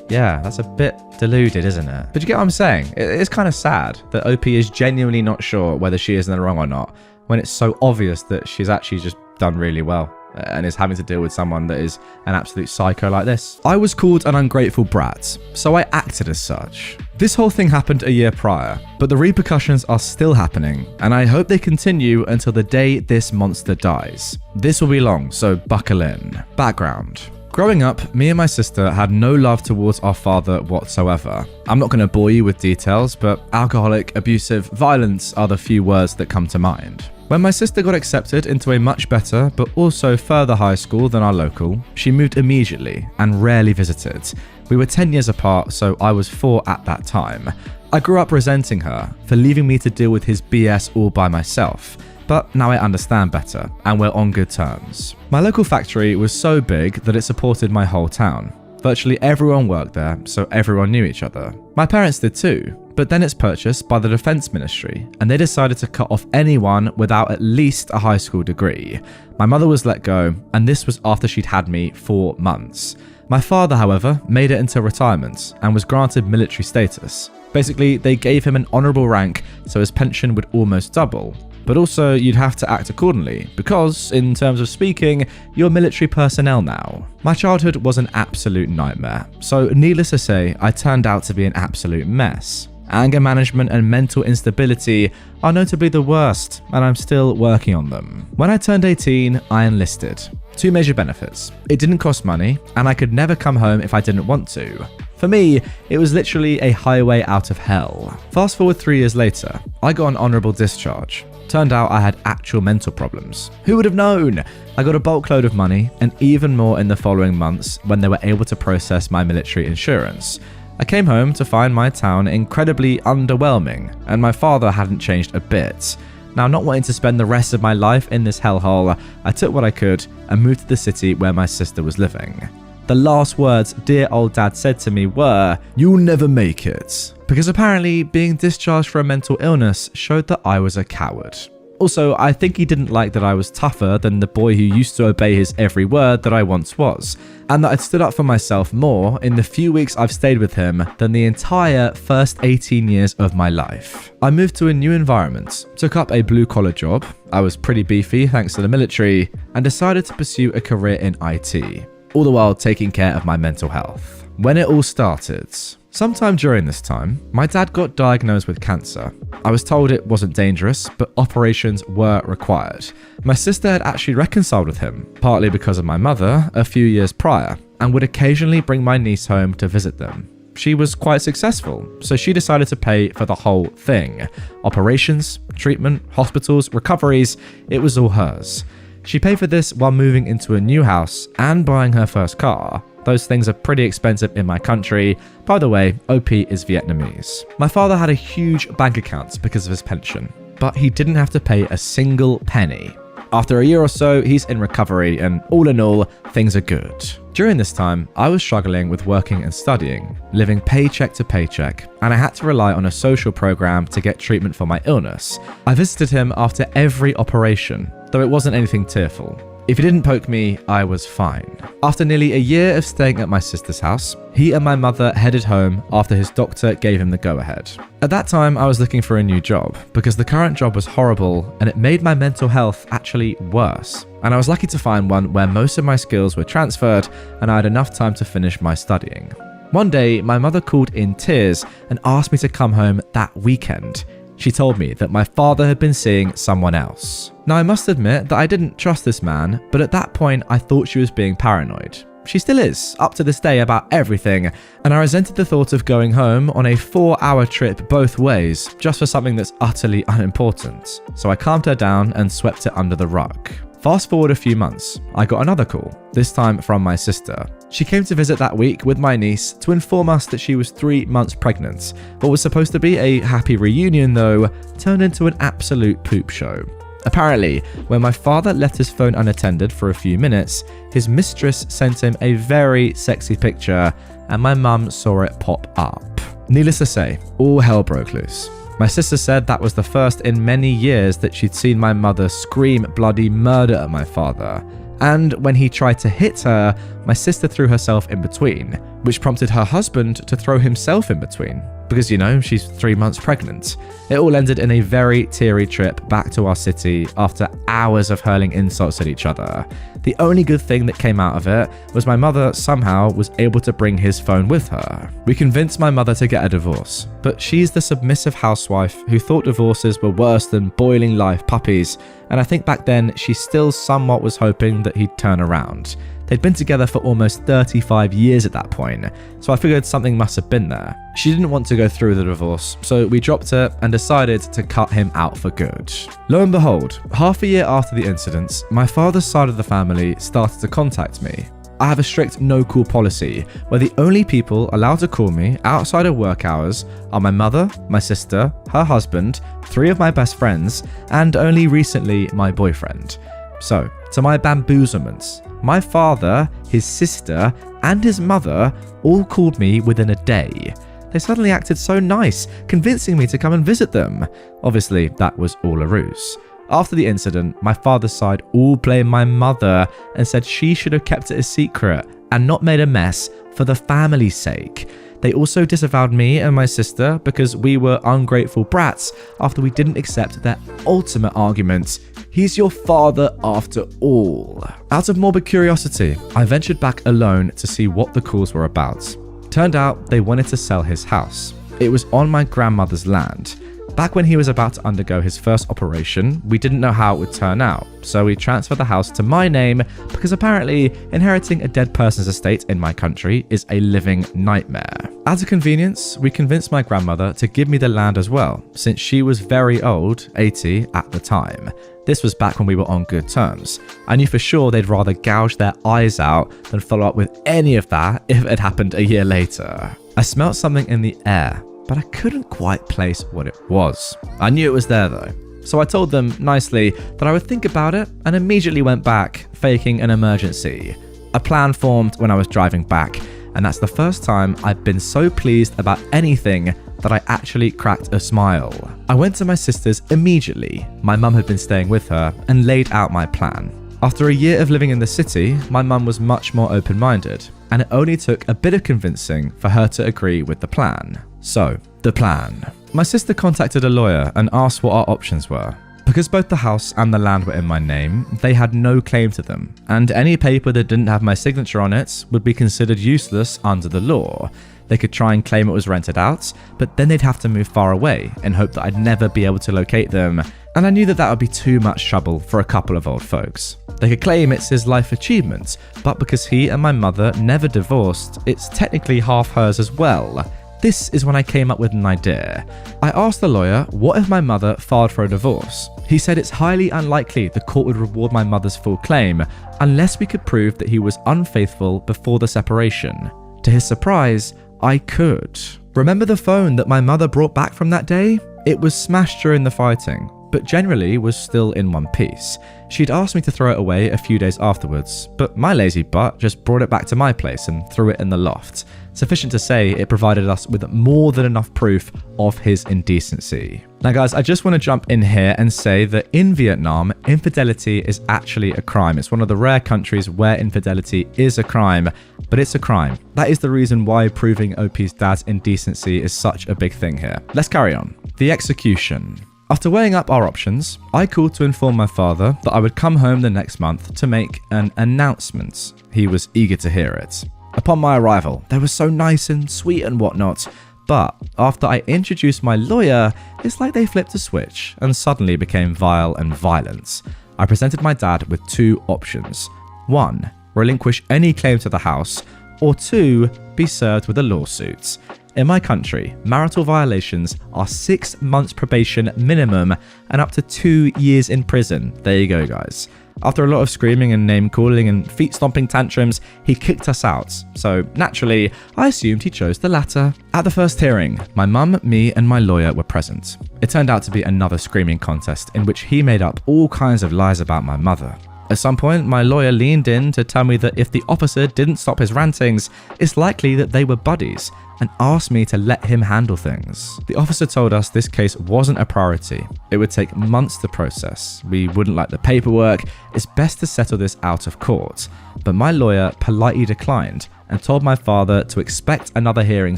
Yeah, that's a bit deluded, isn't it? But you get what I'm saying? It's kind of sad that OP is genuinely not sure whether she is in the wrong or not, when it's so obvious that she's actually just done really well and is having to deal with someone that is an absolute psycho like this. I was called an ungrateful brat, so I acted as such. This whole thing happened a year prior, but the repercussions are still happening, and I hope they continue until the day this monster dies. This will be long, so buckle in. Background. Growing up, me and my sister had no love towards our father whatsoever. I'm not going to bore you with details, but alcoholic, abusive, violence are the few words that come to mind. When my sister got accepted into a much better, but also further high school than our local, she moved immediately and rarely visited. We were 10 years apart, so I was 4 at that time. I grew up resenting her for leaving me to deal with his BS all by myself. But now I understand better, and we're on good terms. My local factory was so big that it supported my whole town. Virtually everyone worked there, so everyone knew each other. My parents did too, but then it's purchased by the Defense Ministry, and they decided to cut off anyone without at least a high school degree. My mother was let go, and this was after she'd had me 4 months. My father, however, made it into retirement and was granted military status. Basically, they gave him an honourable rank, so his pension would almost double. But also, you'd have to act accordingly, because, in terms of speaking, you're military personnel now. My childhood was an absolute nightmare, so needless to say, I turned out to be an absolute mess. Anger management and mental instability are notably the worst, and I'm still working on them. When I turned 18, I enlisted. 2 major benefits. It didn't cost money, and I could never come home if I didn't want to. For me, it was literally a highway out of hell. Fast forward 3 years later, I got an honourable discharge. Turned out I had actual mental problems. Who would have known? I got a bulk load of money, and even more in the following months when they were able to process my military insurance. I came home to find my town incredibly underwhelming, and my father hadn't changed a bit. Now, not wanting to spend the rest of my life in this hellhole, I took what I could and moved to the city where my sister was living. The last words dear old dad said to me were, "You'll never make it." Because apparently being discharged for a mental illness showed that I was a coward. Also, I think he didn't like that I was tougher than the boy who used to obey his every word that I once was, and that I'd stood up for myself more in the few weeks I've stayed with him than the entire first 18 years of my life. I moved to a new environment, took up a blue-collar job, I was pretty beefy thanks to the military, and decided to pursue a career in IT, all the while taking care of my mental health. When it all started, sometime during this time, my dad got diagnosed with cancer. I was told it wasn't dangerous, but operations were required. My sister had actually reconciled with him, partly because of my mother, a few years prior, and would occasionally bring my niece home to visit them. She was quite successful, so she decided to pay for the whole thing. Operations, treatment, hospitals, recoveries, it was all hers. She paid for this while moving into a new house and buying her first car. Those things are pretty expensive in my country. By the way, OP is Vietnamese. My father had a huge bank account because of his pension, but he didn't have to pay a single penny. After a year or so, he's in recovery, and all in all, things are good. During this time, I was struggling with working and studying, living paycheck to paycheck, and I had to rely on a social program to get treatment for my illness. I visited him after every operation, though it wasn't anything tearful. If he didn't poke me, I was fine. After nearly a year of staying at my sister's house, he and my mother headed home after his doctor gave him the go-ahead. At that time, I was looking for a new job because the current job was horrible and it made my mental health actually worse. And I was lucky to find one where most of my skills were transferred and I had enough time to finish my studying. One day, my mother called in tears and asked me to come home that weekend. She told me that my father had been seeing someone else. Now, I must admit that I didn't trust this man, but at that point, I thought she was being paranoid. She still is, up to this day, about everything, and I resented the thought of going home on a 4-hour trip both ways just for something that's utterly unimportant. So I calmed her down and swept it under the rug. Fast forward a few months, I got another call, this time from my sister. She came to visit that week with my niece to inform us that she was 3 months pregnant. What was supposed to be a happy reunion, though, turned into an absolute poop show. Apparently, when my father left his phone unattended for a few minutes, his mistress sent him a very sexy picture and my mum saw it pop up. Needless to say, all hell broke loose. My sister said that was the first in many years that she'd seen my mother scream bloody murder at my father. And when he tried to hit her, my sister threw herself in between, which prompted her husband to throw himself in between. Because, you know, she's 3 months pregnant. It all ended in a very teary trip back to our city after hours of hurling insults at each other. The only good thing that came out of it was my mother somehow was able to bring his phone with her. We convinced my mother to get a divorce, but she's the submissive housewife who thought divorces were worse than boiling live puppies, and I think back then she still somewhat was hoping that he'd turn around. They'd been together for almost 35 years at that point, so I figured something must have been there. She didn't want to go through the divorce, so we dropped it and decided to cut him out for good. Lo and behold, half a year after the incidents, my father's side of the family started to contact me. I have a strict no-call policy, where the only people allowed to call me outside of work hours are my mother, my sister, her husband, 3 of my best friends, and only recently my boyfriend. So, to my bamboozlements, my father, his sister, and his mother all called me within a day. They suddenly acted so nice, convincing me to come and visit them. Obviously, that was all a ruse. After the incident, my father's side all blamed my mother and said she should have kept it a secret and not made a mess for the family's sake. They also disavowed me and my sister because we were ungrateful brats after we didn't accept their ultimate argument: he's your father after all. Out of morbid curiosity, I ventured back alone to see what the calls were about. Turned out they wanted to sell his house. It was on my grandmother's land. Back when he was about to undergo his first operation, we didn't know how it would turn out, so we transferred the house to my name because apparently inheriting a dead person's estate in my country is a living nightmare. Out of convenience, we convinced my grandmother to give me the land as well, since she was very old, 80 at the time. This was back when we were on good terms. I knew for sure they'd rather gouge their eyes out than follow up with any of that if it had happened a year later. I smelt something in the air, but I couldn't quite place what it was. I knew it was there though. So I told them nicely that I would think about it and immediately went back, faking an emergency. A plan formed when I was driving back, and that's the first time I've been so pleased about anything that I actually cracked a smile. I went to my sister's immediately. My mum had been staying with her and laid out my plan. After a year of living in the city, my mum was much more open-minded, and it only took a bit of convincing for her to agree with the plan. So, the plan. My sister contacted a lawyer and asked what our options were. Because both the house and the land were in my name, they had no claim to them, and any paper that didn't have my signature on it would be considered useless under the law. They could try and claim it was rented out, but then they'd have to move far away in hope that I'd never be able to locate them, and I knew that that would be too much trouble for a couple of old folks. They could claim it's his life achievement, but because he and my mother never divorced, it's technically half hers as well. This is when I came up with an idea. I asked the lawyer, what if my mother filed for a divorce? He said it's highly unlikely the court would reward my mother's full claim unless we could prove that he was unfaithful before the separation. To his surprise, I could. Remember the phone that my mother brought back from that day? It was smashed during the fighting. but generally was still in one piece. She'd asked me to throw it away a few days afterwards, but my lazy butt just brought it back to my place and threw it in the loft. Sufficient to say, it provided us with more than enough proof of his indecency. Now guys, I just want to jump in here and say that in Vietnam, infidelity is actually a crime. It's one of the rare countries where infidelity is a crime, but it's a crime. That is the reason why proving OP's dad's indecency is such a big thing here. Let's carry on. The execution. After weighing up our options, I called to inform my father that I would come home the next month to make an announcement. He was eager to hear it. Upon my arrival, they were so nice and sweet and whatnot, but after I introduced my lawyer, it's like they flipped a switch and suddenly became vile and violent. I presented my dad with two options. 1, relinquish any claim to the house, or 2, be served with a lawsuit. In my country, marital violations are 6 months probation minimum and up to 2 years in prison. There you go, guys. After a lot of screaming and name calling and feet stomping tantrums, he kicked us out. So naturally, I assumed he chose the latter. At the first hearing, my mum, me and my lawyer were present. It turned out to be another screaming contest in which he made up all kinds of lies about my mother. At some point, my lawyer leaned in to tell me that if the officer didn't stop his rantings, it's likely that they were buddies, and asked me to let him handle things. The officer told us this case wasn't a priority. It would take months to process. We wouldn't like the paperwork. It's best to settle this out of court. But my lawyer politely declined and told my father to expect another hearing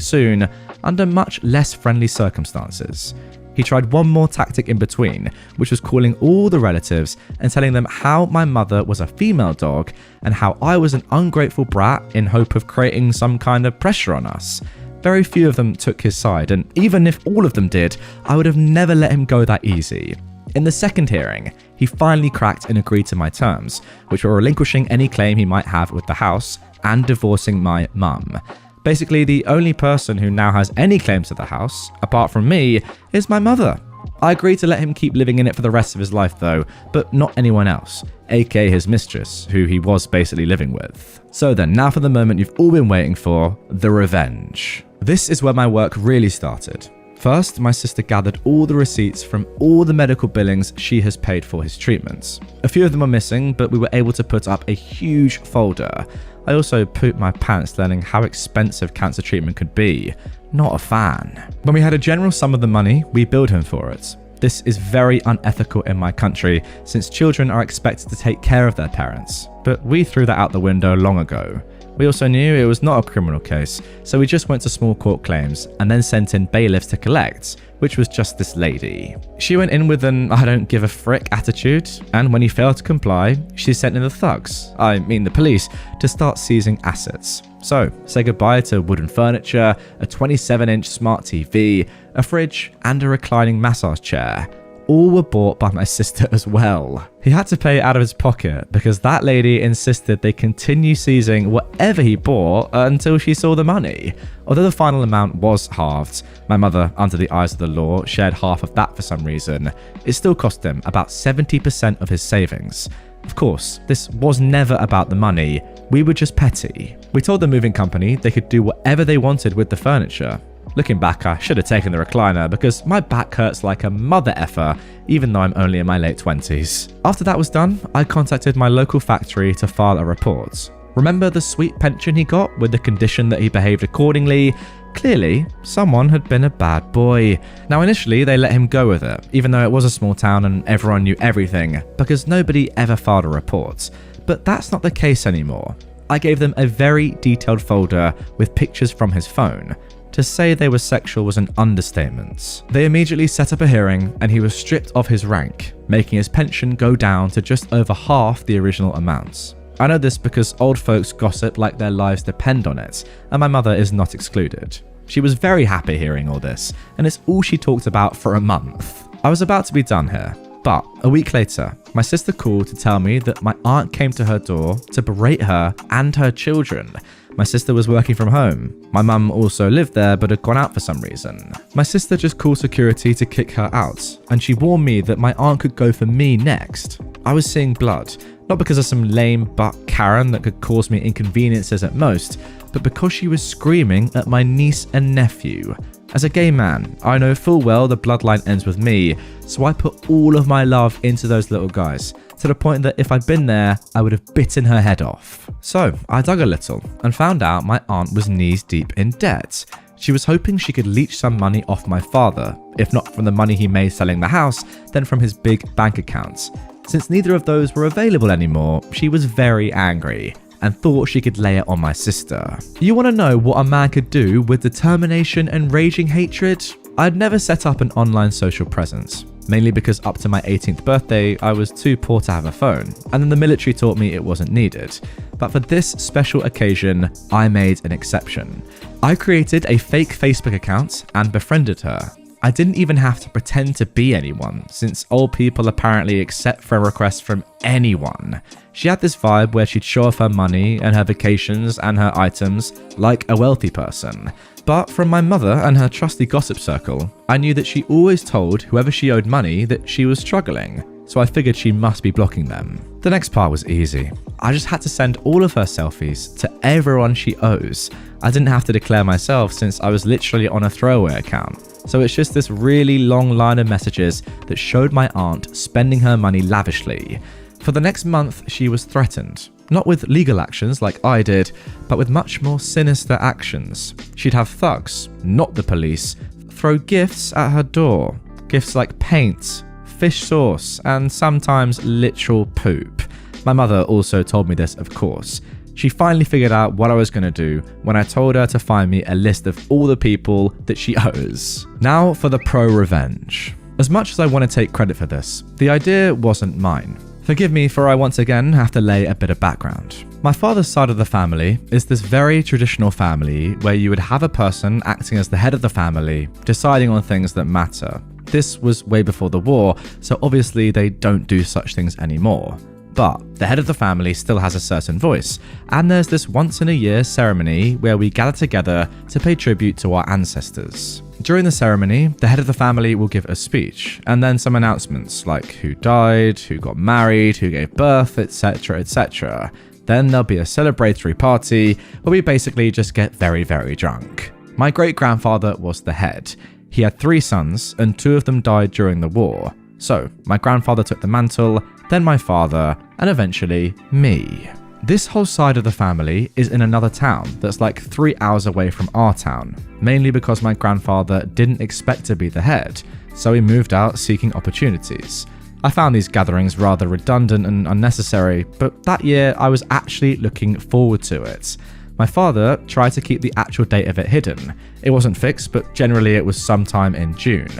soon under much less friendly circumstances. He tried one more tactic in between, which was calling all the relatives and telling them how my mother was a female dog and how I was an ungrateful brat in hope of creating some kind of pressure on us. Very few of them took his side, and even if all of them did, I would have never let him go that easy. In the second hearing, he finally cracked and agreed to my terms, which were relinquishing any claim he might have with the house and divorcing my mum. Basically, the only person who now has any claim to the house, apart from me, is my mother. I agreed to let him keep living in it for the rest of his life though, but not anyone else, aka his mistress, who he was basically living with. So then, now for the moment you've all been waiting for, the revenge. This is where my work really started. First, my sister gathered all the receipts from all the medical billings she has paid for his treatments. A few of them are missing, but we were able to put up a huge folder. I also pooped my pants learning how expensive cancer treatment could be. Not a fan. When we had a general sum of the money, we billed him for it. This is very unethical in my country, since children are expected to take care of their parents. But we threw that out the window long ago. We also knew it was not a criminal case, so we just went to small court claims and then sent in bailiffs to collect, which was just this lady. She went in with an I don't give a frick attitude, and when he failed to comply, she sent in the thugs, I mean the police, to start seizing assets. So, say goodbye to wooden furniture, a 27-inch smart TV, a fridge, and a reclining massage chair. All were bought by my sister as well. He had to pay out of his pocket because that lady insisted they continue seizing whatever he bought until she saw the money. Although the final amount was halved, my mother, under the eyes of the law, shared half of that for some reason. It still cost him about 70% of his savings. Of course, this was never about the money. We were just petty. We told the moving company they could do whatever they wanted with the furniture. Looking back, I should have taken the recliner because my back hurts like a mother effer, even though I'm only in my late 20s. After that was done, I contacted my local factory to file a report. Remember the sweet pension he got with the condition that he behaved accordingly? Clearly, someone had been a bad boy. Now initially, they let him go with it, even though it was a small town and everyone knew everything, because nobody ever filed a report. But that's not the case anymore. I gave them a very detailed folder with pictures from his phone. To say they were sexual was an understatement. They immediately set up a hearing and he was stripped of his rank, making his pension go down to just over half the original amounts. I know this because old folks gossip like their lives depend on it, and my mother is not excluded. She was very happy hearing all this, and it's all she talked about for a month. I was about to be done here, but a week later, my sister called to tell me that my aunt came to her door to berate her and her children. My sister was working from home. My mum also lived there but had gone out for some reason. My sister just called security to kick her out, and she warned me that my aunt could go for me next. I was seeing blood, not because of some lame butt Karen that could cause me inconveniences at most, but because she was screaming at my niece and nephew. As a gay man, I know full well the bloodline ends with me, so I put all of my love into those little guys, to the point that if I'd been there, I would have bitten her head off. So I dug a little and found out my aunt was knees deep in debt. She was hoping she could leech some money off my father, if not from the money he made selling the house, then from his big bank accounts. Since neither of those were available anymore, she was very angry and thought she could lay it on my sister. You want to know what a man could do with determination and raging hatred? I'd never set up an online social presence, mainly because up to my 18th birthday, I was too poor to have a phone, and then the military taught me it wasn't needed. But for this special occasion, I made an exception. I created a fake Facebook account and befriended her. I didn't even have to pretend to be anyone, since old people apparently accept friend requests from anyone. She had this vibe where she'd show off her money and her vacations and her items like a wealthy person. But from my mother and her trusty gossip circle, I knew that she always told whoever she owed money that she was struggling, so I figured she must be blocking them. The next part was easy. I just had to send all of her selfies to everyone she owes. I didn't have to declare myself since I was literally on a throwaway account. So it's just this really long line of messages that showed my aunt spending her money lavishly. For the next month, she was threatened. Not with legal actions like I did, but with much more sinister actions. She'd have thugs, not the police, throw gifts at her door. Gifts like paint, fish sauce, and sometimes literal poop. My mother also told me this, of course. She finally figured out what I was going to do when I told her to find me a list of all the people that she owes. Now for the pro-revenge. As much as I want to take credit for this, the idea wasn't mine. Forgive me for I once again have to lay a bit of background. My father's side of the family is this very traditional family where you would have a person acting as the head of the family, deciding on things that matter. This was way before the war, so obviously they don't do such things anymore. But the head of the family still has a certain voice, and there's this once-in-a-year ceremony where we gather together to pay tribute to our ancestors. During the ceremony, the head of the family will give a speech, and then some announcements like who died, who got married, who gave birth, etc, etc. Then there'll be a celebratory party where we basically just get very, very drunk. My great-grandfather was the head. He had 3 sons, and 2 of them died during the war. So my grandfather took the mantle, then my father, and eventually me. This whole side of the family is in another town that's like 3 hours away from our town, mainly because my grandfather didn't expect to be the head, so he moved out seeking opportunities. I found these gatherings rather redundant and unnecessary, but that year I was actually looking forward to it. My father tried to keep the actual date of it hidden. It wasn't fixed, but generally it was sometime in June.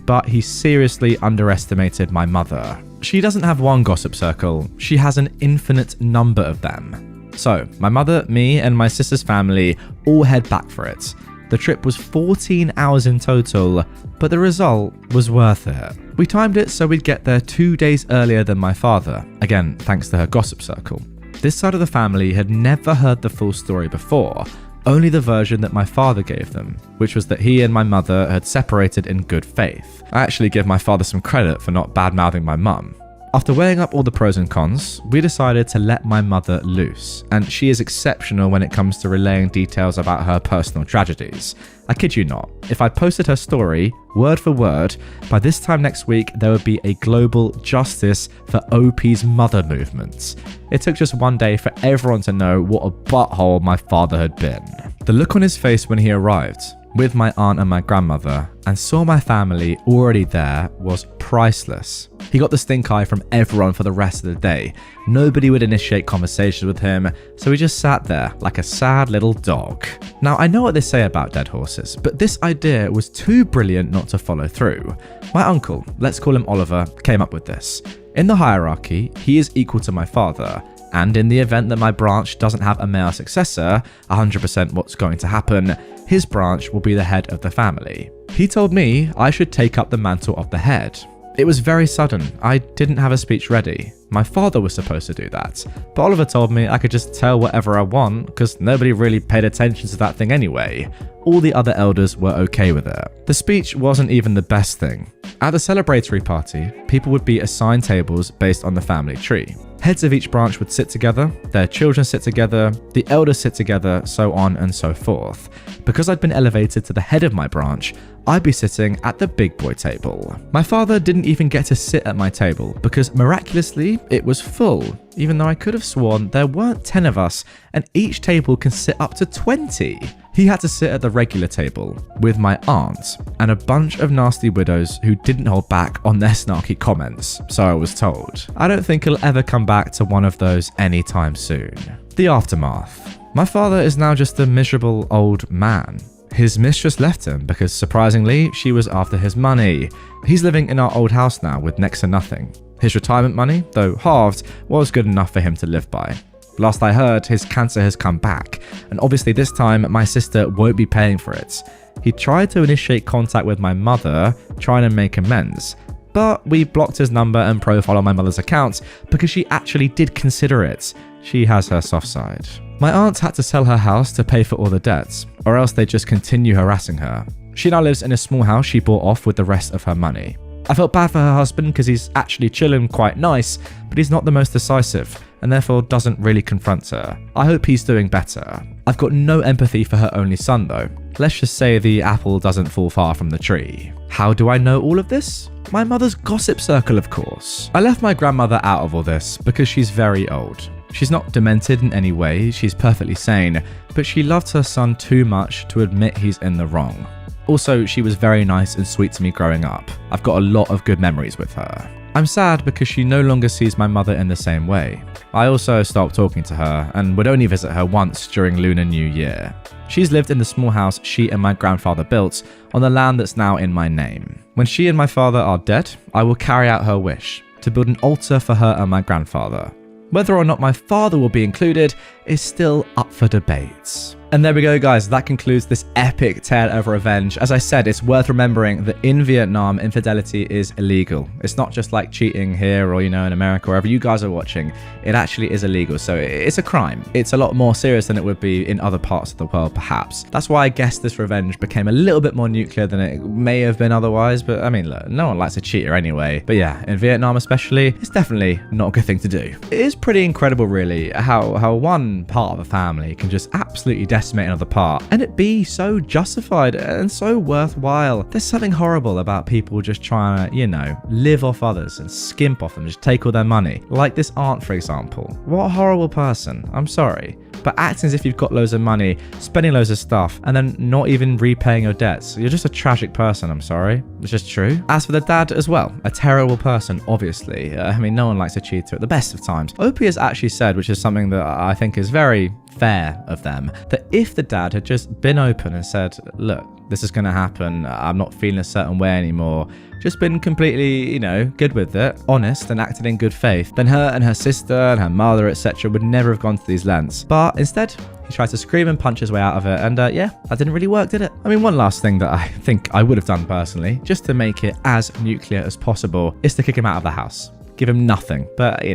But he seriously underestimated my mother. She doesn't have one gossip circle, she has an infinite number of them. So, my mother, me, and my sister's family all head back for it. The trip was 14 hours in total, but the result was worth it. We timed it so we'd get there 2 days earlier than my father, again thanks to her gossip circle. This side of the family had never heard the full story before, only the version that my father gave them, which was that he and my mother had separated in good faith. I actually give my father some credit for not bad-mouthing my mum. After weighing up all the pros and cons, we decided to let my mother loose, and she is exceptional when it comes to relaying details about her personal tragedies. I kid you not, if I posted her story, word for word, by this time next week there would be a global justice for OP's mother movement. It took just one day for everyone to know what a butthole my father had been. The look on his face when he arrived, with my aunt and my grandmother, and saw my family already there was priceless. He got the stink eye from everyone for the rest of the day. Nobody would initiate conversations with him, so he just sat there like a sad little dog. Now, I know what they say about dead horses, but this idea was too brilliant not to follow through. My uncle, let's call him Oliver, came up with this. In the hierarchy, he is equal to my father, and in the event that my branch doesn't have a male successor, 100% what's going to happen, his branch will be the head of the family. He told me I should take up the mantle of the head. It was very sudden. I didn't have a speech ready. My father was supposed to do that, but Oliver told me I could just tell whatever I want because nobody really paid attention to that thing anyway. All the other elders were okay with it. The speech wasn't even the best thing. At the celebratory party, people would be assigned tables based on the family tree. Heads of each branch would sit together, their children sit together, the elders sit together, so on and so forth. Because I'd been elevated to the head of my branch, I'd be sitting at the big boy table. My father didn't even get to sit at my table because miraculously it was full, even though I could have sworn there weren't 10 of us and each table can sit up to 20. He had to sit at the regular table with my aunt and a bunch of nasty widows who didn't hold back on their snarky comments, so I was told. I don't think he'll ever come back to one of those anytime soon. The aftermath. My father is now just a miserable old man. His mistress left him because, surprisingly, she was after his money. He's living in our old house now with next to nothing. His retirement money, though halved, was good enough for him to live by. Last I heard, his cancer has come back, and obviously this time my sister won't be paying for it. He tried to initiate contact with my mother, trying to make amends, but we blocked his number and profile on my mother's account because she actually did consider it. She has her soft side. My aunt had to sell her house to pay for all the debts, or else they'd just continue harassing her. She now lives in a small house she bought off with the rest of her money. I felt bad for her husband because he's actually chill and quite nice, but he's not the most decisive, and therefore doesn't really confront her. I hope he's doing better. I've got no empathy for her only son though. Let's just say the apple doesn't fall far from the tree. How do I know all of this? My mother's gossip circle, of course. I left my grandmother out of all this because she's very old. She's not demented in any way, she's perfectly sane, but she loved her son too much to admit he's in the wrong. Also, she was very nice and sweet to me growing up. I've got a lot of good memories with her. I'm sad because she no longer sees my mother in the same way. I also stopped talking to her and would only visit her once during Lunar New Year. She's lived in the small house she and my grandfather built on the land that's now in my name. When she and my father are dead, I will carry out her wish to build an altar for her and my grandfather. Whether or not my father will be included is still up for debate. And there we go, guys. That concludes this epic tale of revenge. As I said, it's worth remembering that in Vietnam, infidelity is illegal. It's not just like cheating here or, in America, wherever you guys are watching. It actually is illegal. So it's a crime. It's a lot more serious than it would be in other parts of the world, perhaps. That's why I guess this revenge became a little bit more nuclear than it may have been otherwise. But I mean, look, no one likes a cheater anyway. But yeah, in Vietnam especially, it's definitely not a good thing to do. It is pretty incredible, really, how one part of a family can just absolutely decimate another part and it be so justified and so worthwhile. There's something horrible about people just trying to, live off others and skimp off them, just take all their money. Like this aunt, for example. What a horrible person. I'm sorry. But acting as if you've got loads of money, spending loads of stuff, and then not even repaying your debts. You're just a tragic person, I'm sorry. It's just true. As for the dad as well, a terrible person, obviously. No one likes a cheater at the best of times. Opie has actually said, which is something that I think is very fair of them, that if the dad had just been open and said, look, this is going to happen, I'm not feeling a certain way anymore, just been completely, good with it, honest and acted in good faith, then her and her sister and her mother, etc. would never have gone to these lengths. But instead, he tried to scream and punch his way out of it, and yeah, that didn't really work, did it? One last thing that I think I would have done personally, just to make it as nuclear as possible, is to kick him out of the house. Give him nothing. But,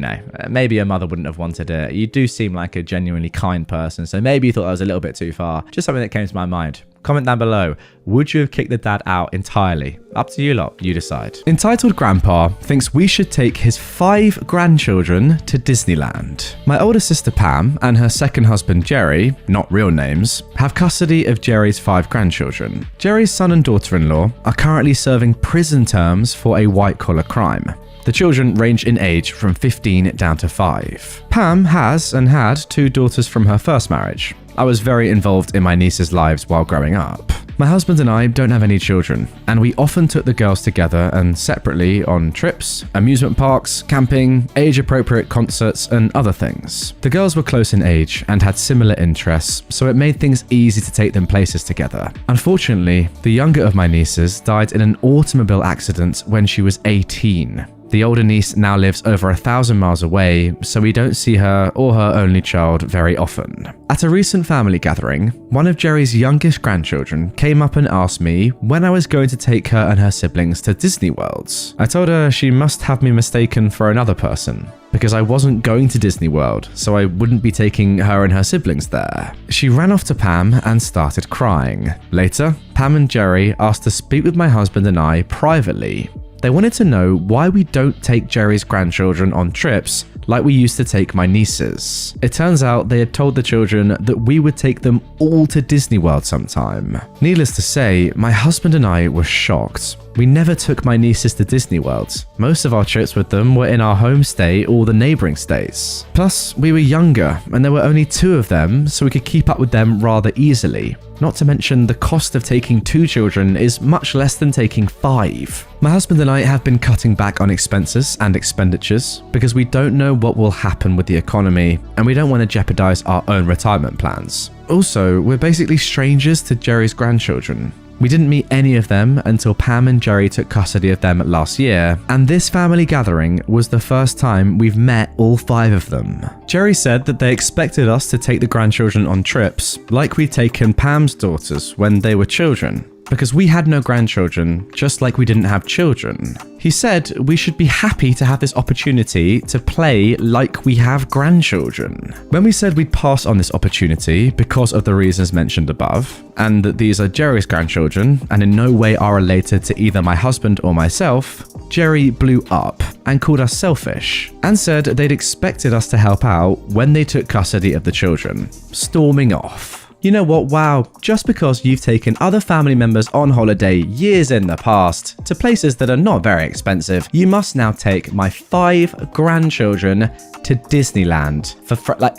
maybe your mother wouldn't have wanted it. You do seem like a genuinely kind person, so maybe you thought that was a little bit too far. Just something that came to my mind. Comment down below. Would you have kicked the dad out entirely? Up to you lot. You decide. Entitled Grandpa thinks we should take his 5 grandchildren to Disneyland. My older sister Pam and her second husband Jerry, not real names, have custody of Jerry's 5 grandchildren. Jerry's son and daughter-in-law are currently serving prison terms for a white-collar crime. The children range in age from 15 down to 5. Pam has and had 2 daughters from her first marriage. I was very involved in my nieces' lives while growing up. My husband and I don't have any children, and we often took the girls together and separately on trips, amusement parks, camping, age-appropriate concerts, and other things. The girls were close in age and had similar interests, so it made things easy to take them places together. Unfortunately, the younger of my nieces died in an automobile accident when she was 18. The older niece now lives over 1,000 miles away, so we don't see her or her only child very often. At a recent family gathering, one of Jerry's youngest grandchildren came up and asked me when I was going to take her and her siblings to Disney Worlds. I told her she must have me mistaken for another person, because I wasn't going to Disney World, so I wouldn't be taking her and her siblings there. She ran off to Pam and started crying. Later, Pam and Jerry asked to speak with my husband and I privately. They wanted to know why we don't take Jerry's grandchildren on trips like we used to take my nieces. It turns out they had told the children that we would take them all to Disney World sometime. Needless to say, my husband and I were shocked. We never took my nieces to Disney World. Most of our trips with them were in our home state or the neighbouring states. Plus, we were younger and there were only 2 of them, so we could keep up with them rather easily. Not to mention the cost of taking 2 children is much less than taking 5. My husband and I have been cutting back on expenses and expenditures because we don't know what will happen with the economy and we don't want to jeopardize our own retirement plans. Also, we're basically strangers to Jerry's grandchildren. We didn't meet any of them until Pam and Jerry took custody of them last year, and this family gathering was the first time we've met all 5 of them. Jerry said that they expected us to take the grandchildren on trips, like we'd taken Pam's daughters when they were children, because we had no grandchildren, just like we didn't have children. He said we should be happy to have this opportunity to play like we have grandchildren. When we said we'd pass on this opportunity because of the reasons mentioned above, and that these are Jerry's grandchildren and in no way are related to either my husband or myself, Jerry blew up and called us selfish, and said they'd expected us to help out when they took custody of the children, storming off. You know what, wow, just because you've taken other family members on holiday years in the past to places that are not very expensive, you must now take my 5 grandchildren to Disneyland for like,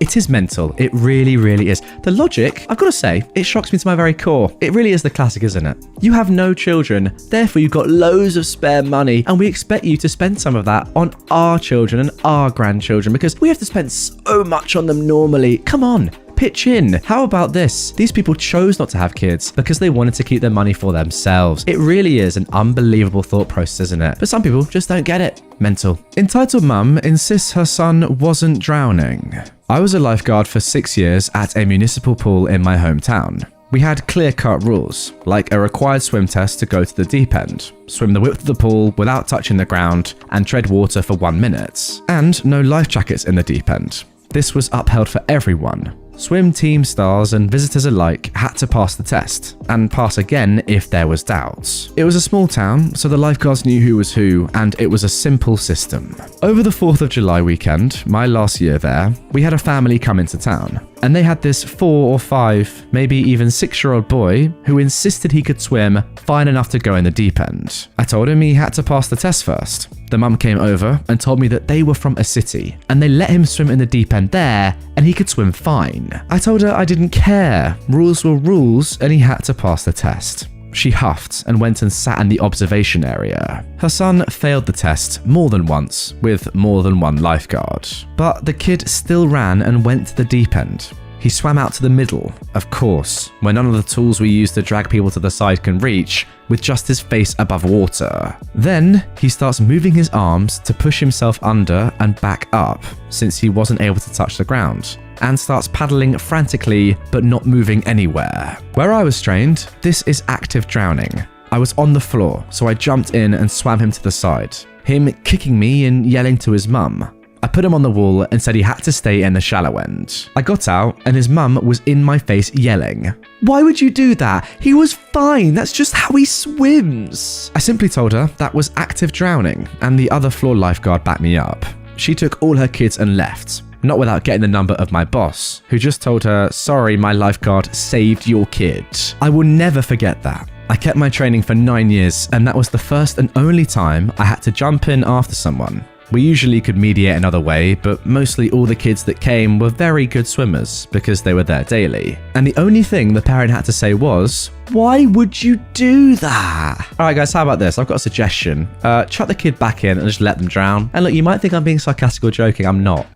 it is mental. It really, really is. The logic, I've got to say, it shocks me to my very core. It really is the classic, isn't it? You have no children, therefore you've got loads of spare money, and we expect you to spend some of that on our children and our grandchildren because we have to spend so much on them normally. Come on. Pitch in. How about this? These people chose not to have kids because they wanted to keep their money for themselves. It really is an unbelievable thought process, isn't it? But some people just don't get it. Mental. Entitled mum insists her son wasn't drowning. I was a lifeguard for 6 years at a municipal pool in my hometown. We had clear-cut rules, like a required swim test to go to the deep end, swim the width of the pool without touching the ground, and tread water for 1 minute, and no life jackets in the deep end. This was upheld for everyone. Swim team stars and visitors alike had to pass the test, and pass again if there was doubts. It was a small town, so the lifeguards knew who was who, and it was a simple system. Over the 4th of July weekend, my last year there, we had a family come into town, and they had this 4 or 5, maybe even 6-year-old boy who insisted he could swim fine enough to go in the deep end. I told him he had to pass the test first. The mum came over and told me that they were from a city, and they let him swim in the deep end there, and he could swim fine. I told her I didn't care. Rules were rules, and he had to pass the test. She huffed and went and sat in the observation area. Her son failed the test more than once, with more than one lifeguard. But the kid still ran and went to the deep end. He swam out to the middle, of course, where none of the tools we use to drag people to the side can reach, with just his face above water. Then, he starts moving his arms to push himself under and back up, since he wasn't able to touch the ground, and starts paddling frantically, but not moving anywhere. Where I was trained, this is active drowning. I was on the floor, so I jumped in and swam him to the side, him kicking me and yelling to his mum. I put him on the wall and said he had to stay in the shallow end. I got out and his mum was in my face yelling, "Why would you do that? He was fine, that's just how he swims." I simply told her that was active drowning, and the other floor lifeguard backed me up. She took all her kids and left, not without getting the number of my boss, who just told her, "Sorry, my lifeguard saved your kid." I will never forget that. I kept my training for 9 years, and that was the first and only time I had to jump in after someone. We usually could mediate another way, but mostly all the kids that came were very good swimmers because they were there daily. And the only thing the parent had to say was, "Why would you do that?" Alright guys, how about this? I've got a suggestion. Chuck the kid back in and just let them drown. And look, you might think I'm being sarcastic or joking, I'm not.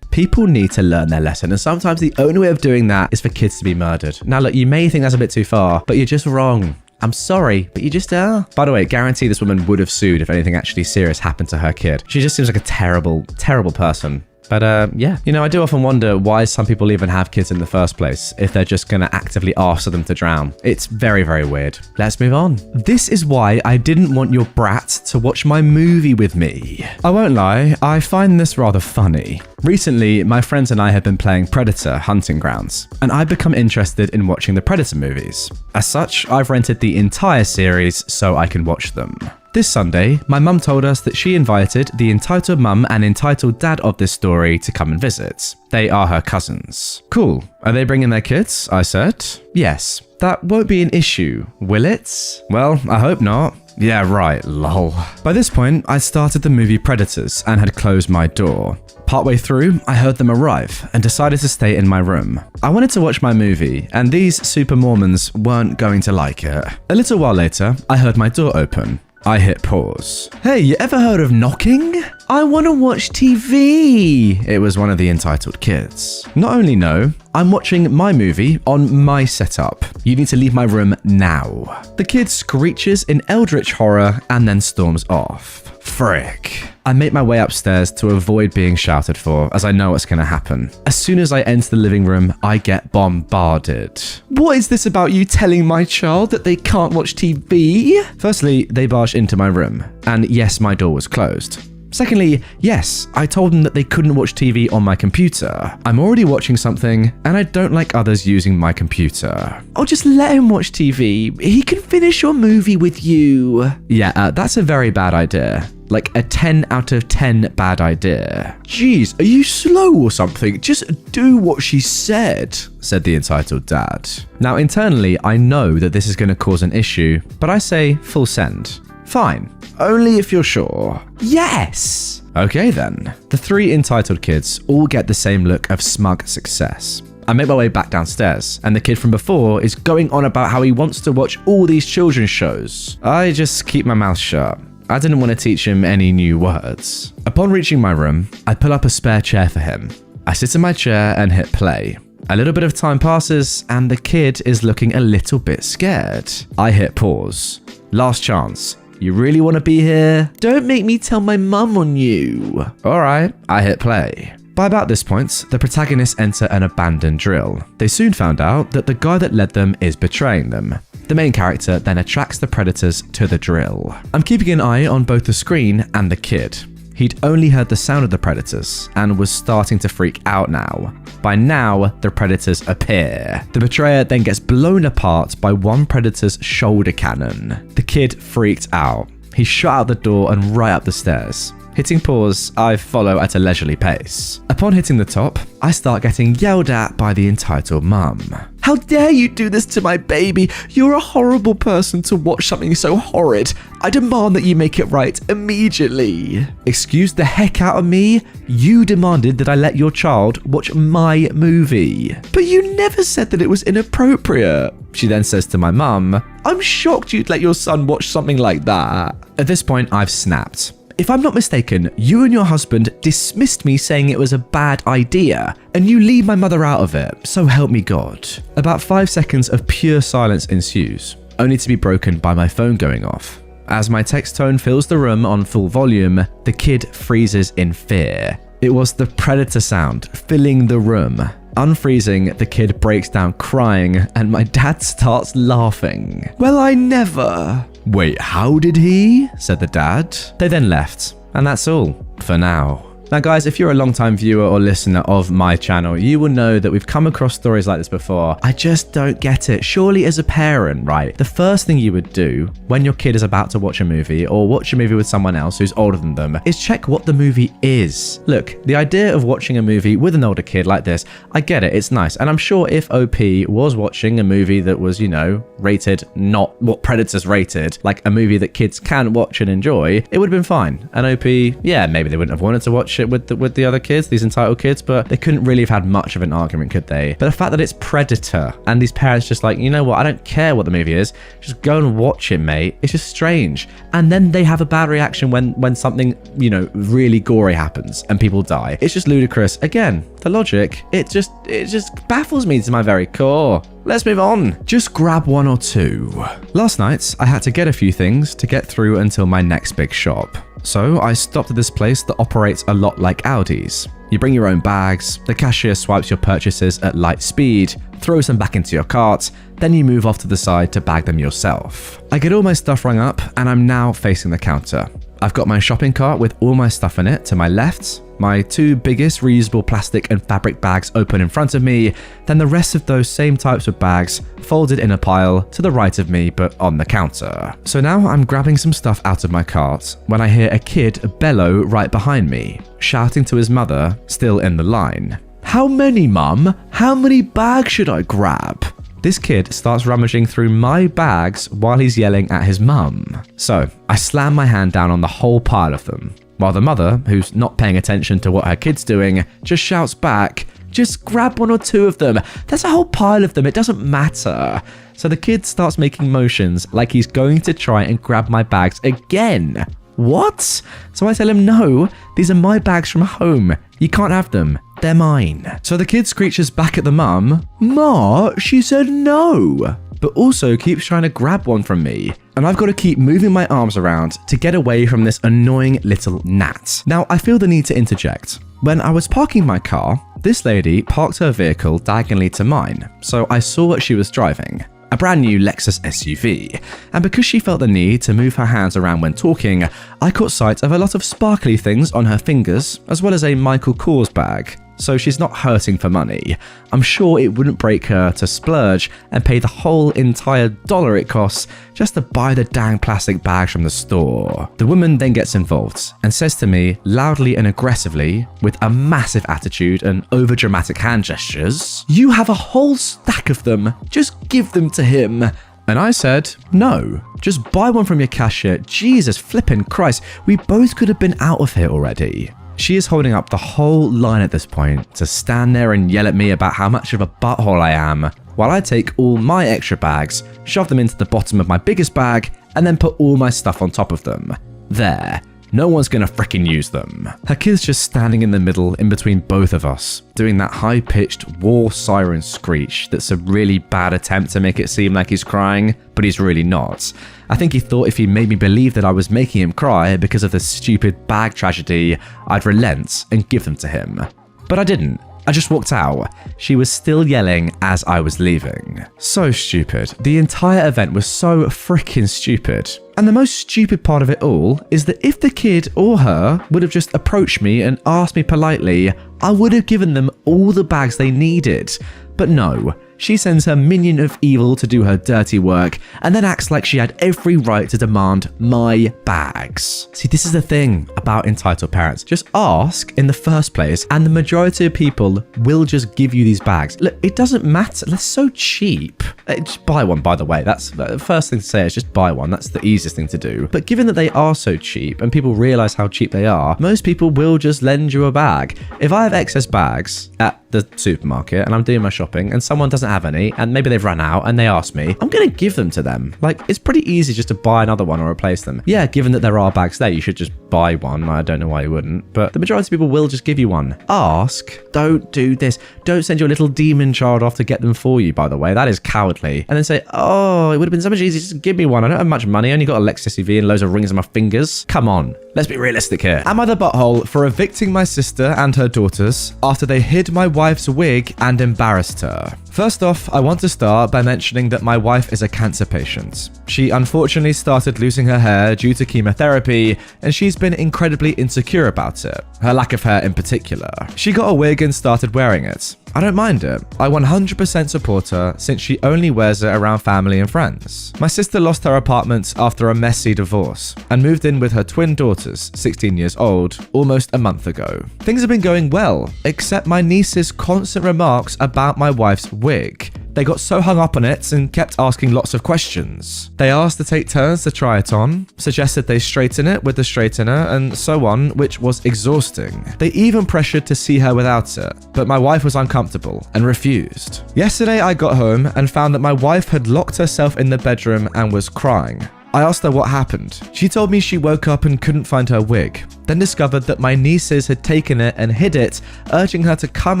People need to learn their lesson, and sometimes the only way of doing that is for kids to be murdered. Now look, you may think that's a bit too far, but you're just wrong. I'm sorry, but you just are. By the way, guarantee this woman would have sued if anything actually serious happened to her kid. She just seems like a terrible, terrible person. But yeah, you know, I do often wonder why some people even have kids in the first place if they're just going to actively ask them to drown. It's very, very weird. Let's move on. This is why I didn't want your brat to watch my movie with me. I won't lie, I find this rather funny. Recently, my friends and I have been playing Predator Hunting Grounds, and I've become interested in watching the Predator movies. As such, I've rented the entire series so I can watch them. This Sunday, my mum told us that she invited the entitled mum and entitled dad of this story to come and visit. They are her cousins. Cool. Are they bringing their kids? I said. Yes. That won't be an issue, will it? Well, I hope not. Yeah, right, lol. By this point, I started the movie Predators and had closed my door. Partway through, I heard them arrive and decided to stay in my room. I wanted to watch my movie, and these super Mormons weren't going to like it. A little while later, I heard my door open. I hit pause. Hey, you ever heard of knocking? I want to watch TV. It was one of the entitled kids. Not only no, I'm watching my movie on my setup. You need to leave my room now. The kid screeches in eldritch horror and then storms off. Frick. I make my way upstairs to avoid being shouted for, as I know what's going to happen. As soon as I enter the living room, I get bombarded. What is this about you telling my child that they can't watch TV? Firstly, they barged into my room, and yes, my door was closed. Secondly, yes, I told them that they couldn't watch TV on my computer. I'm already watching something, and I don't like others using my computer. Oh, just let him watch TV. He can finish your movie with you. Yeah, that's a very bad idea. Like a 10 out of 10 bad idea. Jeez, are you slow or something? Just do what she said, said the entitled dad. Now, internally, I know that this is going to cause an issue, but I say full send. Fine, only if you're sure. Yes! Okay then. The three entitled kids all get the same look of smug success. I make my way back downstairs, and the kid from before is going on about how he wants to watch all these children's shows. I just keep my mouth shut. I didn't want to teach him any new words. Upon reaching my room, I pull up a spare chair for him. I sit in my chair and hit play. A little bit of time passes, and the kid is looking a little bit scared. I hit pause. Last chance. You really want to be here? Don't make me tell my mum on you. Alright, I hit play. By about this point, the protagonists enter an abandoned drill. They soon found out that the guy that led them is betraying them. The main character then attracts the predators to the drill. I'm keeping an eye on both the screen and the kid. He'd only heard the sound of the predators and was starting to freak out now. By now, the predators appear. The betrayer then gets blown apart by one predator's shoulder cannon. The kid freaked out. He shot out the door and right up the stairs. Hitting pause, I follow at a leisurely pace. Upon hitting the top, I start getting yelled at by the entitled mum. How dare you do this to my baby? You're a horrible person to watch something so horrid. I demand that you make it right immediately. Excuse the heck out of me? You demanded that I let your child watch my movie. But you never said that it was inappropriate. She then says to my mum, I'm shocked you'd let your son watch something like that. At this point, I've snapped. If I'm not mistaken, you and your husband dismissed me saying it was a bad idea, and you leave my mother out of it, so help me God. About 5 seconds of pure silence ensues, only to be broken by my phone going off. As my text tone fills the room on full volume, the kid freezes in fear. It was the predator sound filling the room. Unfreezing, the kid breaks down crying, and my dad starts laughing. Well, I never. Wait, how did he? Said the dad. They then left, and that's all for now. Now guys, if you're a long-time viewer or listener of my channel, you will know that we've come across stories like this before. I just don't get it. Surely as a parent, right, the first thing you would do when your kid is about to watch a movie or watch a movie with someone else who's older than them is check what the movie is. Look, the idea of watching a movie with an older kid like this, I get it, it's nice. And I'm sure if OP was watching a movie that was, you know, rated not what Predators rated, like a movie that kids can watch and enjoy, it would have been fine. And OP, yeah, maybe they wouldn't have wanted to watch it with the other kids, these entitled kids, but they couldn't really have had much of an argument, could they? But the fact that it's Predator and these parents just like, you know what, I don't care what the movie is, just go and watch it, mate. It's just strange. And then they have a bad reaction when something, you know, really gory happens and people die. It's just ludicrous. Again, the logic, it just baffles me to my very core. Let's move on. Just grab one or two. Last night, I had to get a few things to get through until my next big shop. So I stopped at this place that operates a lot like Aldi's. You bring your own bags, the cashier swipes your purchases at light speed, throws them back into your cart, then you move off to the side to bag them yourself. I get all my stuff rung up and I'm now facing the counter. I've got my shopping cart with all my stuff in it to my left, my 2 biggest reusable plastic and fabric bags open in front of me, then the rest of those same types of bags folded in a pile to the right of me but on the counter. So now I'm grabbing some stuff out of my cart when I hear a kid bellow right behind me, shouting to his mother, still in the line. "How many, Mum? How many bags should I grab?" This kid starts rummaging through my bags while he's yelling at his mum. So I slam my hand down on the whole pile of them, while the mother, who's not paying attention to what her kid's doing, just shouts back, "Just grab 1 or 2 of them. There's a whole pile of them. It doesn't matter." So the kid starts making motions like he's going to try and grab my bags again. What? So I tell him, "No, these are my bags from home. You can't have them. They're mine." So the kid screeches back at the mum, "Ma, she said no," but also keeps trying to grab one from me. And I've got to keep moving my arms around to get away from this annoying little gnat. Now, I feel the need to interject. When I was parking my car, this lady parked her vehicle diagonally to mine, so I saw what she was driving. A brand new Lexus SUV, and because she felt the need to move her hands around when talking, I caught sight of a lot of sparkly things on her fingers, as well as a Michael Kors bag. So she's not hurting for money. I'm sure it wouldn't break her to splurge and pay the whole entire $1 it costs just to buy the dang plastic bags from the store. The woman then gets involved and says to me loudly and aggressively, with a massive attitude and overdramatic hand gestures, "You have a whole stack of them, just give them to him." And I said, "No, just buy one from your cashier. Jesus flippin' Christ, we both could have been out of here already." She is holding up the whole line at this point to stand there and yell at me about how much of a butthole I am, while I take all my extra bags, shove them into the bottom of my biggest bag, and then put all my stuff on top of them. There. No one's gonna frickin' use them. Her kid's just standing in the middle in between both of us, doing that high-pitched war siren screech that's a really bad attempt to make it seem like he's crying, but he's really not. I think he thought if he made me believe that I was making him cry because of the stupid bag tragedy, I'd relent and give them to him. But I didn't. I just walked out. She was still yelling as I was leaving. So stupid. The entire event was so freaking stupid. And the most stupid part of it all is that if the kid or her would have just approached me and asked me politely, I would have given them all the bags they needed. But no, she sends her minion of evil to do her dirty work and then acts like she had every right to demand my bags. See, this is the thing about entitled parents. Just ask in the first place and the majority of people will just give you these bags. Look, it doesn't matter. They're so cheap. Just buy one, by the way. That's the first thing to say is just buy one. That's the easiest thing to do. But given that they are so cheap and people realize how cheap they are, most people will just lend you a bag. If I have excess bags at the supermarket and I'm doing my shopping and someone doesn't have any and maybe they've run out and they ask me, I'm going to give them to them. Like, it's pretty easy just to buy another one or replace them. Yeah, given that there are bags there, you should just buy one. I don't know why you wouldn't, but the majority of people will just give you one. Ask. Don't do this. Don't send your little demon child off to get them for you, by the way. That is cowardly. And then say, oh, it would have been so much easier just give me one. I don't have much money. I only got a Lexus SUV and loads of rings on my fingers. Come on. Let's be realistic here. Am I the butthole for evicting my sister and her daughters after they hid my wife's wig and embarrassed her? First off, I want to start by mentioning that my wife is a cancer patient. She unfortunately started losing her hair due to chemotherapy, and she's been incredibly insecure about it, her lack of hair in particular. She got a wig and started wearing it. I don't mind it. I 100% support her since she only wears it around family and friends. My sister lost her apartment after a messy divorce and moved in with her twin daughters, 16 years old, almost a month ago. Things have been going well, except my niece's constant remarks about my wife's wig. They got so hung up on it and kept asking lots of questions. They asked to take turns to try it on, suggested they straighten it with the straightener, and so on, which was exhausting. They even pressured to see her without it, but my wife was uncomfortable and refused. Yesterday I got home and found that my wife had locked herself in the bedroom and was crying. I asked her what happened. She told me she woke up and couldn't find her wig, then discovered that my nieces had taken it and hid it, urging her to come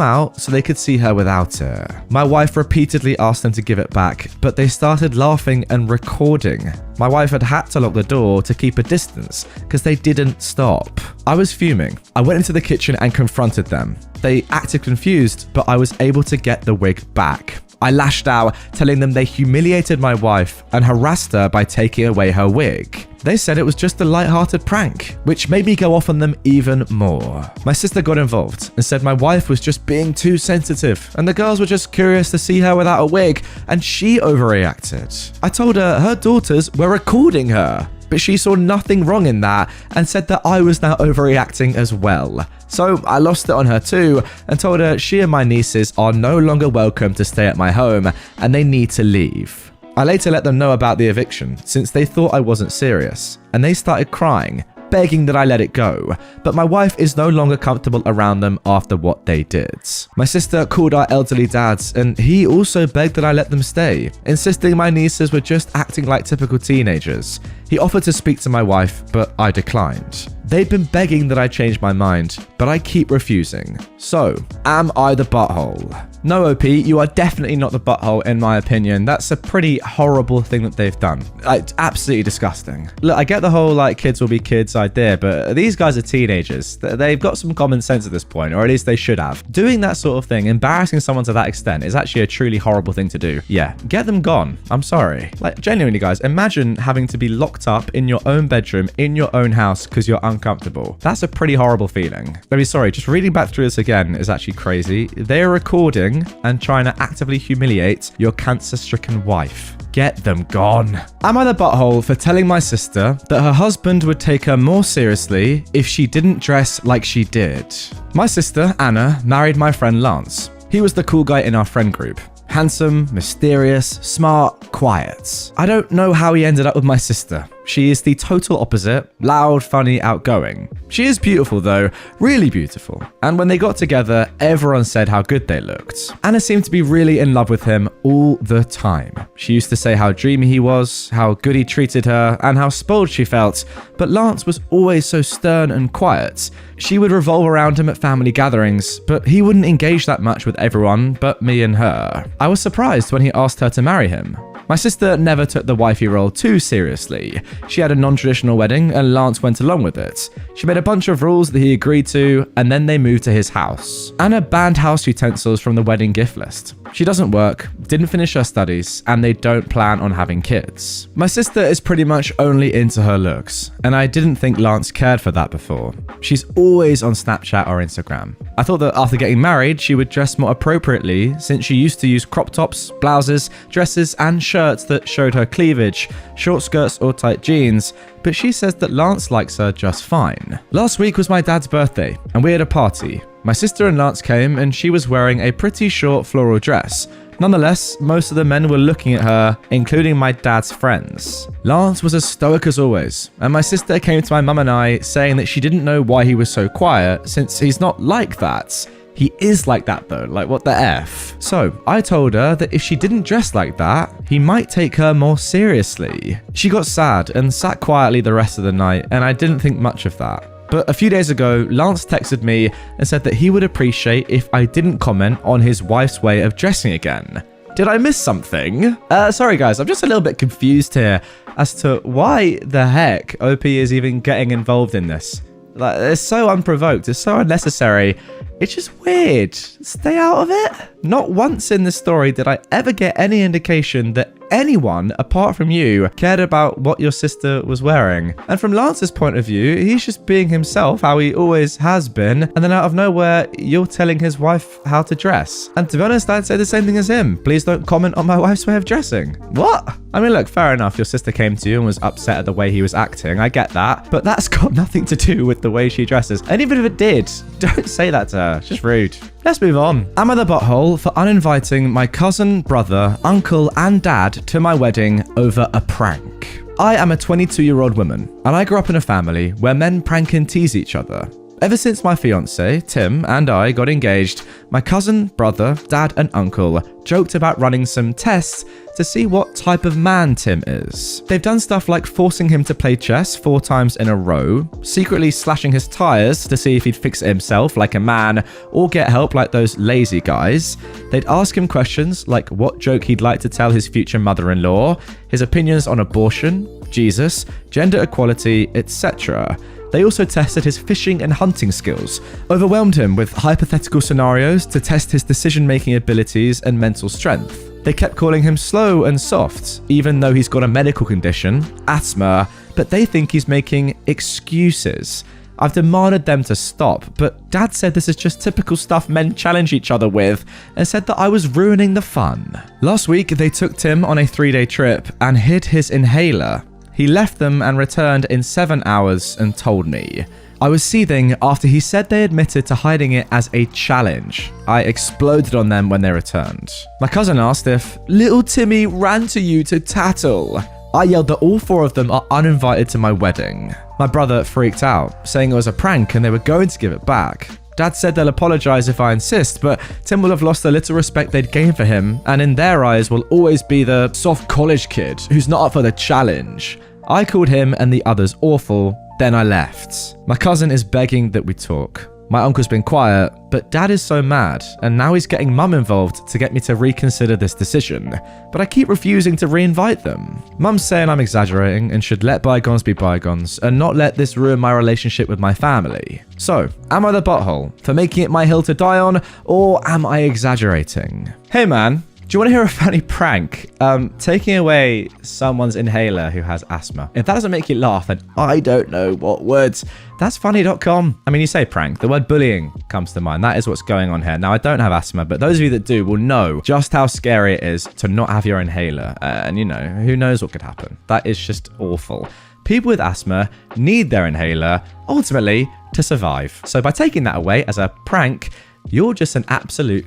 out so they could see her without it. My wife repeatedly asked them to give it back, but they started laughing and recording. My wife had to lock the door to keep a distance because they didn't stop. I was fuming. I went into the kitchen and confronted them. They acted confused, but I was able to get the wig back. I lashed out, telling them they humiliated my wife and harassed her by taking away her wig. They said it was just a light-hearted prank, which made me go off on them even more. My sister got involved and said my wife was just being too sensitive and the girls were just curious to see her without a wig and she overreacted. I told her her daughters were recording her, but she saw nothing wrong in that and said that I was now overreacting as well. So I lost it on her too and told her she and my nieces are no longer welcome to stay at my home and they need to leave. I later let them know about the eviction since they thought I wasn't serious and they started crying, begging that I let it go, but my wife is no longer comfortable around them after what they did. My sister called our elderly dads and he also begged that I let them stay, insisting my nieces were just acting like typical teenagers. He offered to speak to my wife, but I declined. They'd been begging that I change my mind, but I keep refusing. So, am I the butthole? No, OP, you are definitely not the butthole in my opinion. That's a pretty horrible thing that they've done. It's absolutely disgusting. Look, I get the whole like kids will be kids idea, but these guys are teenagers. They've got some common sense at this point, or at least they should have. Doing that sort of thing, embarrassing someone to that extent is actually a truly horrible thing to do. Yeah, get them gone. I'm sorry. Like genuinely guys, imagine having to be locked up in your own bedroom, in your own house because you're uncomfortable. That's a pretty horrible feeling. Sorry, just reading back through this again is actually crazy. They're recording and trying to actively humiliate your cancer-stricken wife. Get them gone. Am I the butthole for telling my sister that her husband would take her more seriously if she didn't dress like she did? My sister, Anna, married my friend Lance. He was the cool guy in our friend group. Handsome, mysterious, smart, quiet. I don't know how he ended up with my sister. She is the total opposite, loud, funny, outgoing. She is beautiful though, really beautiful. And when they got together, everyone said how good they looked. Anna seemed to be really in love with him all the time. She used to say how dreamy he was, how good he treated her, and how spoiled she felt. But Lance was always so stern and quiet. She would revolve around him at family gatherings, but he wouldn't engage that much with everyone but me and her. I was surprised when he asked her to marry him. My sister never took the wifey role too seriously. She had a non-traditional wedding and Lance went along with it. She made a bunch of rules that he agreed to and then they moved to his house. Anna banned house utensils from the wedding gift list. She doesn't work, didn't finish her studies, and they don't plan on having kids. My sister is pretty much only into her looks, and I didn't think Lance cared for that before. She's always on Snapchat or Instagram. I thought that after getting married, she would dress more appropriately since she used to use crop tops, blouses, dresses, and shirts that showed her cleavage, short skirts or tight jeans, but she says that Lance likes her just fine. Last week was my dad's birthday, and we had a party. My sister and Lance came and she was wearing a pretty short floral dress. Nonetheless, most of the men were looking at her, including my dad's friends. Lance was as stoic as always, and my sister came to my mum and I saying that she didn't know why he was so quiet since he's not like that. He is like that though, like what the F? So I told her that if she didn't dress like that, he might take her more seriously. She got sad and sat quietly the rest of the night, and I didn't think much of that. But a few days ago, Lance texted me and said that he would appreciate if I didn't comment on his wife's way of dressing again. Did I miss something? Sorry guys, I'm just a little bit confused here as to why the heck OP is even getting involved in this. Like, it's so unprovoked, it's so unnecessary. It's just weird. Stay out of it. Not once in the story did I ever get any indication that anyone apart from you cared about what your sister was wearing. And from Lance's point of view, he's just being himself how he always has been, and then out of nowhere you're telling his wife how to dress. And to be honest, I'd say the same thing as him. Please don't comment on my wife's way of dressing. What? I mean, look, fair enough, your sister came to you and was upset at the way he was acting, I get that, but that's got nothing to do with the way she dresses. And even if it did, don't say that to her, it's just rude. Let's move on. Am I the butthole for uninviting my cousin, brother, uncle, and dad to my wedding over a prank? I am a 22-year-old woman, and I grew up in a family where men prank and tease each other. Ever since my fiance, Tim, and I got engaged, my cousin, brother, dad, and uncle joked about running some tests to see what type of man Tim is. They've done stuff like forcing him to play chess 4 times in a row, secretly slashing his tires to see if he'd fix it himself like a man, or get help like those lazy guys. They'd ask him questions like what joke he'd like to tell his future mother-in-law, his opinions on abortion, Jesus, gender equality, etc. They also tested his fishing and hunting skills, overwhelmed him with hypothetical scenarios to test his decision-making abilities and mental strength. They kept calling him slow and soft, even though he's got a medical condition, asthma, but they think he's making excuses. I've demanded them to stop, but Dad said this is just typical stuff men challenge each other with, and said that I was ruining the fun. Last week, they took Tim on a 3-day trip and hid his inhaler. He left them and returned in 7 hours and told me. I was seething after he said they admitted to hiding it as a challenge. I exploded on them when they returned. My cousin asked if little Timmy ran to you to tattle. I yelled that all 4 of them are uninvited to my wedding. My brother freaked out, saying it was a prank and they were going to give it back. Dad said they'll apologize if I insist, but Tim will have lost the little respect they'd gained for him, and in their eyes will always be the soft college kid who's not up for the challenge. I called him and the others awful, then I left. My cousin is begging that we talk. My uncle's been quiet, but Dad is so mad, and now he's getting Mum involved to get me to reconsider this decision, but I keep refusing to re-invite them. Mum's saying I'm exaggerating and should let bygones be bygones and not let this ruin my relationship with my family. So, am I the butthole for making it my hill to die on, or am I exaggerating? Hey man, do you want to hear a funny prank? Taking away someone's inhaler who has asthma. If that doesn't make you laugh, then I don't know what would. That's funny.com. I mean, you say prank, the word bullying comes to mind. That is what's going on here. Now, I don't have asthma, but those of you that do will know just how scary it is to not have your inhaler. And you know, who knows what could happen. That is just awful. People with asthma need their inhaler, ultimately, to survive. So by taking that away as a prank, you're just an absolute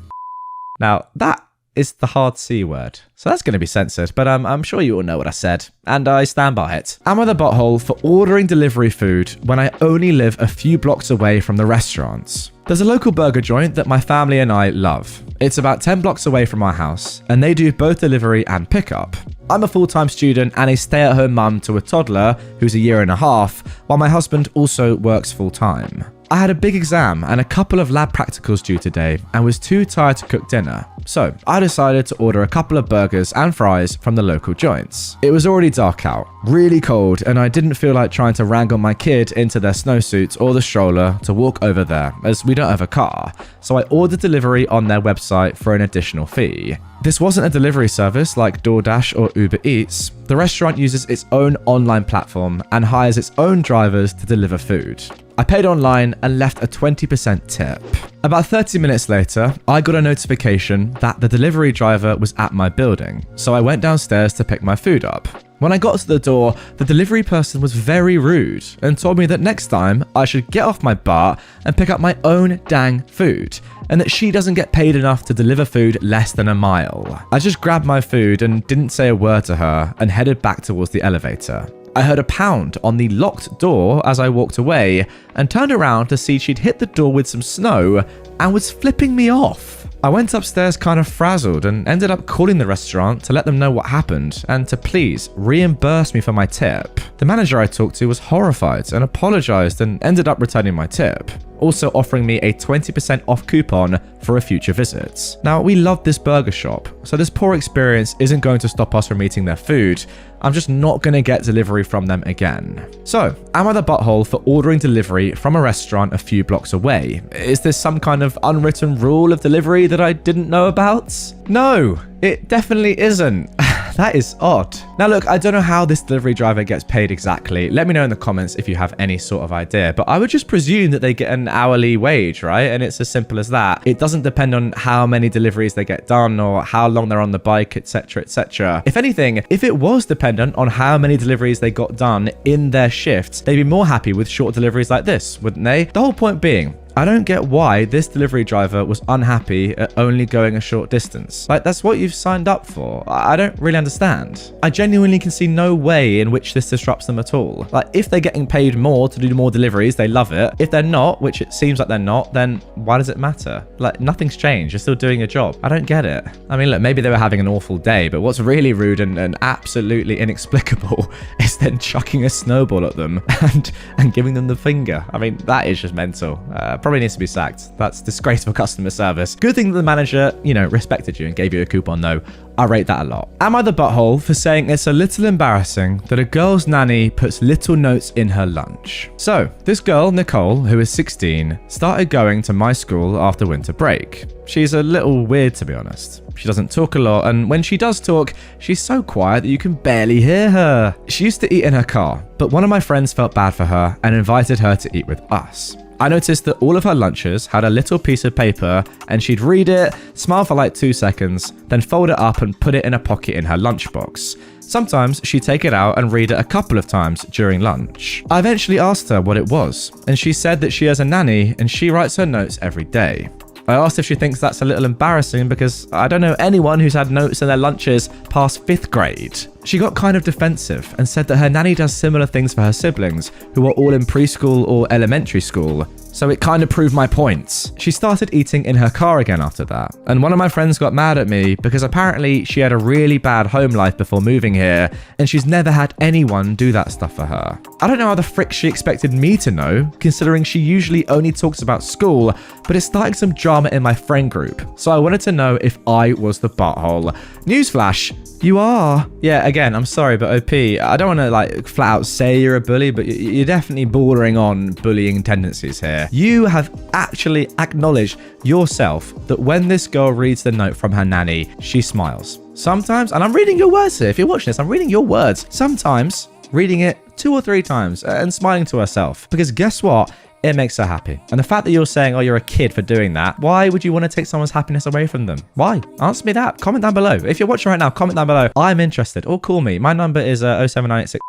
Now, that is the hard C word. So that's going to be censored, but I'm sure you all know what I said, and I stand by it. Am I the butthole for ordering delivery food when I only live a few blocks away from the restaurants? There's a local burger joint that my family and I love. It's about 10 blocks away from our house, and they do both delivery and pickup. I'm a full-time student and a stay-at-home mum to a toddler who's a year and a half, while my husband also works full-time. I had a big exam and a couple of lab practicals due today and was too tired to cook dinner, so I decided to order a couple of burgers and fries from the local joints. It was already dark out, really cold, and I didn't feel like trying to wrangle my kid into their snowsuits or the stroller to walk over there, as we don't have a car, so I ordered delivery on their website for an additional fee. This wasn't a delivery service like DoorDash or Uber Eats. The restaurant uses its own online platform and hires its own drivers to deliver food. I paid online and left a 20% tip. About 30 minutes later, I got a notification that the delivery driver was at my building, so I went downstairs to pick my food up. When I got to the door, the delivery person was very rude and told me that next time I should get off my butt and pick up my own dang food, and that she doesn't get paid enough to deliver food less than a mile. I just grabbed my food and didn't say a word to her and headed back towards the elevator. I heard a pound on the locked door as I walked away and turned around to see she'd hit the door with some snow and was flipping me off. I went upstairs kind of frazzled and ended up calling the restaurant to let them know what happened and to please reimburse me for my tip. The manager I talked to was horrified and apologized and ended up returning my tip, also offering me a 20% off coupon for a future visit. Now, we love this burger shop, so this poor experience isn't going to stop us from eating their food. I'm just not going to get delivery from them again. So, am I the butthole for ordering delivery from a restaurant a few blocks away? Is this some kind of unwritten rule of delivery that I didn't know about? No, it definitely isn't. That is odd. Now look, I don't know how this delivery driver gets paid exactly. Let me know in the comments if you have any sort of idea, but I would just presume that they get an hourly wage, right? And it's as simple as that. It doesn't depend on how many deliveries they get done or how long they're on the bike, etc, etc. If anything, if it was dependent on how many deliveries they got done in their shifts, they'd be more happy with short deliveries like this, wouldn't they? The whole point being, I don't get why this delivery driver was unhappy at only going a short distance. Like, that's what you've signed up for. I don't really understand. I genuinely can see no way in which this disrupts them at all. Like, if they're getting paid more to do more deliveries, they love it. If they're not, which it seems like they're not, then why does it matter? Like, nothing's changed. You're still doing your job. I don't get it. I mean, look, maybe they were having an awful day, but what's really rude and absolutely inexplicable is then chucking a snowball at them and giving them the finger. I mean, that is just mental. probably needs to be sacked. That's disgraceful customer service. Good thing that the manager, respected you and gave you a coupon though. I rate that a lot. Am I the butthole for saying it's a little embarrassing that a girl's nanny puts little notes in her lunch? So, this girl, Nicole, who is 16, started going to my school after winter break. She's a little weird, to be honest. She doesn't talk a lot, and when she does talk, she's so quiet that you can barely hear her. She used to eat in her car, but one of my friends felt bad for her and invited her to eat with us. I noticed that all of her lunches had a little piece of paper and she'd read it, smile for like 2 seconds, then fold it up and put it in a pocket in her lunchbox. Sometimes she'd take it out and read it a couple of times during lunch. I eventually asked her what it was, and she said that she has a nanny and she writes her notes every day. I asked if she thinks that's a little embarrassing because I don't know anyone who's had notes in their lunches past 5th grade. She got kind of defensive and said that her nanny does similar things for her siblings who are all in preschool or elementary school, so it kind of proved my points. She started eating in her car again after that, and one of my friends got mad at me because apparently she had a really bad home life before moving here and she's never had anyone do that stuff for her. I don't know how the frick she expected me to know, considering she usually only talks about school, but it's starting some drama in my friend group, so I wanted to know if I was the butthole. Newsflash, you are. Yeah, again, I'm sorry, but OP, I don't want to flat out say you're a bully, but you're definitely bordering on bullying tendencies here. You have actually acknowledged yourself that when this girl reads the note from her nanny, she smiles. Sometimes, and I'm reading your words here, if you're watching this, I'm reading your words. Sometimes reading it 2 or 3 times and smiling to herself, because guess what? It makes her happy. And the fact that you're saying, oh, you're a kid for doing that, why would you want to take someone's happiness away from them? Why? Answer me that. Comment down below. If you're watching right now, comment down below. I'm interested. Or call me. My number is 07986.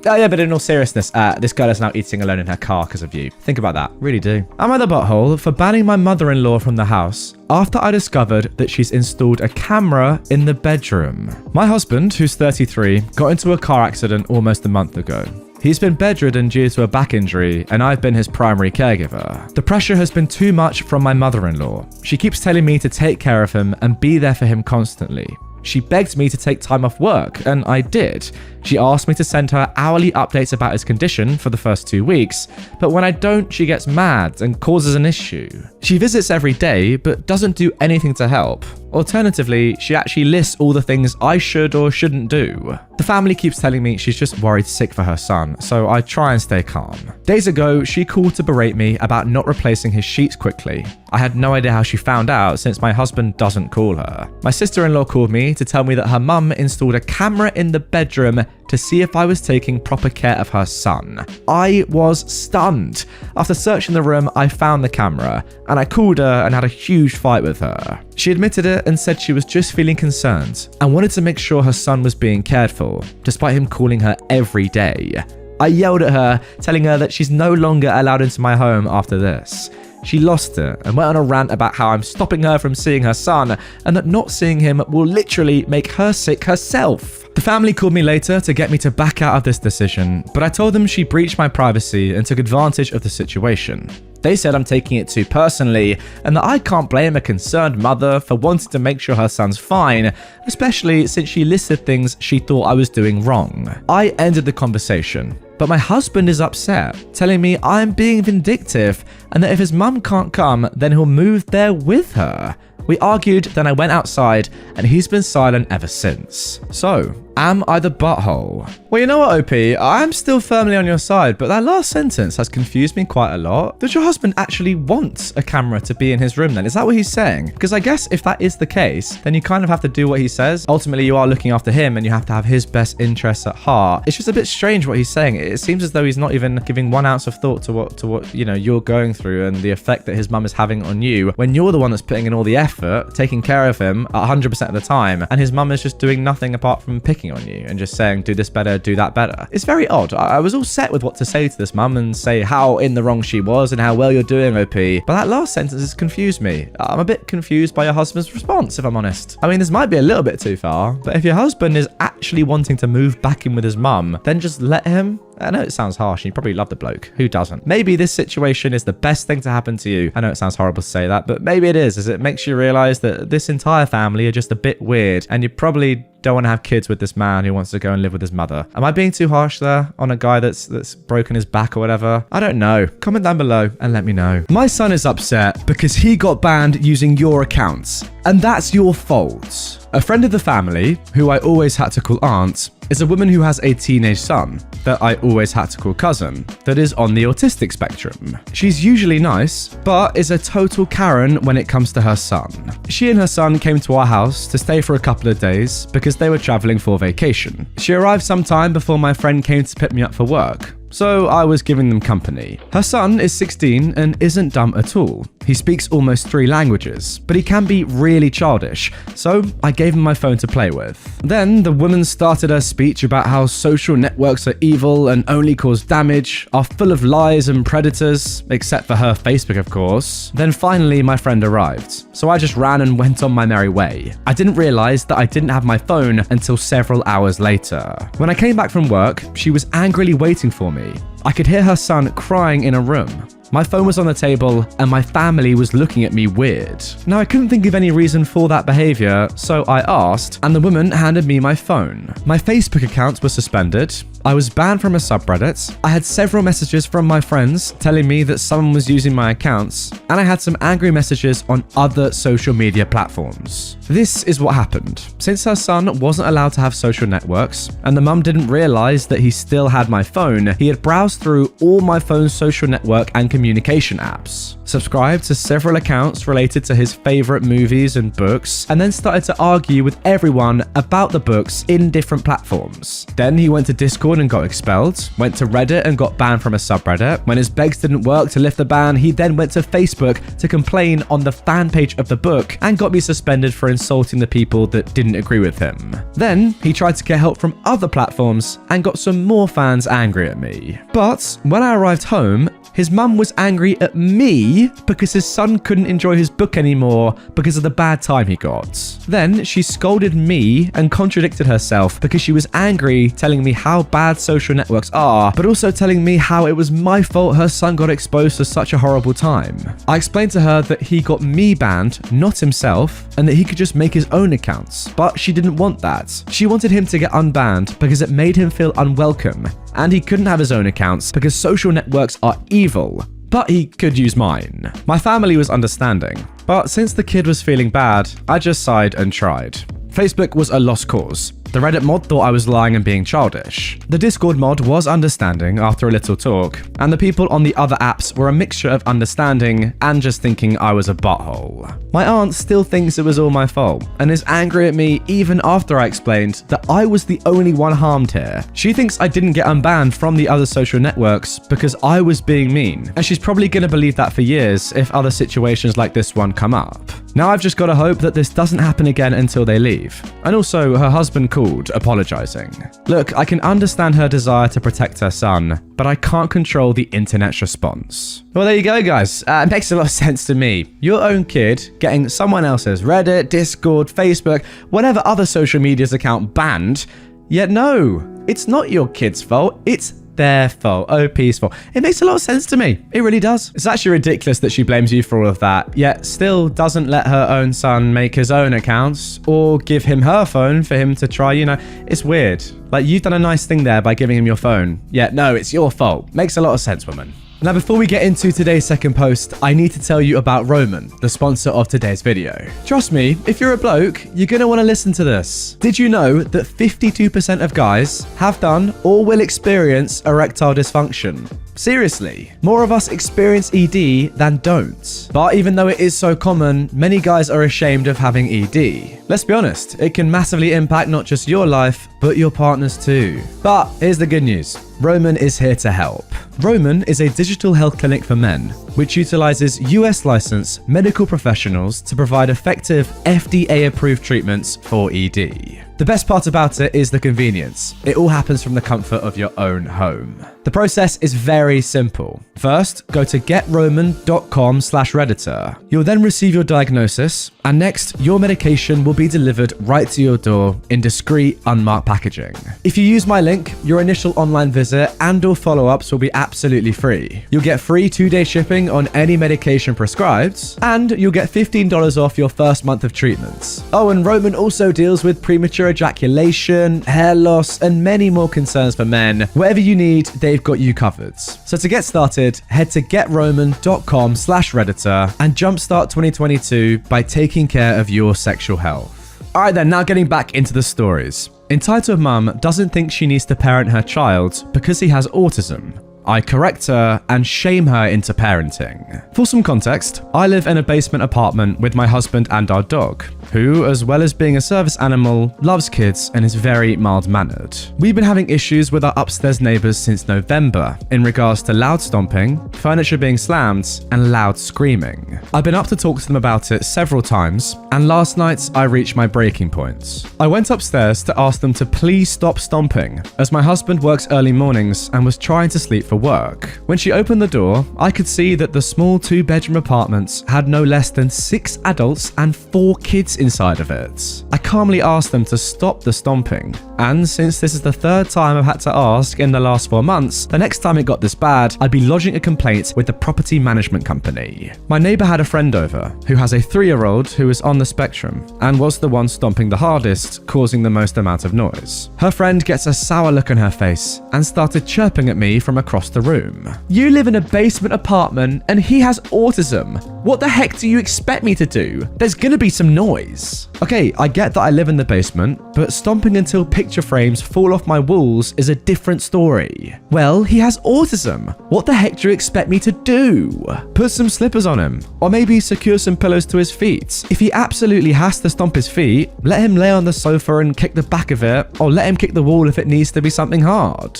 Oh yeah, but in all seriousness, this girl is now eating alone in her car because of you. Think about that. Really do. Am I the butthole for banning my mother-in-law from the house after I discovered that she's installed a camera in the bedroom? My husband, who's 33, got into a car accident almost a month ago. He's been bedridden due to a back injury, and I've been his primary caregiver. The pressure has been too much from my mother-in-law. She keeps telling me to take care of him and be there for him constantly. She begged me to take time off work, and I did. She asked me to send her hourly updates about his condition for the first 2 weeks, but when I don't, she gets mad and causes an issue. She visits every day, but doesn't do anything to help. Alternatively, she actually lists all the things I should or shouldn't do. The family keeps telling me she's just worried sick for her son, so I try and stay calm. Days ago, she called to berate me about not replacing his sheets quickly. I had no idea how she found out since my husband doesn't call her. My sister-in-law called me to tell me that her mum installed a camera in the bedroom to see if I was taking proper care of her son. I was stunned. After searching the room, I found the camera, and I called her and had a huge fight with her. She admitted it and said she was just feeling concerned and wanted to make sure her son was being cared for, despite him calling her every day. I yelled at her, telling her that she's no longer allowed into my home after this. She lost it and went on a rant about how I'm stopping her from seeing her son and that not seeing him will literally make her sick herself. The family called me later to get me to back out of this decision, but I told them she breached my privacy and took advantage of the situation. They said I'm taking it too personally and that I can't blame a concerned mother for wanting to make sure her son's fine, especially since she listed things she thought I was doing wrong. I ended the conversation, but my husband is upset, telling me I'm being vindictive and that if his mum can't come, then he'll move there with her. We argued, then I went outside, and he's been silent ever since. So, am I the butthole? Well, you know what, OP? I'm still firmly on your side, but that last sentence has confused me quite a lot. Does your husband actually want a camera to be in his room then? Is that what he's saying? Because I guess if that is the case, then you kind of have to do what he says. Ultimately, you are looking after him, and you have to have his best interests at heart. It's just a bit strange what he's saying. It seems as though he's not even giving 1 ounce of thought to what you're going through and the effect that his mum is having on you when you're the one that's putting in all the effort, taking care of him 100% of the time, and his mum is just doing nothing apart from picking on you and just saying, do this better, do that better. It's very odd. I was all set with what to say to this mum and say how in the wrong she was and how well you're doing, OP, but that last sentence has confused me. I'm a bit confused by your husband's response, if I'm honest. I mean, this might be a little bit too far, but if your husband is actually wanting to move back in with his mum, then just let him. I know it sounds harsh and you probably love the bloke. Who doesn't? Maybe this situation is the best thing to happen to you. I know it sounds horrible to say that, but maybe it is, as it makes you realize that this entire family are just a bit weird and you probably don't want to have kids with this man who wants to go and live with his mother. Am I being too harsh there on a guy that's broken his back or whatever? I don't know. Comment down below and let me know. My son is upset because he got banned using your accounts, and that's your fault. A friend of the family, who I always had to call aunt, is a woman who has a teenage son that I always had to call cousin that is on the autistic spectrum. She's usually nice, but is a total Karen when it comes to her son. She and her son came to our house to stay for a couple of days because they were traveling for vacation. She arrived sometime before my friend came to pick me up for work, so I was giving them company. Her son is 16 and isn't dumb at all. He speaks almost 3 languages, but he can be really childish, so I gave him my phone to play with. Then the woman started her speech about how social networks are evil and only cause damage, are full of lies and predators, except for her Facebook of course. Then finally my friend arrived, so I just ran and went on my merry way. I didn't realize that I didn't have my phone until several hours later. When I came back from work, she was angrily waiting for me. I could hear her son crying in a room. My phone was on the table and my family was looking at me weird. Now I couldn't think of any reason for that behavior, so I asked, and the woman handed me my phone. My Facebook accounts were suspended. I was banned from a subreddit. I had several messages from my friends telling me that someone was using my accounts, and I had some angry messages on other social media platforms. This is what happened. Since her son wasn't allowed to have social networks, and the mum didn't realize that he still had my phone, he had browsed through all my phone's social network and communication apps, subscribed to several accounts related to his favorite movies and books, and then started to argue with everyone about the books in different platforms. Then he went to Discord and got expelled, went to Reddit and got banned from a subreddit. When his begs didn't work to lift the ban, he then went to Facebook to complain on the fan page of the book and got me suspended for insulting the people that didn't agree with him. Then he tried to get help from other platforms and got some more fans angry at me. But when I arrived home, his mum was angry at me because his son couldn't enjoy his book anymore because of the bad time he got. Then she scolded me and contradicted herself because she was angry, telling me how bad social networks are, but also telling me how it was my fault her son got exposed to such a horrible time. I explained to her that he got me banned, not himself, and that he could just make his own accounts, but she didn't want that. She wanted him to get unbanned because it made him feel unwelcome, and he couldn't have his own accounts because social networks are evil, but he could use mine. My family was understanding, but since the kid was feeling bad, I just sighed and tried. Facebook was a lost cause. The Reddit mod thought I was lying and being childish. The Discord mod was understanding after a little talk, and the people on the other apps were a mixture of understanding and just thinking I was a butthole. My aunt still thinks it was all my fault, and is angry at me even after I explained that I was the only one harmed here. She thinks I didn't get unbanned from the other social networks because I was being mean, and she's probably gonna believe that for years if other situations like this one come up. Now I've just gotta hope that this doesn't happen again until they leave. And also, her husband called, apologizing. Look, I can understand her desire to protect her son, but I can't control the internet's response. Well, there you go, guys. It makes a lot of sense to me. Your own kid getting someone else's Reddit, Discord, Facebook, whatever other social media's account banned, yet no, it's not your kid's fault, it's their fault. Oh, peaceful. It makes a lot of sense to me. It really does. It's actually ridiculous that she blames you for all of that, yet still doesn't let her own son make his own accounts or give him her phone for him to try, you know. It's weird. Like, you've done a nice thing there by giving him your phone, yet no, it's your fault. Makes a lot of sense, woman. Now, before we get into today's second post, I need to tell you about Roman, the sponsor of today's video. Trust me, if you're a bloke, you're gonna wanna listen to this. Did you know that 52% of guys have done or will experience erectile dysfunction? Seriously, more of us experience ED than don't. But even though it is so common, many guys are ashamed of having ED. Let's be honest, it can massively impact not just your life, but your partner's too. But here's the good news. Roman is here to help. Roman is a digital health clinic for men which utilizes US licensed medical professionals to provide effective FDA-approved treatments for ED. The best part about it is the convenience. It all happens from the comfort of your own home. The process is very simple. First, go to getroman.com/Redditor. You'll then receive your diagnosis, and next, your medication will be delivered right to your door in discreet, unmarked packaging. If you use my link, your initial online visit and/or follow-ups will be absolutely free. You'll get free 2-day shipping on any medication prescribed, and you'll get $15 off your first month of treatments. Oh, and Roman also deals with premature ejaculation, hair loss, and many more concerns for men. Whatever you need, they've got you covered. So to get started, head to getroman.com/Redditor and jumpstart 2022 by taking care of your sexual health. Alright then, now getting back into the stories. Entitled mum doesn't think she needs to parent her child because he has autism. I correct her and shame her into parenting. For some context, I live in a basement apartment with my husband and our dog, who, as well as being a service animal, loves kids and is very mild-mannered. We've been having issues with our upstairs neighbours since November in regards to loud stomping, furniture being slammed, and loud screaming. I've been up to talk to them about it several times, and last night I reached my breaking point. I went upstairs to ask them to please stop stomping, as my husband works early mornings and was trying to sleep for work. When she opened the door, I could see that the small 2-bedroom apartments had no less than 6 adults and 4 kids inside of it. I calmly asked them to stop the stomping, and since this is the 3rd time I've had to ask in the last 4 months, the next time it got this bad, I'd be lodging a complaint with the property management company. My neighbour had a friend over who has a 3-year-old who is on the spectrum and was the one stomping the hardest, causing the most amount of noise. Her friend gets a sour look on her face and started chirping at me from across the room. You live in a basement apartment and he has autism. What the heck do you expect me to do? There's gonna be some noise. Okay, I get that I live in the basement, but stomping until picture frames fall off my walls is a different story. Well, he has autism. What the heck do you expect me to do? Put some slippers on him, or maybe secure some pillows to his feet. If he absolutely has to stomp his feet, let him lay on the sofa and kick the back of it, or let him kick the wall if it needs to be something hard.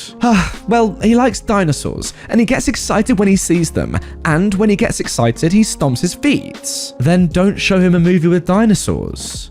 Well, he likes dinosaurs, and he gets excited when he sees them, and when he gets excited, he stomps his feet. Then don't show him a movie with dinosaurs.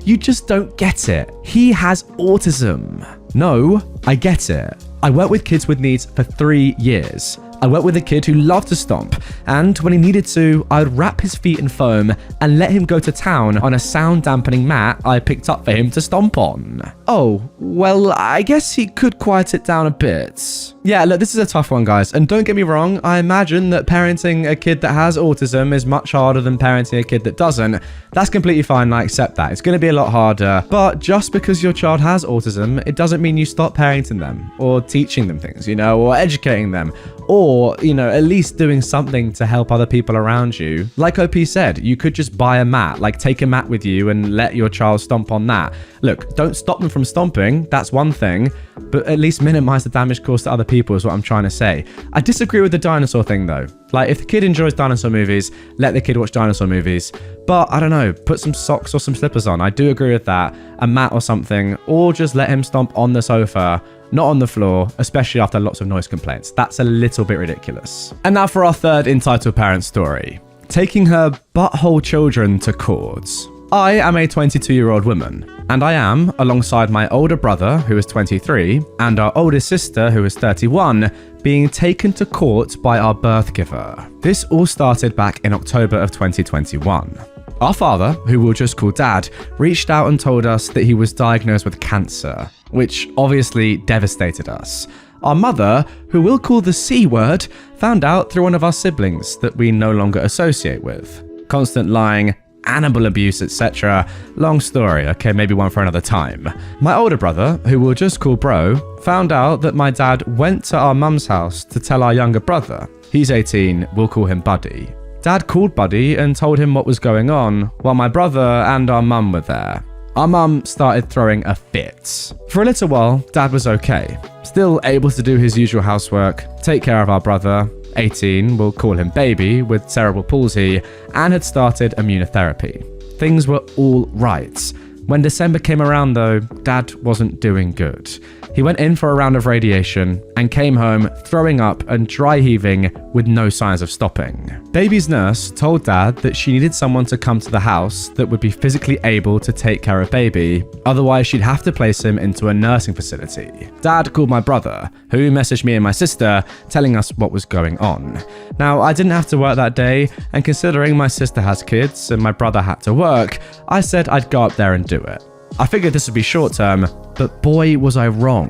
You just don't get it. He has autism. No, I get it. I worked with kids with needs for 3 years. I worked with a kid who loved to stomp, and when he needed to, I would wrap his feet in foam and let him go to town on a sound dampening mat I picked up for him to stomp on. Oh, well, I guess he could quiet it down a bit. Yeah, look, this is a tough one, guys, and don't get me wrong, I imagine that parenting a kid that has autism is much harder than parenting a kid that doesn't. That's completely fine, I accept that. It's going to be a lot harder, but just because your child has autism, it doesn't mean you stop parenting them, or teaching them things, or educating them, or, at least doing something to help other people around you. Like OP said, you could just buy a mat, take a mat with you and let your child stomp on that. Look, don't stop them from stomping, that's one thing, but at least minimize the damage caused to other people is what I'm trying to say. I disagree with the dinosaur thing though. If the kid enjoys dinosaur movies, let the kid watch dinosaur movies. But I don't know, put some socks or some slippers on. I do agree with that. A mat or something, or just let him stomp on the sofa, not on the floor, especially after lots of noise complaints. That's a little bit ridiculous. And now for our third entitled parent story. Taking her butthole children to court. I am a 22-year-old woman, and I am, alongside my older brother, who is 23, and our oldest sister, who is 31, being taken to court by our birth giver. This all started back in October of 2021. Our father, who we'll just call Dad, reached out and told us that he was diagnosed with cancer, which obviously devastated us. Our mother, who we'll call the C word, found out through one of our siblings that we no longer associate with. Constant lying, animal abuse, etc. Long story, okay, maybe one for another time. My older brother, who we'll just call Bro, found out that my dad went to our mum's house to tell our younger brother. He's 18, we'll call him Buddy. Dad called Buddy and told him what was going on, while my brother and our mum were there. Our mum started throwing a fit. For a little while, Dad was okay, still able to do his usual housework, take care of our brother, 18, we'll call him Baby, with cerebral palsy, and had started immunotherapy. Things were all right. When December came around though, Dad wasn't doing good. He went in for a round of radiation and came home throwing up and dry heaving with no signs of stopping. Baby's nurse told Dad that she needed someone to come to the house that would be physically able to take care of baby, otherwise she'd have to place him into a nursing facility. Dad called my brother, who messaged me and my sister telling us what was going on. Now, I didn't have to work that day, and considering my sister has kids and my brother had to work, I said I'd go up there and do it. I figured this would be short term, but boy was I wrong.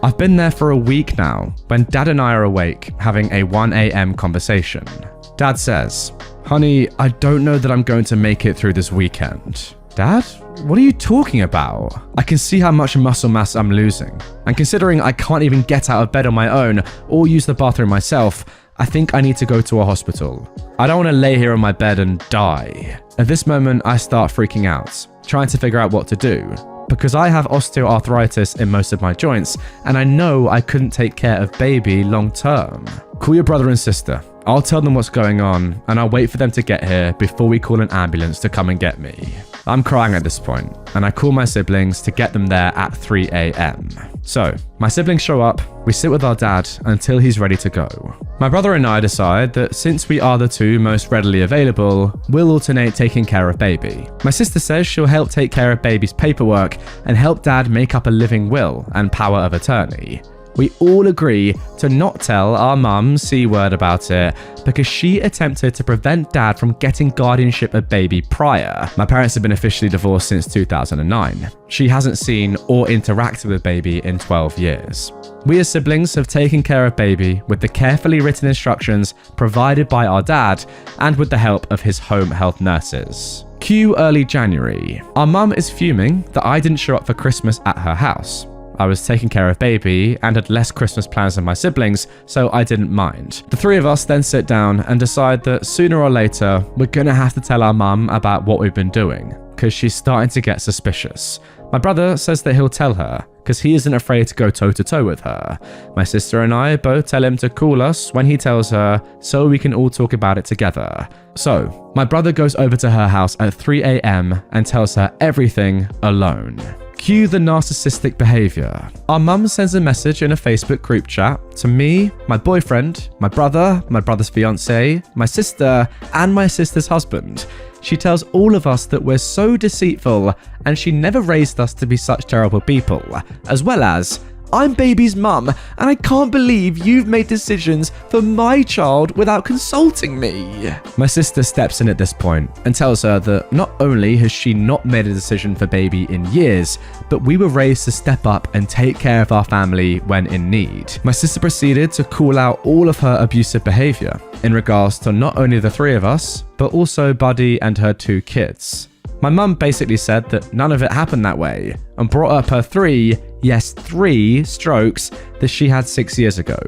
I've been there for a week now when Dad and I are awake having a 1 a.m. conversation. Dad says, "Honey, I don't know that I'm going to make it through this weekend." Dad? What are you talking about? I can see how much muscle mass I'm losing. And considering I can't even get out of bed on my own or use the bathroom myself, I think I need to go to a hospital. I don't want to lay here on my bed and die. At this moment, I start freaking out, trying to figure out what to do. Because I have osteoarthritis in most of my joints, and I know I couldn't take care of baby long term. Call your brother and sister. I'll tell them what's going on, and I'll wait for them to get here before we call an ambulance to come and get me. I'm crying at this point, and I call my siblings to get them there at 3 a.m. So, my siblings show up, we sit with our dad until he's ready to go. My brother and I decide that since we are the two most readily available, we'll alternate taking care of baby. My sister says she'll help take care of baby's paperwork and help dad make up a living will and power of attorney. We all agree to not tell our mum C-word about it because she attempted to prevent dad from getting guardianship of baby prior. My parents have been officially divorced since 2009. She hasn't seen or interacted with baby in 12 years. We as siblings have taken care of baby with the carefully written instructions provided by our dad and with the help of his home health nurses. Cue early January. Our mum is fuming that I didn't show up for Christmas at her house. I was taking care of baby and had less Christmas plans than my siblings, so I didn't mind. The three of us then sit down and decide that sooner or later, we're gonna have to tell our mum about what we've been doing, because she's starting to get suspicious. My brother says that he'll tell her, because he isn't afraid to go toe-to-toe with her. My sister and I both tell him to call us when he tells her, so we can all talk about it together. So, my brother goes over to her house at 3 a.m. and tells her everything alone. Cue the narcissistic behavior. Our mum sends a message in a Facebook group chat to me, my boyfriend, my brother, my brother's fiance, my sister, and my sister's husband. She tells all of us that we're so deceitful and she never raised us to be such terrible people, as well as, "I'm baby's mum, and I can't believe you've made decisions for my child without consulting me." My sister steps in at this point and tells her that not only has she not made a decision for baby in years, but we were raised to step up and take care of our family when in need. My sister proceeded to call out all of her abusive behavior in regards to not only the three of us, but also Buddy and her 2 kids. My mum basically said that none of it happened that way and brought up her 3 strokes that she had 6 years ago.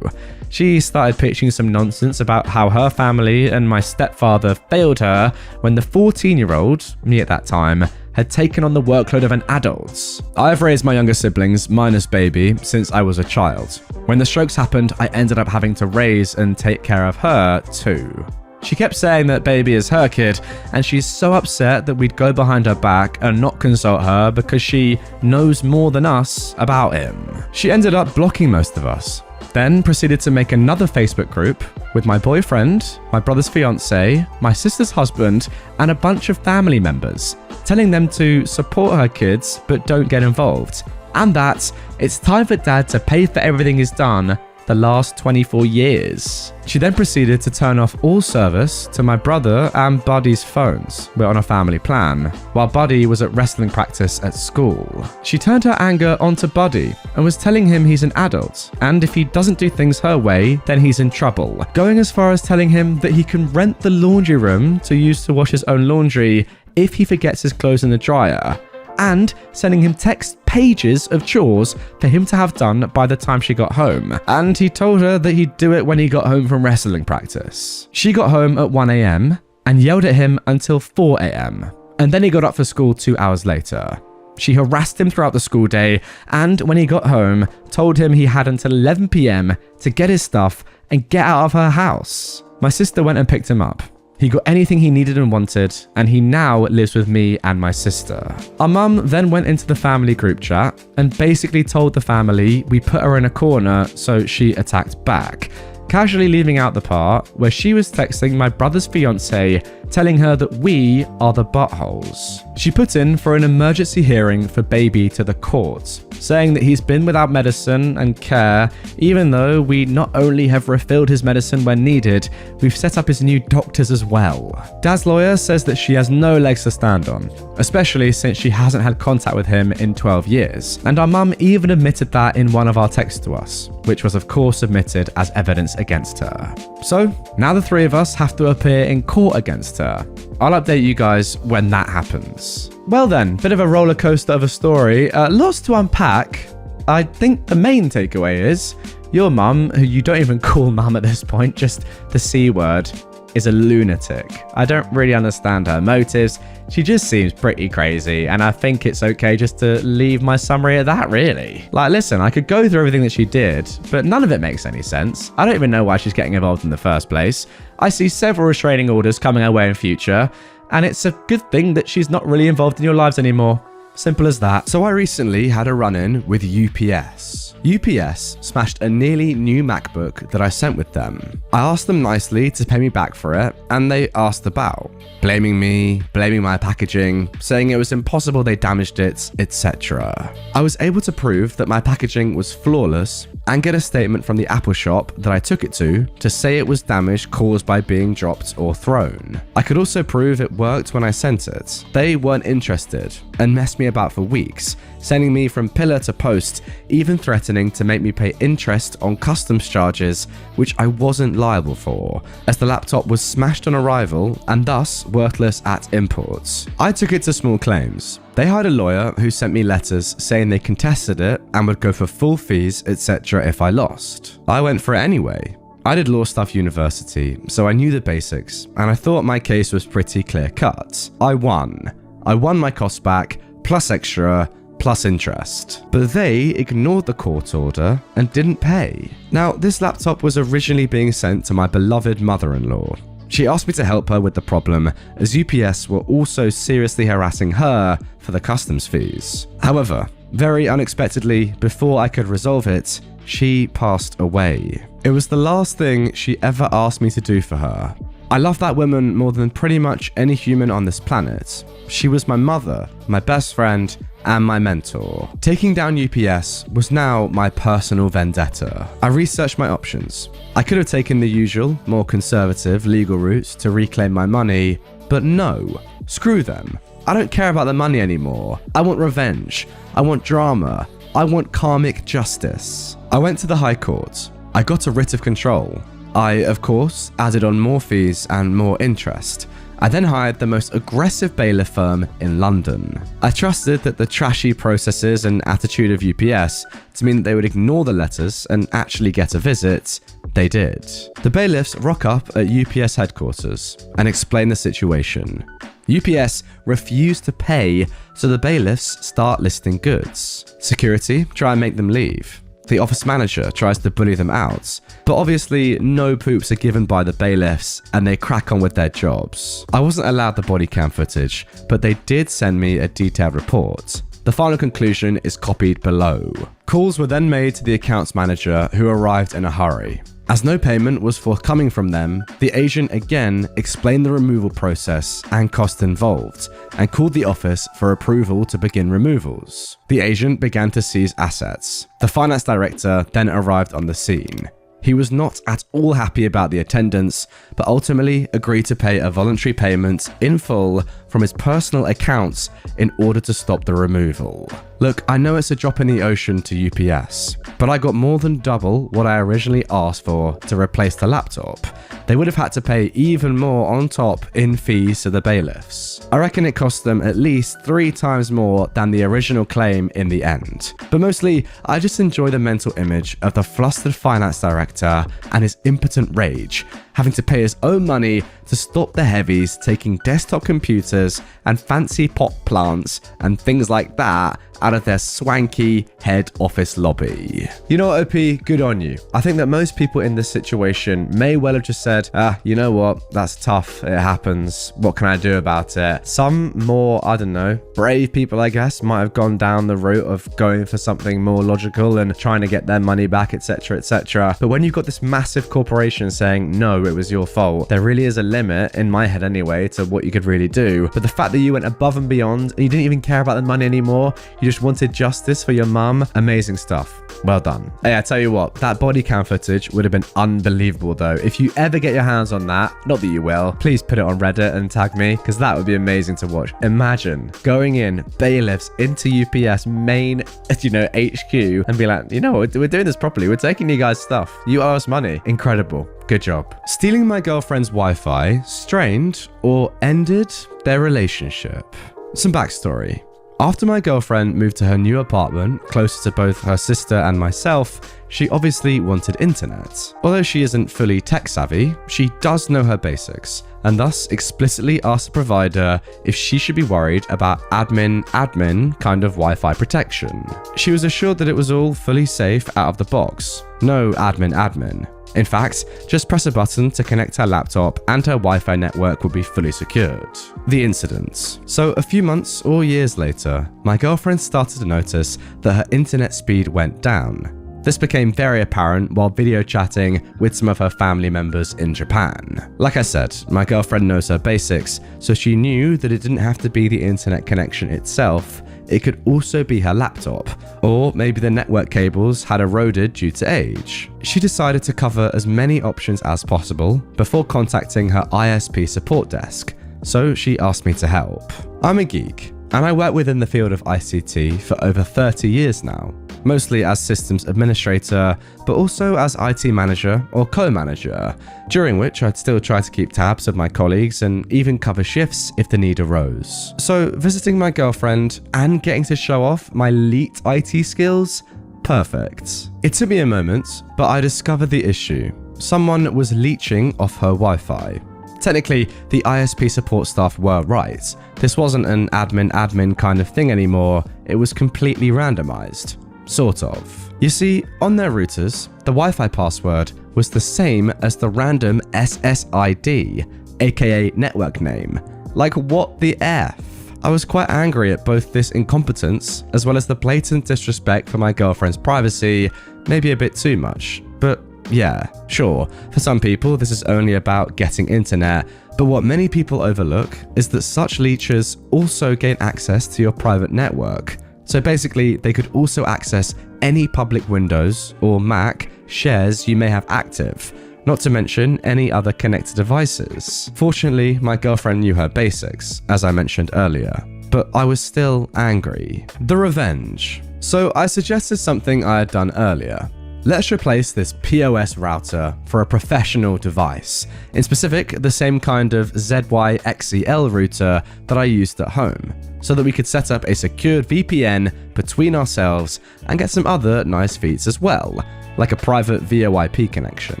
She started pitching some nonsense about how her family and my stepfather failed her when the 14-year-old, me at that time, had taken on the workload of an adult. I've raised my younger siblings, minus baby, since I was a child. When the strokes happened, I ended up having to raise and take care of her too. She kept saying that baby is her kid, and she's so upset that we'd go behind her back and not consult her because she knows more than us about him. She ended up blocking most of us, then proceeded to make another Facebook group with my boyfriend, my brother's fiance, my sister's husband, and a bunch of family members, telling them to support her kids but don't get involved, and that it's time for dad to pay for everything he's done the last 24 years. She then proceeded to turn off all service to my brother and Buddy's phones. We're on a family plan, while Buddy was at wrestling practice at school. She turned her anger onto Buddy and was telling him he's an adult, and if he doesn't do things her way, then he's in trouble. Going as far as telling him that he can rent the laundry room to use to wash his own laundry if he forgets his clothes in the dryer, and sending him text pages of chores for him to have done by the time she got home. And he told her that he'd do it when he got home from wrestling practice. She got home at 1 a.m. and yelled at him until 4 a.m. And then he got up for school 2 hours later. She harassed him throughout the school day, and when he got home, told him he had until 11 p.m. to get his stuff and get out of her house. My sister went and picked him up. He got anything he needed and wanted, and he now lives with me and my sister. Our mum then went into the family group chat and basically told the family we put her in a corner, so she attacked back, casually leaving out the part where she was texting my brother's fiance, telling her that we are the buttholes. She put in for an emergency hearing for baby to the court, saying that he's been without medicine and care, even though we not only have refilled his medicine when needed, we've set up his new doctors as well. Dad's lawyer says that she has no legs to stand on, especially since she hasn't had contact with him in 12 years. And our mum even admitted that in one of our texts to us, which was of course submitted as evidence against her. So now the three of us have to appear in court against her. I'll update you guys when that happens. Well then, bit of a roller coaster of a story, lots to unpack. I think the main takeaway is your mum, who you don't even call mum at this point, just the C word, is a lunatic. I don't really understand her motives. She just seems pretty crazy, and I think it's okay just to leave my summary at that, really. Like, listen, I could go through everything that she did, but none of it makes any sense. I don't even know why she's getting involved in the first place. I see several restraining orders coming her way in future, and it's a good thing that she's not really involved in your lives anymore. Simple as that. So I recently had a run-in with UPS. UPS smashed a nearly new MacBook that I sent with them. I asked them nicely to pay me back for it, and they asked about, blaming me, blaming my packaging, saying it was impossible they damaged it, etc. I was able to prove that my packaging was flawless and get a statement from the Apple shop that I took it to say it was damage caused by being dropped or thrown. I could also prove it worked when I sent it. They weren't interested and messed me about for weeks, sending me from pillar to post, even threatening to make me pay interest on customs charges, which I wasn't liable for, as the laptop was smashed on arrival and thus worthless at imports. I took it to small claims. They hired a lawyer who sent me letters saying they contested it and would go for full fees, etc. if I lost. I went for it anyway. I did law stuff university, so I knew the basics, and I thought my case was pretty clear cut. I won my costs back, plus extra, plus interest. But they ignored the court order and didn't pay. Now, this laptop was originally being sent to my beloved mother-in-law. She asked me to help her with the problem, as UPS were also seriously harassing her for the customs fees. However, very unexpectedly, before I could resolve it, she passed away. It was the last thing she ever asked me to do for her. I love that woman more than pretty much any human on this planet. She was my mother, my best friend, and my mentor. Taking down UPS was now my personal vendetta. I researched my options. I could have taken the usual, more conservative legal routes to reclaim my money, but no, screw them. I don't care about the money anymore. I want revenge. I want drama. I want karmic justice. I went to the High Court. I got a writ of control. I, of course, added on more fees and more interest. I then hired the most aggressive bailiff firm in London. I trusted that the trashy processes and attitude of UPS to mean that they would ignore the letters and actually get a visit. They did. The bailiffs rock up at UPS headquarters and explain the situation. UPS refused to pay, so the bailiffs start listing goods. Security try and make them leave. The office manager tries to bully them out, but obviously no poops are given by the bailiffs and they crack on with their jobs. I wasn't allowed the body cam footage, but they did send me a detailed report. The final conclusion is copied below. Calls were then made to the accounts manager, who arrived in a hurry. As no payment was forthcoming from them, the agent again explained the removal process and cost involved, and called the office for approval to begin removals. The agent began to seize assets. The finance director then arrived on the scene. He was not at all happy about the attendance, but ultimately agreed to pay a voluntary payment in full from his personal accounts in order to stop the removal. Look, I know it's a drop in the ocean to UPS, but I got more than double what I originally asked for to replace the laptop. They would have had to pay even more on top in fees to the bailiffs. I reckon it cost them at least 3 times more than the original claim in the end. But mostly, I just enjoy the mental image of the flustered finance director and his impotent rage, having to pay his own money to stop the heavies taking desktop computers and fancy pot plants and things like that out out of their swanky head office lobby. You know what, OP? Good on you. I think that most people in this situation may well have just said, you know what? That's tough. It happens. What can I do about it? Some more, I don't know, brave people, I guess, might have gone down the route of going for something more logical and trying to get their money back, etc., etc. But when you've got this massive corporation saying, no, it was your fault, there really is a limit, in my head anyway, to what you could really do. But the fact that you went above and beyond and you didn't even care about the money anymore, you just wanted justice for your mum, amazing stuff. Well done. Hey, I tell you what, that body cam footage would have been unbelievable though. If you ever get your hands on that, not that you will, please put it on Reddit and tag me, because that would be amazing to watch. Imagine going in bailiffs into UPS main, HQ and be like, you know, we're doing this properly. We're taking you guys' stuff. You owe us money. Incredible. Good job. Stealing my girlfriend's Wi-Fi strained or ended their relationship. Some backstory. After my girlfriend moved to her new apartment, closer to both her sister and myself, she obviously wanted internet. Although she isn't fully tech savvy, she does know her basics, and thus explicitly asked the provider if she should be worried about admin kind of Wi-Fi protection. She was assured that it was all fully safe out of the box. No admin. In fact, just press a button to connect her laptop and her Wi-Fi network will be fully secured. The incidents. So a few months or years later, my girlfriend started to notice that her internet speed went down. This became very apparent while video chatting with some of her family members in Japan. Like I said, my girlfriend knows her basics, so she knew that it didn't have to be the internet connection itself. It could also be her laptop, or maybe the network cables had eroded due to age. She decided to cover as many options as possible before contacting her ISP support desk, so she asked me to help. I'm a geek, and I work within the field of ICT for over 30 years now, mostly as systems administrator, but also as IT manager or co-manager, during which I'd still try to keep tabs of my colleagues and even cover shifts if the need arose. So visiting my girlfriend and getting to show off my elite IT skills, perfect. It took me a moment, but I discovered the issue. Someone was leeching off her Wi-Fi. Technically, the ISP support staff were right. This wasn't an admin kind of thing anymore, it was completely randomized. Sort of. You see, on their routers, the Wi-Fi password was the same as the random SSID, aka network name. Like, what the F? I was quite angry at both this incompetence as well as the blatant disrespect for my girlfriend's privacy, maybe a bit too much. But yeah, sure, for some people this is only about getting internet, but what many people overlook is that such leechers also gain access to your private network. So basically, they could also access any public Windows or Mac shares you may have active, not to mention any other connected devices. Fortunately, my girlfriend knew her basics, as I mentioned earlier, but I was still angry. The revenge. So I suggested something I had done earlier. Let's replace this POS router for a professional device, in specific the same kind of ZYXEL router that I used at home, so that we could set up a secured VPN between ourselves and get some other nice feats as well, like a private VoIP connection.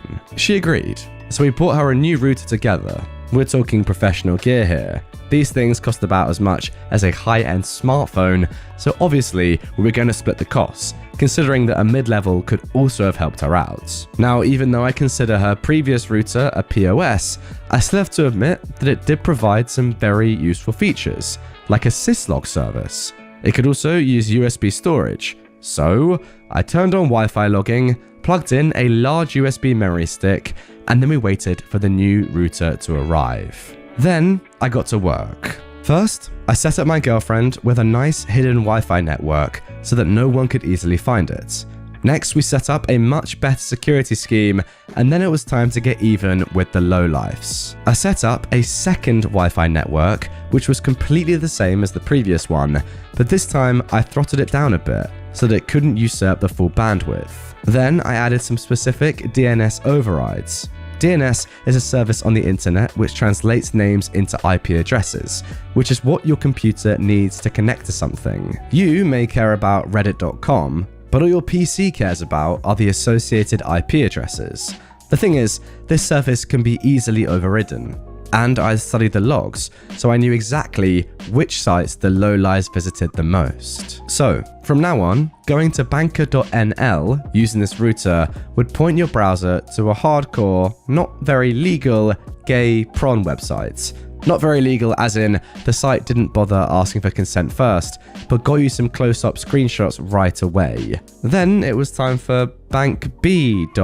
She agreed, so we bought her a new router together. We're talking professional gear here. These things cost about as much as a high-end smartphone, so obviously we were going to split the costs, considering that a mid-level could also have helped her out. Now, even though I consider her previous router a POS, I still have to admit that it did provide some very useful features, like a syslog service. It could also use USB storage, so I turned on Wi-Fi logging, plugged in a large USB memory stick, and then we waited for the new router to arrive. Then I got to work. First, I set up my girlfriend with a nice hidden Wi-Fi network so that no one could easily find it. Next, we set up a much better security scheme, and then it was time to get even with the lowlifes. I set up a second Wi-Fi network, which was completely the same as the previous one, but this time I throttled it down a bit so that it couldn't usurp the full bandwidth. Then I added some specific DNS overrides. DNS is a service on the internet which translates names into IP addresses, which is what your computer needs to connect to something. You may care about reddit.com, but all your PC cares about are the associated IP addresses. The thing is, this service can be easily overridden. and I studied the logs, so I knew exactly which sites the lowlives visited the most. So, from now on, going to banker.nl using this router would point your browser to a hardcore, not very legal, gay prawn website. Not very legal as in the site didn't bother asking for consent first, but got you some close-up screenshots right away. Then it was time for bankb.nl.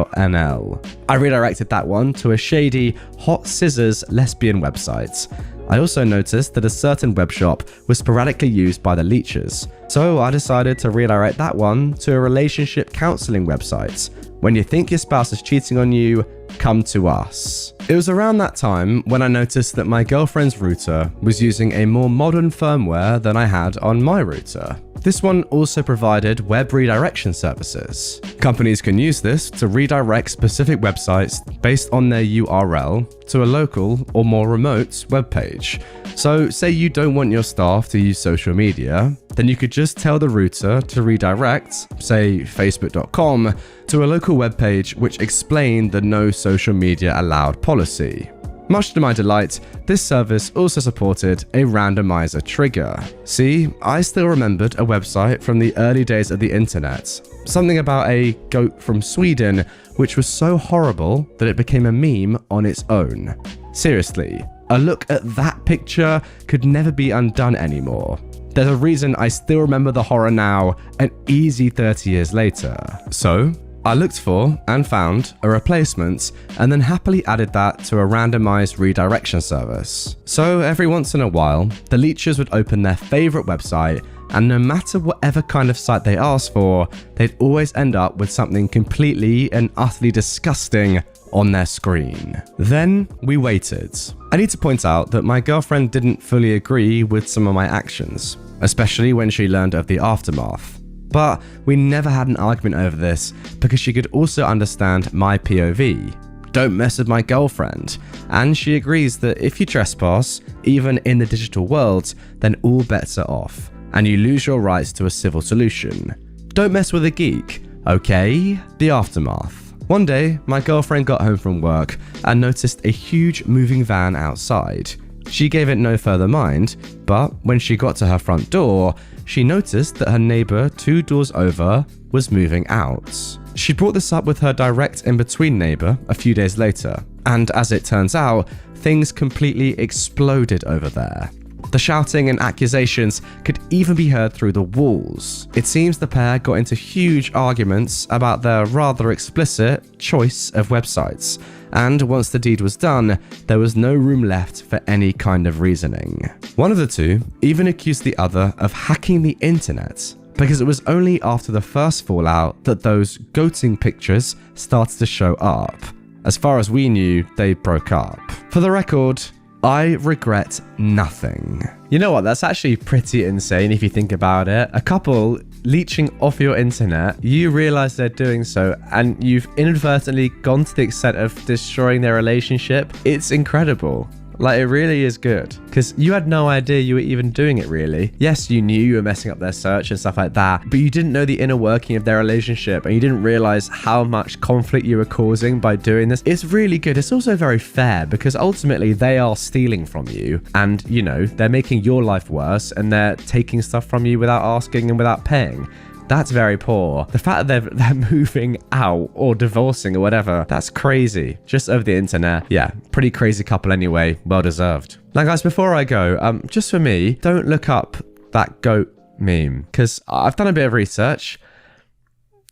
I redirected that one to a shady, hot scissors lesbian website. I also noticed that a certain webshop was sporadically used by the leeches, so I decided to redirect that one to a relationship counseling website. When you think your spouse is cheating on you, come to us. It was around that time when I noticed that my girlfriend's router was using a more modern firmware than I had on my router. This one also provided web redirection services. Companies can use this to redirect specific websites based on their URL to a local or more remote web page. So say you don't want your staff to use social media, then you could just tell the router to redirect, say facebook.com, to a local web page which explained the no social media allowed policy. Much to my delight, this service also supported a randomizer trigger. See, I still remembered a website from the early days of the internet. Something about a goat from Sweden, which was so horrible that it became a meme on its own. Seriously, a look at that picture could never be undone anymore. There's a reason I still remember the horror now, an easy 30 years later. So, I looked for and found a replacement and then happily added that to a randomized redirection service. So every once in a while, the leeches would open their favorite website, and no matter whatever kind of site they asked for, they'd always end up with something completely and utterly disgusting on their screen. Then we waited. I need to point out that my girlfriend didn't fully agree with some of my actions, especially when she learned of the aftermath. But we never had an argument over this because she could also understand my POV. Don't mess with my girlfriend. And she agrees that if you trespass, even in the digital world, then all bets are off, and you lose your rights to a civil solution. Don't mess with a geek, okay? The aftermath. One day, my girlfriend got home from work and noticed a huge moving van outside. She gave it no further mind, but when she got to her front door, she noticed that her neighbor 2 doors over was moving out. She brought this up with her direct in-between neighbor a few days later, and as it turns out, things completely exploded over there. The shouting and accusations could even be heard through the walls. It seems the pair got into huge arguments about their rather explicit choice of websites, and once the deed was done, there was no room left for any kind of reasoning. One of the two even accused the other of hacking the internet, because it was only after the first fallout that those goating pictures started to show up. As far as we knew, they broke up. For the record, I regret nothing. You know what? That's actually pretty insane if you think about it. A couple leeching off your internet, you realize they're doing so, and you've inadvertently gone to the extent of destroying their relationship. It's incredible. Like, it really is good, because you had no idea you were even doing it, really. Yes, you knew you were messing up their search and stuff like that, but you didn't know the inner working of their relationship, and you didn't realize how much conflict you were causing by doing this. It's really good. It's also very fair, because ultimately they are stealing from you, and, you know, they're making your life worse, and they're taking stuff from you without asking and without paying. That's very poor. The fact that they're moving out or divorcing or whatever, that's crazy. Just over the internet. Yeah, pretty crazy couple anyway. Well deserved. Now guys, before I go, just for me, don't look up that goat meme, because I've done a bit of research.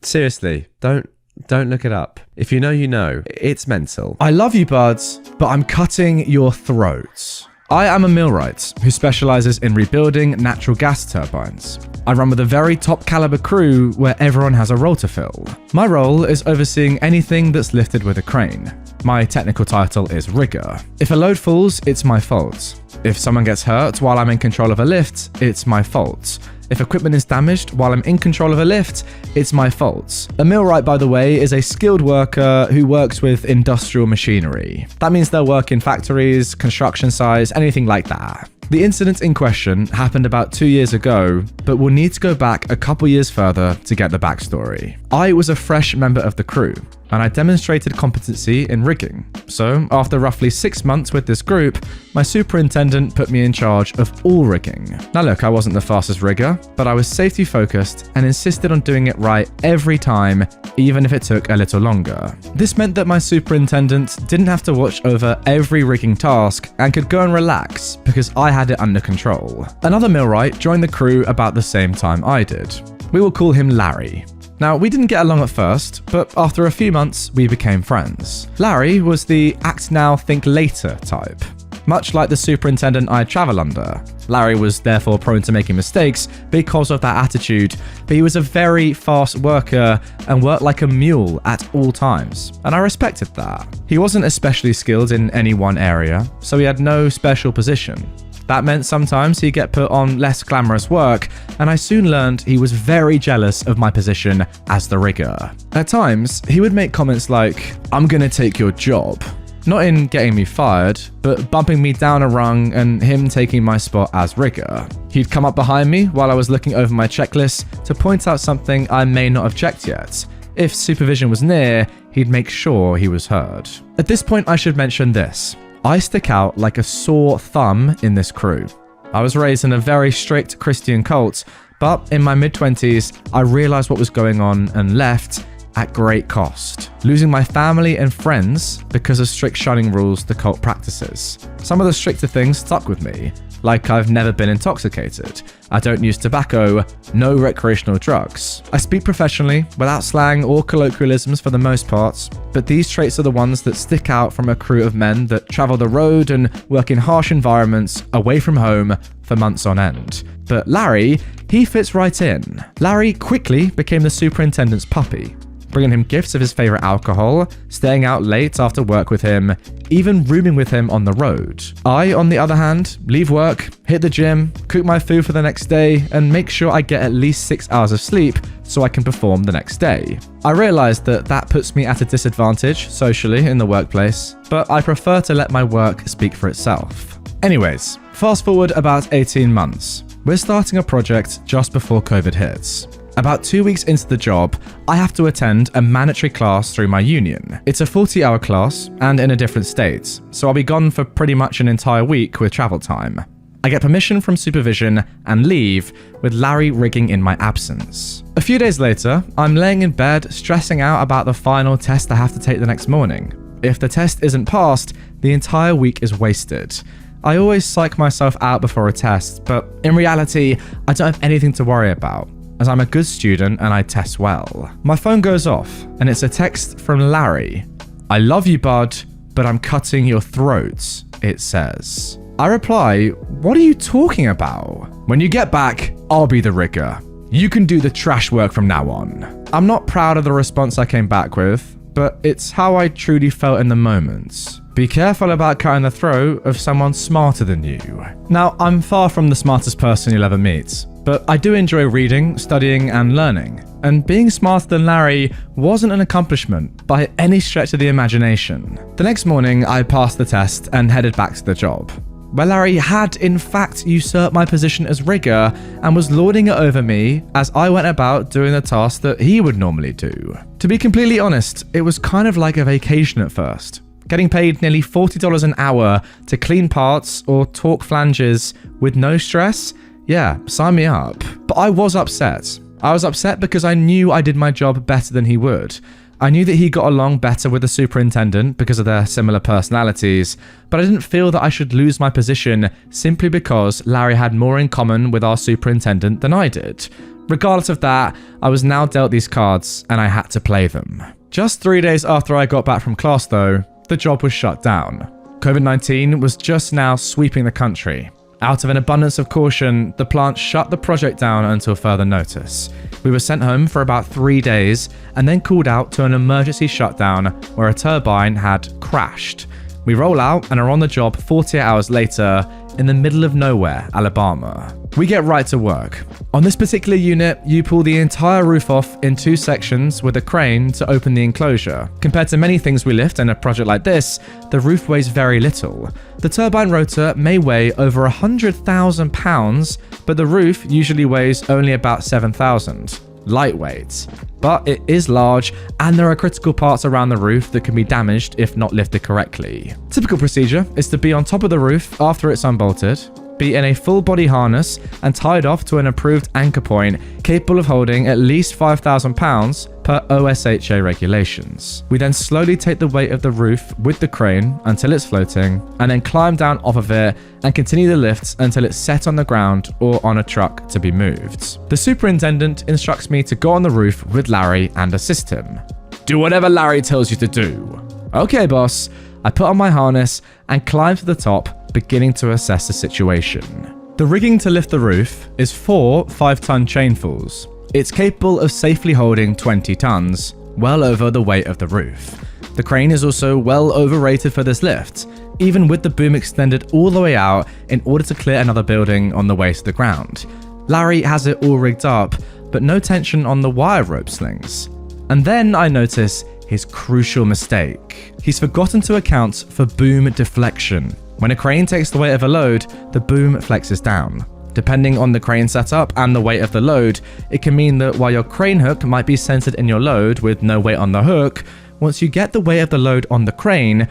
Seriously, don't look it up. If you know, you know. It's mental. I love you, buds, but I'm cutting your throats. I am a millwright who specializes in rebuilding natural gas turbines. I run with a very top caliber crew where everyone has a role to fill. My role is overseeing anything that's lifted with a crane. My technical title is rigger. If a load falls, it's my fault. If someone gets hurt while I'm in control of a lift, it's my fault. If equipment is damaged while I'm in control of a lift, it's my fault. A millwright, by the way, is a skilled worker who works with industrial machinery. That means they'll work in factories, construction sites, anything like that. The incident in question happened about 2 years ago, but we'll need to go back a couple years further to get the backstory. I was a fresh member of the crew. and I demonstrated competency in rigging. So, after roughly 6 months with this group, my superintendent put me in charge of all rigging. Now look, I wasn't the fastest rigger, but I was safety focused and insisted on doing it right every time, even if it took a little longer. This meant that my superintendent didn't have to watch over every rigging task and could go and relax because I had it under control. Another millwright joined the crew about the same time I did. We will call him Larry. Now, we didn't get along at first, but after a few months, we became friends. Larry was the act now, think later type. Much like the superintendent I travel under, Larry was therefore prone to making mistakes because of that attitude, but he was a very fast worker and worked like a mule at all times, and I respected that. He wasn't especially skilled in any one area, so he had no special position. That meant sometimes he'd get put on less glamorous work, and I soon learned he was very jealous of my position as the rigger. At times, he would make comments like, "I'm gonna take your job." Not in getting me fired, but bumping me down a rung and him taking my spot as rigger. He'd come up behind me while I was looking over my checklist to point out something I may not have checked yet. If supervision was near, he'd make sure he was heard. At this point, I should mention this. I stick out like a sore thumb in this crew. I was raised in a very strict Christian cult, but in my mid-20s, I realized what was going on and left at great cost, losing my family and friends because of strict shunning rules the cult practices. Some of the stricter things stuck with me, like I've never been intoxicated, I don't use tobacco, no recreational drugs. I speak professionally, without slang or colloquialisms for the most part, but these traits are the ones that stick out from a crew of men that travel the road and work in harsh environments away from home for months on end. But Larry, he fits right in. Larry quickly became the superintendent's puppy, bringing him gifts of his favorite alcohol, staying out late after work with him, even rooming with him on the road. I, on the other hand, leave work, hit the gym, cook my food for the next day, and make sure I get at least 6 hours of sleep so I can perform the next day. I realized that that puts me at a disadvantage socially in the workplace, but I prefer to let my work speak for itself. Anyways, fast forward about 18 months. We're starting a project just before COVID hits. About 2 weeks into the job, I have to attend a mandatory class through my union. It's a 40-hour class and in a different state, so I'll be gone for pretty much an entire week with travel time. I get permission from supervision and leave, with Larry rigging in my absence. A few days later, I'm laying in bed stressing out about the final test I have to take the next morning. If the test isn't passed, the entire week is wasted. I always psych myself out before a test, but in reality, I don't have anything to worry about, as I'm a good student and I test well. My phone goes off, and it's a text from Larry. "I love you, bud, but I'm cutting your throat," it says. I reply, "What are you talking about? When you get back, I'll be the rigger. You can do the trash work from now on." I'm not proud of the response I came back with, but it's how I truly felt in the moment. Be careful about cutting the throat of someone smarter than you. Now, I'm far from the smartest person you'll ever meet, but I do enjoy reading, studying, and learning. And being smarter than Larry wasn't an accomplishment by any stretch of the imagination. The next morning, I passed the test and headed back to the job, where Larry had in fact usurped my position as rigger and was lording it over me as I went about doing the tasks that he would normally do. To be completely honest, it was kind of like a vacation at first. Getting paid nearly $40 an hour to clean parts or torque flanges with no stress? Yeah, sign me up. But I was upset. I was upset because I knew I did my job better than he would. I knew that he got along better with the superintendent because of their similar personalities, but I didn't feel that I should lose my position simply because Larry had more in common with our superintendent than I did. Regardless of that, I was now dealt these cards and I had to play them. Just 3 days after I got back from class though, the job was shut down. COVID-19 was just now sweeping the country. Out of an abundance of caution, the plant shut the project down until further notice. We were sent home for about 3 days and then called out to an emergency shutdown where a turbine had crashed. We roll out and are on the job 48 hours later in the middle of nowhere, Alabama. We get right to work. On this particular unit, you pull the entire roof off in 2 sections with a crane to open the enclosure. Compared to many things we lift in a project like this, the roof weighs very little. The turbine rotor may weigh over 100,000 pounds, but the roof usually weighs only about 7,000. lightweight. But it is large, and there are critical parts around the roof that can be damaged if not lifted correctly. Typical procedure is to be on top of the roof after it's unbolted, be in a full body harness and tied off to an approved anchor point capable of holding at least 5,000 pounds per OSHA regulations. We then slowly take the weight of the roof with the crane until it's floating, and then climb down off of it and continue the lifts until it's set on the ground or on a truck to be moved. The superintendent instructs me to go on the roof with Larry and assist him. Do whatever Larry tells you to do. Okay, boss. I put on my harness and climb to the top, beginning to assess the situation. The rigging to lift the roof is 4 5-ton chainfulls. It's capable of safely holding 20 tons, well over the weight of the roof. The crane is also well overrated for this lift, even with the boom extended all the way out in order to clear another building on the way to the ground. Larry has it all rigged up, but no tension on the wire rope slings. And then I notice his crucial mistake. He's forgotten to account for boom deflection. When a crane takes the weight of a load, the boom flexes down. Depending on the crane setup and the weight of the load, it can mean that while your crane hook might be centered in your load with no weight on the hook, once you get the weight of the load on the crane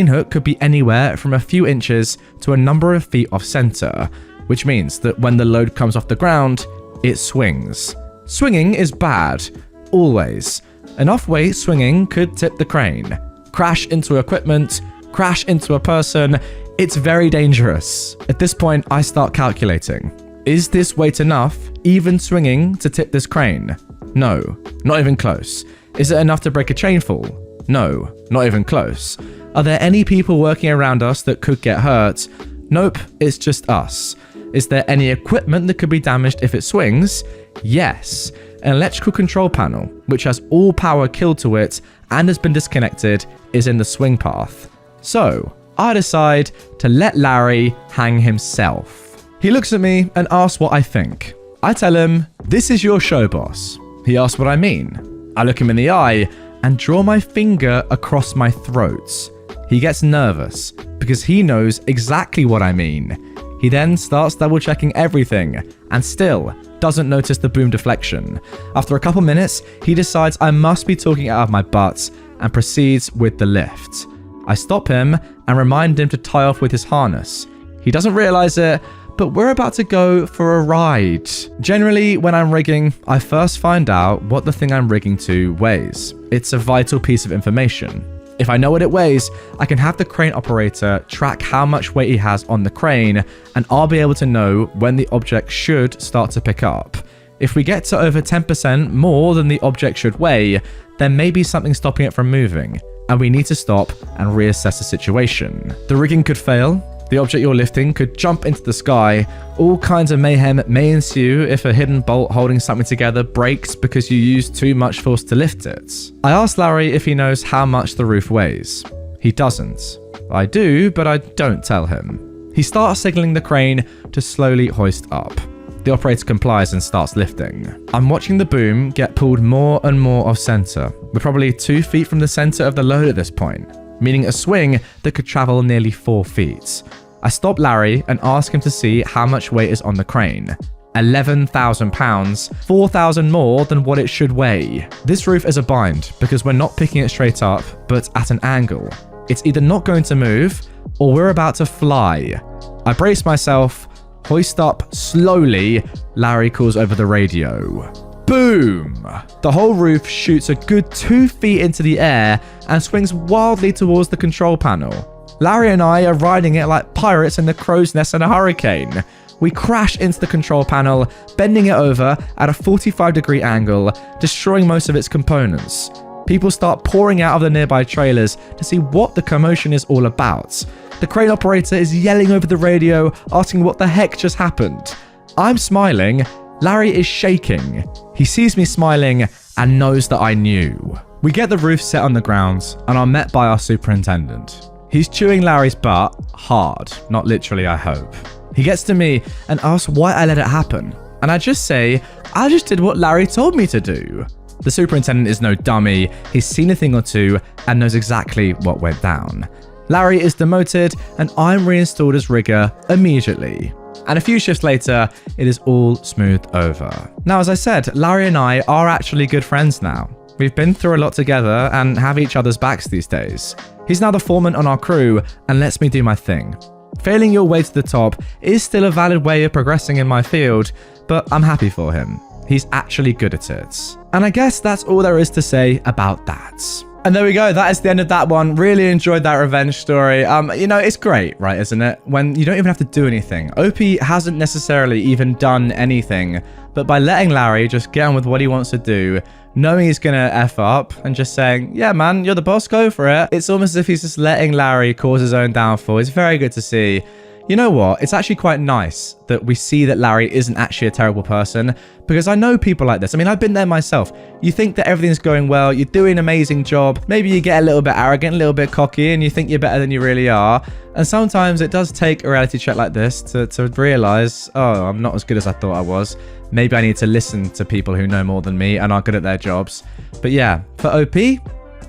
hook could be anywhere from a few inches to a number of feet off center, which means that when the load comes off the ground, it swings. Swinging is bad, always. An off-weight swinging could tip the crane, crash into equipment, crash into a person. It's very dangerous. At this point, I start calculating. Is this weight enough, even swinging, to tip this crane? No, not even close. Is it enough to break a chainful? No, not even close. Are there any people working around us that could get hurt? Nope, it's just us. Is there any equipment that could be damaged if it swings? Yes. An electrical control panel, which has all power killed to it and has been disconnected, is in the swing path. So, I decide to let Larry hang himself. He looks at me and asks what I think. I tell him, "This is your show, boss." He asks what I mean. I look him in the eye and draw my finger across my throat. He gets nervous because he knows exactly what I mean. He then starts double checking everything and still doesn't notice the boom deflection. After a couple minutes, he decides I must be talking out of my butt and proceeds with the lift. I stop him and remind him to tie off with his harness. He doesn't realize it, but we're about to go for a ride. Generally, when I'm rigging, I first find out what the thing I'm rigging to weighs. It's a vital piece of information. If I know what it weighs, I can have the crane operator track how much weight he has on the crane, and I'll be able to know when the object should start to pick up. If we get to over 10% more than the object should weigh, there may be something stopping it from moving, and we need to stop and reassess the situation. The rigging could fail. The object you're lifting could jump into the sky. All kinds of mayhem may ensue if a hidden bolt holding something together breaks because you used too much force to lift it. I asked Larry if he knows how much the roof weighs. He doesn't. I do, but I don't tell him. He starts signaling the crane to slowly hoist up. The operator complies and starts lifting. I'm watching the boom get pulled more and more off center. We're probably 2 feet from the center of the load at this point, meaning a swing that could travel nearly 4 feet. I stop Larry and ask him to see how much weight is on the crane. 11,000 pounds, 4,000 more than what it should weigh. This roof is a bind because we're not picking it straight up, but at an angle. It's either not going to move or we're about to fly. I brace myself, hoist up slowly. Larry calls over the radio. Boom! The whole roof shoots a good 2 feet into the air and swings wildly towards the control panel. Larry and I are riding it like pirates in the crow's nest in a hurricane. We crash into the control panel, bending it over at a 45-degree angle, destroying most of its components. People start pouring out of the nearby trailers to see what the commotion is all about. The crane operator is yelling over the radio, asking what the heck just happened. I'm smiling. Larry is shaking. He sees me smiling and knows that I knew. We get the roof set on the ground and are met by our superintendent. He's chewing Larry's butt hard, not literally, I hope. He gets to me and asks why I let it happen. And I just say, I just did what Larry told me to do. The superintendent is no dummy. He's seen a thing or two and knows exactly what went down. Larry is demoted and I'm reinstalled as rigger immediately. And a few shifts later, it is all smoothed over. Now, as I said, Larry and I are actually good friends now. We've been through a lot together and have each other's backs these days. He's now the foreman on our crew and lets me do my thing. Failing your way to the top is still a valid way of progressing in my field, but I'm happy for him. He's actually good at it. And I guess that's all there is to say about that. And there we go. That is the end of that one. Really enjoyed that revenge story. You know, it's great, right, isn't it? When you don't even have to do anything. OP hasn't necessarily even done anything, but by letting Larry just get on with what he wants to do, knowing he's gonna F up and just saying, yeah, man, you're the boss, go for it. It's almost as if he's just letting Larry cause his own downfall. It's very good to see. You know what? It's actually quite nice that we see that Larry isn't actually a terrible person, because I know people like this. I mean, I've been there myself. You think that everything's going well, you're doing an amazing job. Maybe you get a little bit arrogant, a little bit cocky, and you think you're better than you really are. And sometimes it does take a reality check like this to realize, oh, I'm not as good as I thought I was. Maybe I need to listen to people who know more than me and are good at their jobs. But yeah, for OP,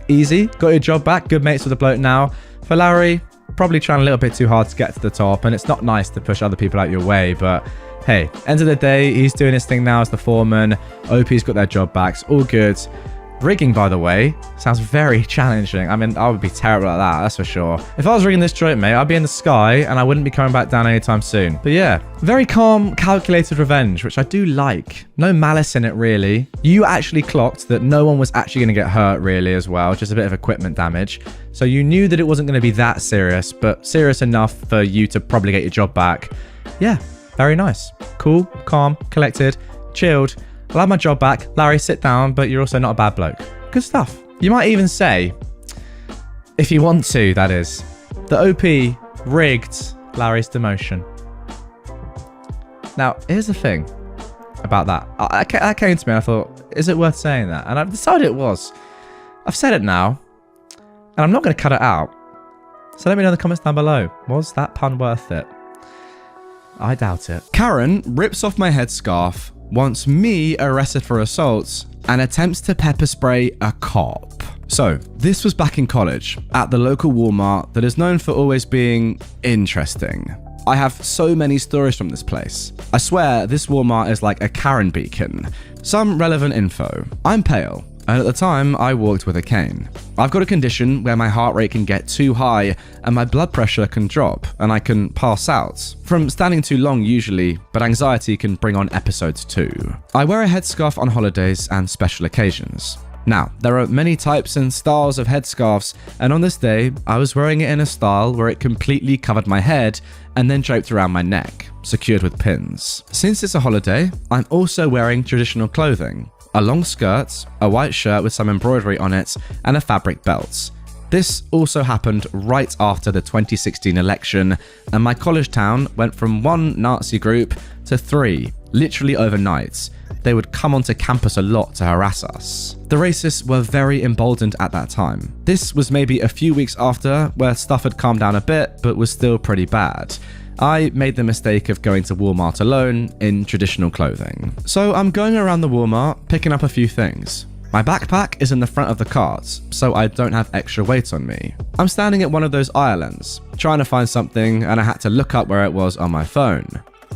easy. Got your job back. Good mates with the bloke now. For Larry, probably trying a little bit too hard to get to the top, and it's not nice to push other people out your way, but hey, end of the day, he's doing his thing now as the foreman. OP's got their job back. It's all good. Rigging, by the way, sounds very challenging. I mean, I would be terrible at that, that's for sure. If I was rigging this joint, mate, I'd be in the sky and I wouldn't be coming back down anytime soon. But yeah, very calm, calculated revenge, which I do like. No malice in it, really. You actually clocked that no one was actually going to get hurt, really, as well. Just a bit of equipment damage. So you knew that it wasn't going to be that serious, but serious enough for you to probably get your job back. Yeah, very nice. Cool, calm, collected, chilled. I'll have my job back. Larry, sit down, but you're also not a bad bloke. Good stuff. You might even say, if you want to, that is, the OP rigged Larry's demotion. Now, here's the thing about that. That came to me and I thought, is it worth saying that? And I've decided it was. I've said it now, and I'm not going to cut it out. So let me know in the comments down below. Was that pun worth it? I doubt it. Karen rips off my headscarf, wants me arrested for assaults, and attempts to pepper spray a cop. So, this was back in college, at the local Walmart that is known for always being interesting. I have so many stories from this place. I swear, this Walmart is like a Karen beacon. Some relevant info. I'm pale, and at the time, I walked with a cane. I've got a condition where my heart rate can get too high and my blood pressure can drop and I can pass out. From standing too long usually, but anxiety can bring on episodes too. I wear a headscarf on holidays and special occasions. Now, there are many types and styles of headscarves, and on this day, I was wearing it in a style where it completely covered my head and then draped around my neck, secured with pins. Since it's a holiday, I'm also wearing traditional clothing. A long skirt, a white shirt with some embroidery on it, and a fabric belt. This also happened right after the 2016 election, and my college town went from 1 Nazi group to 3, literally overnight. They would come onto campus a lot to harass us. The racists were very emboldened at that time. This was maybe a few weeks after, where stuff had calmed down a bit, but was still pretty bad. I made the mistake of going to Walmart alone in traditional clothing. So I'm going around the Walmart, picking up a few things. My backpack is in the front of the cart, so I don't have extra weight on me. I'm standing at one of those islands, trying to find something, and I had to look up where it was on my phone.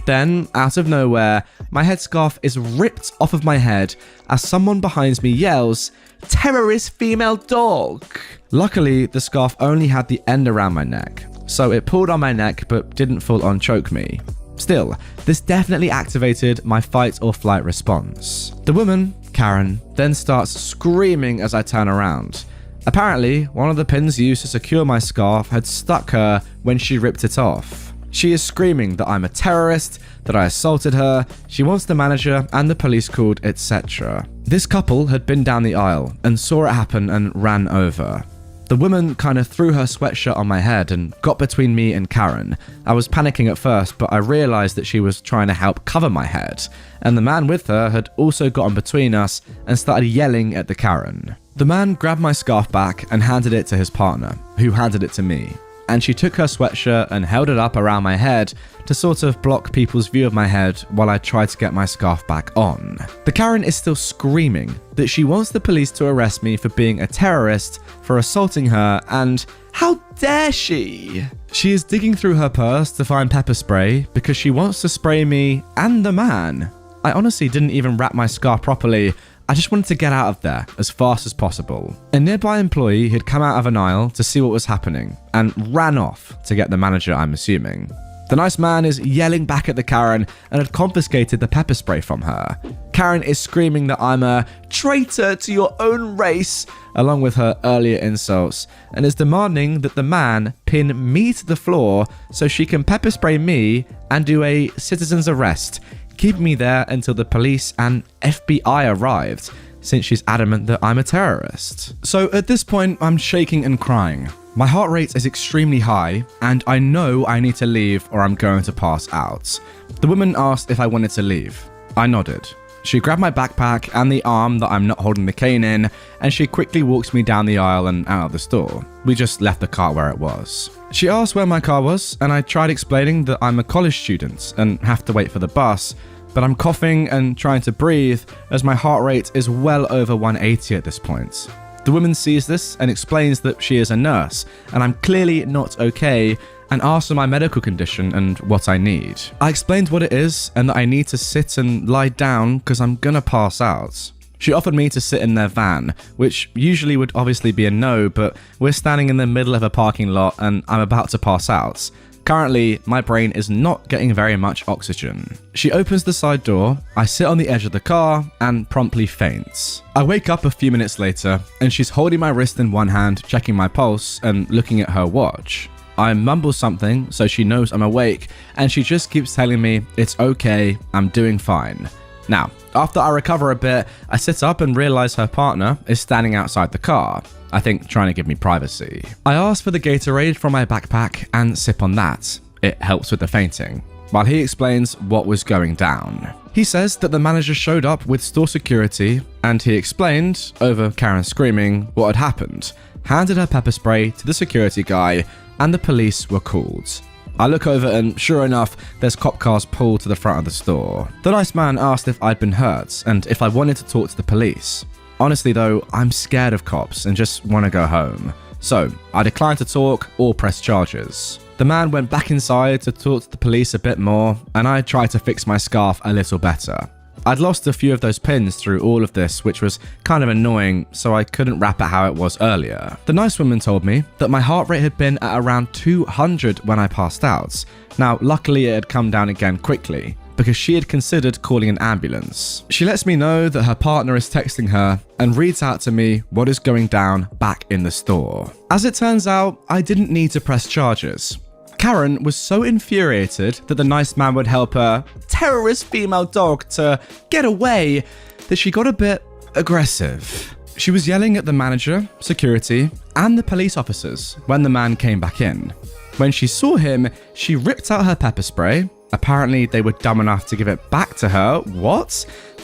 Then, out of nowhere, my headscarf is ripped off of my head as someone behind me yells, "Terrorist female dog!" Luckily, the scarf only had the end around my neck, so it pulled on my neck but didn't full on choke me. Still, this definitely activated my fight or flight response. The woman, Karen, then starts screaming as I turn around. Apparently, one of the pins used to secure my scarf had stuck her when she ripped it off. She is screaming that I'm a terrorist, that I assaulted her, she wants the manager and the police called, etc. This couple had been down the aisle and saw it happen and ran over. The woman kind of threw her sweatshirt on my head and got between me and Karen. I was panicking at first, but I realized that she was trying to help cover my head, and the man with her had also gotten between us and started yelling at the Karen. The man grabbed my scarf back and handed it to his partner, who handed it to me. And she took her sweatshirt and held it up around my head to sort of block people's view of my head while I tried to get my scarf back on. The Karen is still screaming that she wants the police to arrest me for being a terrorist, for assaulting her, and How dare she? She is digging through her purse to find pepper spray because she wants to spray me and the man. I honestly didn't even wrap my scarf properly. I just wanted to get out of there as fast as possible. A nearby employee had come out of an aisle to see what was happening and ran off to get the manager, I'm assuming. The nice man is yelling back at the Karen and had confiscated the pepper spray from her. Karen is screaming that I'm a traitor to your own race, along with her earlier insults, and is demanding that the man pin me to the floor so she can pepper spray me and do a citizen's arrest, keeping me there until the police and FBI arrived, since she's adamant that I'm a terrorist. So at this point, I'm shaking and crying. My heart rate is extremely high, and I know I need to leave or I'm going to pass out. The woman asked if I wanted to leave. I nodded. She grabbed my backpack and the arm that I'm not holding the cane in, and she quickly walks me down the aisle and out of the store. We just left the car where it was. She asked where my car was, and I tried explaining that I'm a college student and have to wait for the bus, but I'm coughing and trying to breathe as my heart rate is well over 180 at this point. The woman sees this and explains that she is a nurse, and I'm clearly not okay, and asks for my medical condition and what I need. I explained what it is and that I need to sit and lie down because I'm gonna pass out. She offered me to sit in their van, which usually would obviously be a no, but we're standing in the middle of a parking lot and I'm about to pass out. Currently, my brain is not getting very much oxygen. She opens the side door, I sit on the edge of the car, and promptly faints. I wake up a few minutes later, and she's holding my wrist in one hand, checking my pulse, and looking at her watch. I mumble something, so she knows I'm awake, and she just keeps telling me, it's okay, I'm doing fine. Now, after I recover a bit, I sit up and realize her partner is standing outside the car. I think trying to give me privacy. I ask for the Gatorade from my backpack and sip on that. It helps with the fainting, while he explains what was going down. He says that the manager showed up with store security and he explained, over Karen screaming, what had happened, handed her pepper spray to the security guy, and the police were called. I look over and sure enough, there's cop cars pulled to the front of the store. The nice man asked if I'd been hurt and if I wanted to talk to the police. Honestly though, I'm scared of cops and just want to go home. So, I declined to talk or press charges. The man went back inside to talk to the police a bit more, and I tried to fix my scarf a little better. I'd lost a few of those pins through all of this, which was kind of annoying, so I couldn't wrap it how it was earlier. The nice woman told me that my heart rate had been at around 200 when I passed out. Now, luckily it had come down again quickly, because she had considered calling an ambulance. She lets me know that her partner is texting her and reads out to me what is going down back in the store. As it turns out, I didn't need to press charges. Karen was so infuriated that the nice man would help her terrorist female dog to get away that she got a bit aggressive. She was yelling at the manager, security, and the police officers when the man came back in. When she saw him, she ripped out her pepper spray. Apparently, they were dumb enough to give it back to her,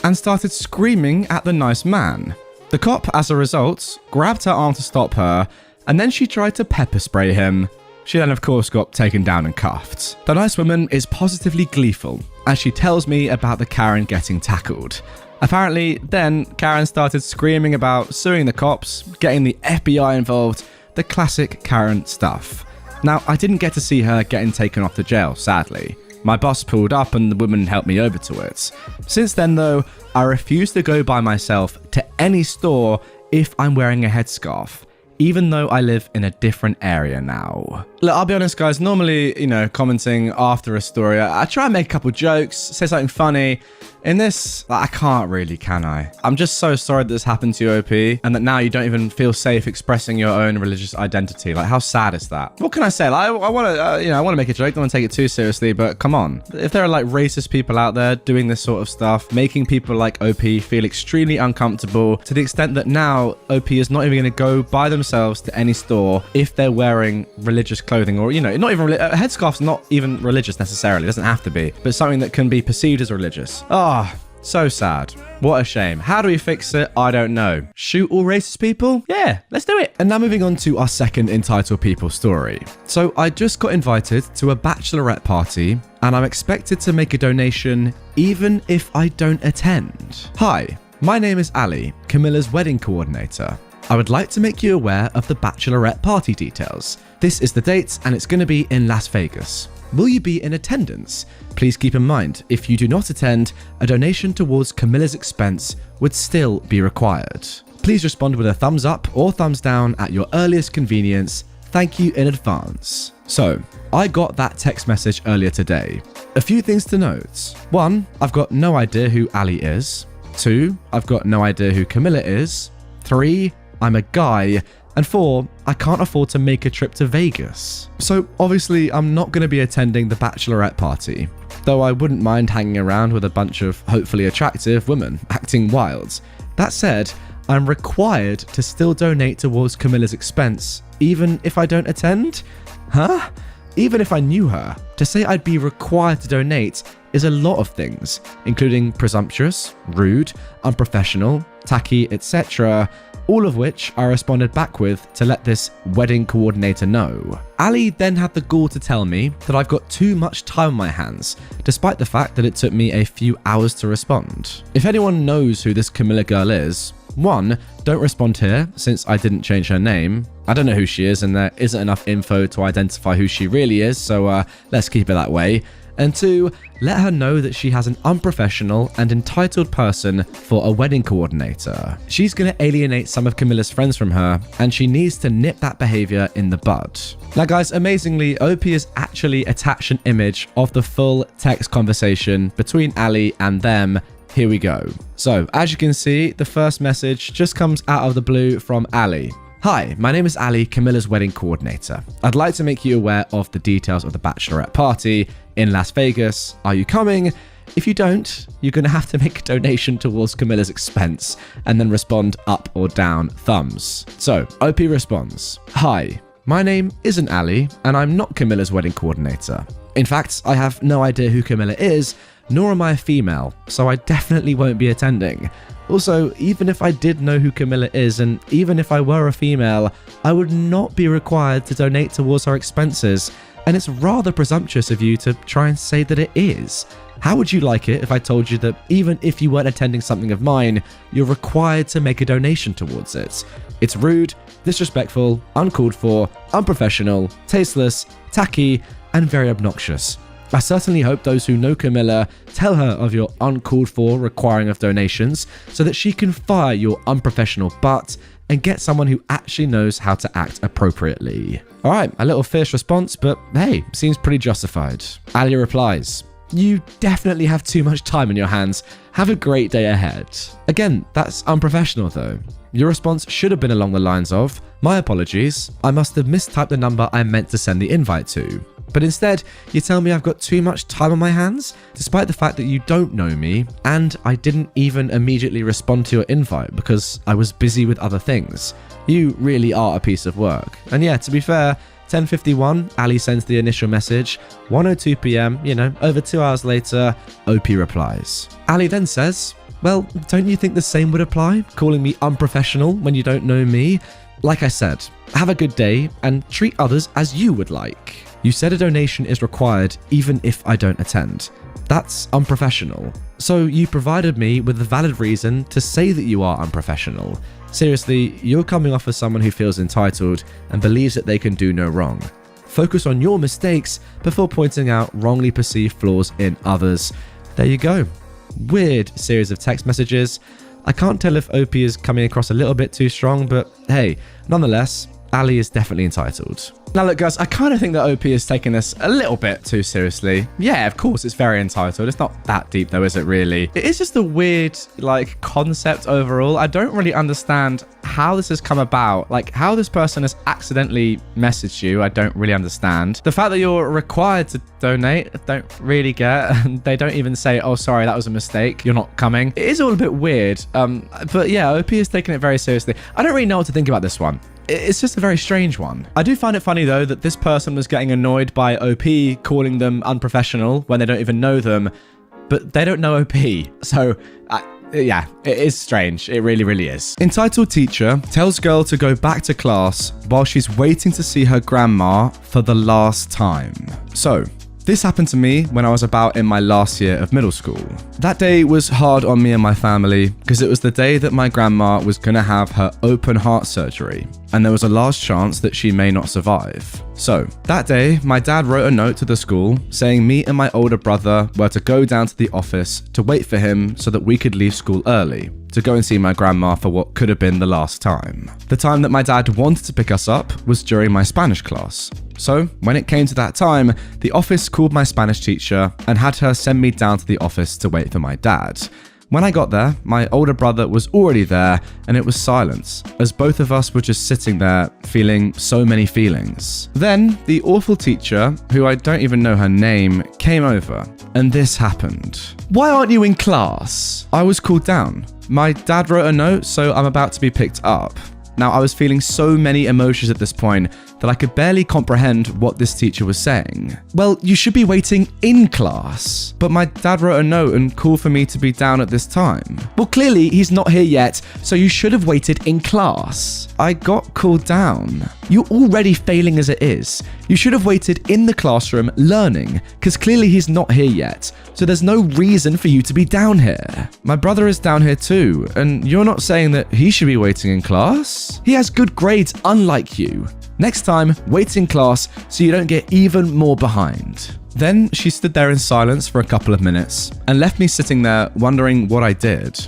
and started screaming at the nice man. The cop, as a result, grabbed her arm to stop her, and then she tried to pepper spray him. She then, of course, got taken down and cuffed. The nice woman is positively gleeful as she tells me about the Karen getting tackled. Apparently, then Karen started screaming about suing the cops, getting the FBI involved, the classic Karen stuff. Now, I didn't get to see her getting taken off to jail, sadly. My boss pulled up and the woman helped me over to it. Since then, though, I refuse to go by myself to any store if I'm wearing a headscarf, even though I live in a different area now. Look, I'll be honest, guys, normally, commenting after a story, I try and make a couple jokes, say something funny. In this, I can't really, can I? I'm just so sorry that this happened to you, OP, and that now you don't even feel safe expressing your own religious identity. Like, how sad is that? What can I say? Like, I want to, I want to make a joke. Don't want to take it too seriously, but come on. If there are like racist people out there doing this sort of stuff, making people like OP feel extremely uncomfortable to the extent that now OP is not even going to go by themselves to any store if they're wearing religious clothing, or not even a headscarf's not even religious necessarily. It doesn't have to be, but something that can be perceived as religious. So sad. What a shame. How do we fix it? I don't know. Shoot all racist people? Yeah, let's do it. And now moving on to our second entitled people story. So I just got invited to a bachelorette party and I'm expected to make a donation even if I don't attend. Hi, my name is Ali, Camilla's wedding coordinator. I would like to make you aware of the bachelorette party details. This is the date and it's going to be in Las Vegas. Will you be in attendance? Please keep in mind, if you do not attend, a donation towards Camilla's expense would still be required. Please respond with a thumbs up or thumbs down at your earliest convenience. Thank you in advance. So, I got that text message earlier today. A few things to note. 1, I've got no idea who Ali is. 2, I've got no idea who Camilla is. 3, I'm a guy. And 4, I can't afford to make a trip to Vegas. So obviously I'm not going to be attending the bachelorette party, though I wouldn't mind hanging around with a bunch of hopefully attractive women acting wild. That said, I'm required to still donate towards Camilla's expense, even if I don't attend? Huh? Even if I knew her, to say I'd be required to donate is a lot of things, including presumptuous, rude, unprofessional, tacky, etc., all of which I responded back with to let this wedding coordinator know. Ali then had the gall to tell me that I've got too much time on my hands, despite the fact that it took me a few hours to respond. If anyone knows who this Camilla girl is, 1, don't respond here since I didn't change her name. I don't know who she is and there isn't enough info to identify who she really is, so let's keep it that way. And 2, let her know that she has an unprofessional and entitled person for a wedding coordinator. She's going to alienate some of Camilla's friends from her, and she needs to nip that behavior in the bud. Now guys, amazingly, OP has actually attached an image of the full text conversation between Ali and them. Here we go. So, as you can see, the first message just comes out of the blue from Ali. Hi, my name is Ali, Camilla's wedding coordinator. I'd like to make you aware of the details of the bachelorette party in Las Vegas. Are you coming? If you don't, you're going to have to make a donation towards Camilla's expense and then respond up or down thumbs. So, OP responds, Hi, my name isn't Ali and I'm not Camilla's wedding coordinator. In fact, I have no idea who Camilla is, nor am I a female, so I definitely won't be attending. Also, even if I did know who Camilla is, and even if I were a female, I would not be required to donate towards her expenses, and it's rather presumptuous of you to try and say that it is. How would you like it if I told you that even if you weren't attending something of mine, you're required to make a donation towards it? It's rude, disrespectful, uncalled for, unprofessional, tasteless, tacky, and very obnoxious. I certainly hope those who know Camilla tell her of your uncalled for requiring of donations so that she can fire your unprofessional butt and get someone who actually knows how to act appropriately. Alright, a little fierce response, but hey, seems pretty justified. Ali replies, You definitely have too much time on your hands. Have a great day ahead. Again, that's unprofessional though. Your response should have been along the lines of, My apologies, I must have mistyped the number I meant to send the invite to. But instead, you tell me I've got too much time on my hands, despite the fact that you don't know me, and I didn't even immediately respond to your invite because I was busy with other things. You really are a piece of work. And yeah, to be fair, 10:51, Ali sends the initial message. 1:02 p.m, over 2 hours later, OP replies. Ali then says, Well, don't you think the same would apply? Calling me unprofessional when you don't know me? Like I said, have a good day and treat others as you would like. You said a donation is required even if I don't attend. That's unprofessional. So you provided me with a valid reason to say that you are unprofessional. Seriously, you're coming off as someone who feels entitled and believes that they can do no wrong. Focus on your mistakes before pointing out wrongly perceived flaws in others. There you go. Weird series of text messages. I can't tell if OP is coming across a little bit too strong, but hey, nonetheless, Ali is definitely entitled. Now look guys, I kind of think that OP is taking this a little bit too seriously. Yeah, of course it's very entitled. It's not that deep though, is it really? It is just a weird concept overall. I don't really understand how this has come about. How this person has accidentally messaged you, I don't really understand. The fact that you're required to donate, I don't really get. They don't even say, oh sorry, that was a mistake, you're not coming. It is all a bit weird. But yeah, OP is taking it very seriously. I don't really know what to think about this one. It's just a very strange one. I do find it funny though that this person was getting annoyed by OP calling them unprofessional when they don't even know them, but they don't know OP. So yeah, it is strange. It really, really is. Entitled teacher tells girl to go back to class while she's waiting to see her grandma for the last time. So, This happened to me when I was about in my last year of middle school. That day was hard on me and my family because it was the day that my grandma was going to have her open heart surgery, and there was a large chance that she may not survive. So, that day, my dad wrote a note to the school saying me and my older brother were to go down to the office to wait for him so that we could leave school early to go and see my grandma for what could have been the last time. The time that my dad wanted to pick us up was during my Spanish class. So, when it came to that time, the office called my Spanish teacher and had her send me down to the office to wait for my dad. When I got there, my older brother was already there, and it was silence, as both of us were just sitting there feeling so many feelings. Then, the awful teacher, who I don't even know her name, came over, and this happened. "Why aren't you in class?" I was called down. My dad wrote a note, so I'm about to be picked up. Now, I was feeling so many emotions at this point that I could barely comprehend what this teacher was saying. "Well, you should be waiting in class." But my dad wrote a note and called for me to be down at this time. "Well, clearly he's not here yet, so you should have waited in class." I got called down. "You're already failing as it is. You should have waited in the classroom learning, because clearly he's not here yet, so there's no reason for you to be down here. My brother is down here too, and you're not saying that he should be waiting in class? He has good grades unlike you. Next time, wait in class so you don't get even more behind." Then she stood there in silence for a couple of minutes and left me sitting there wondering what I did.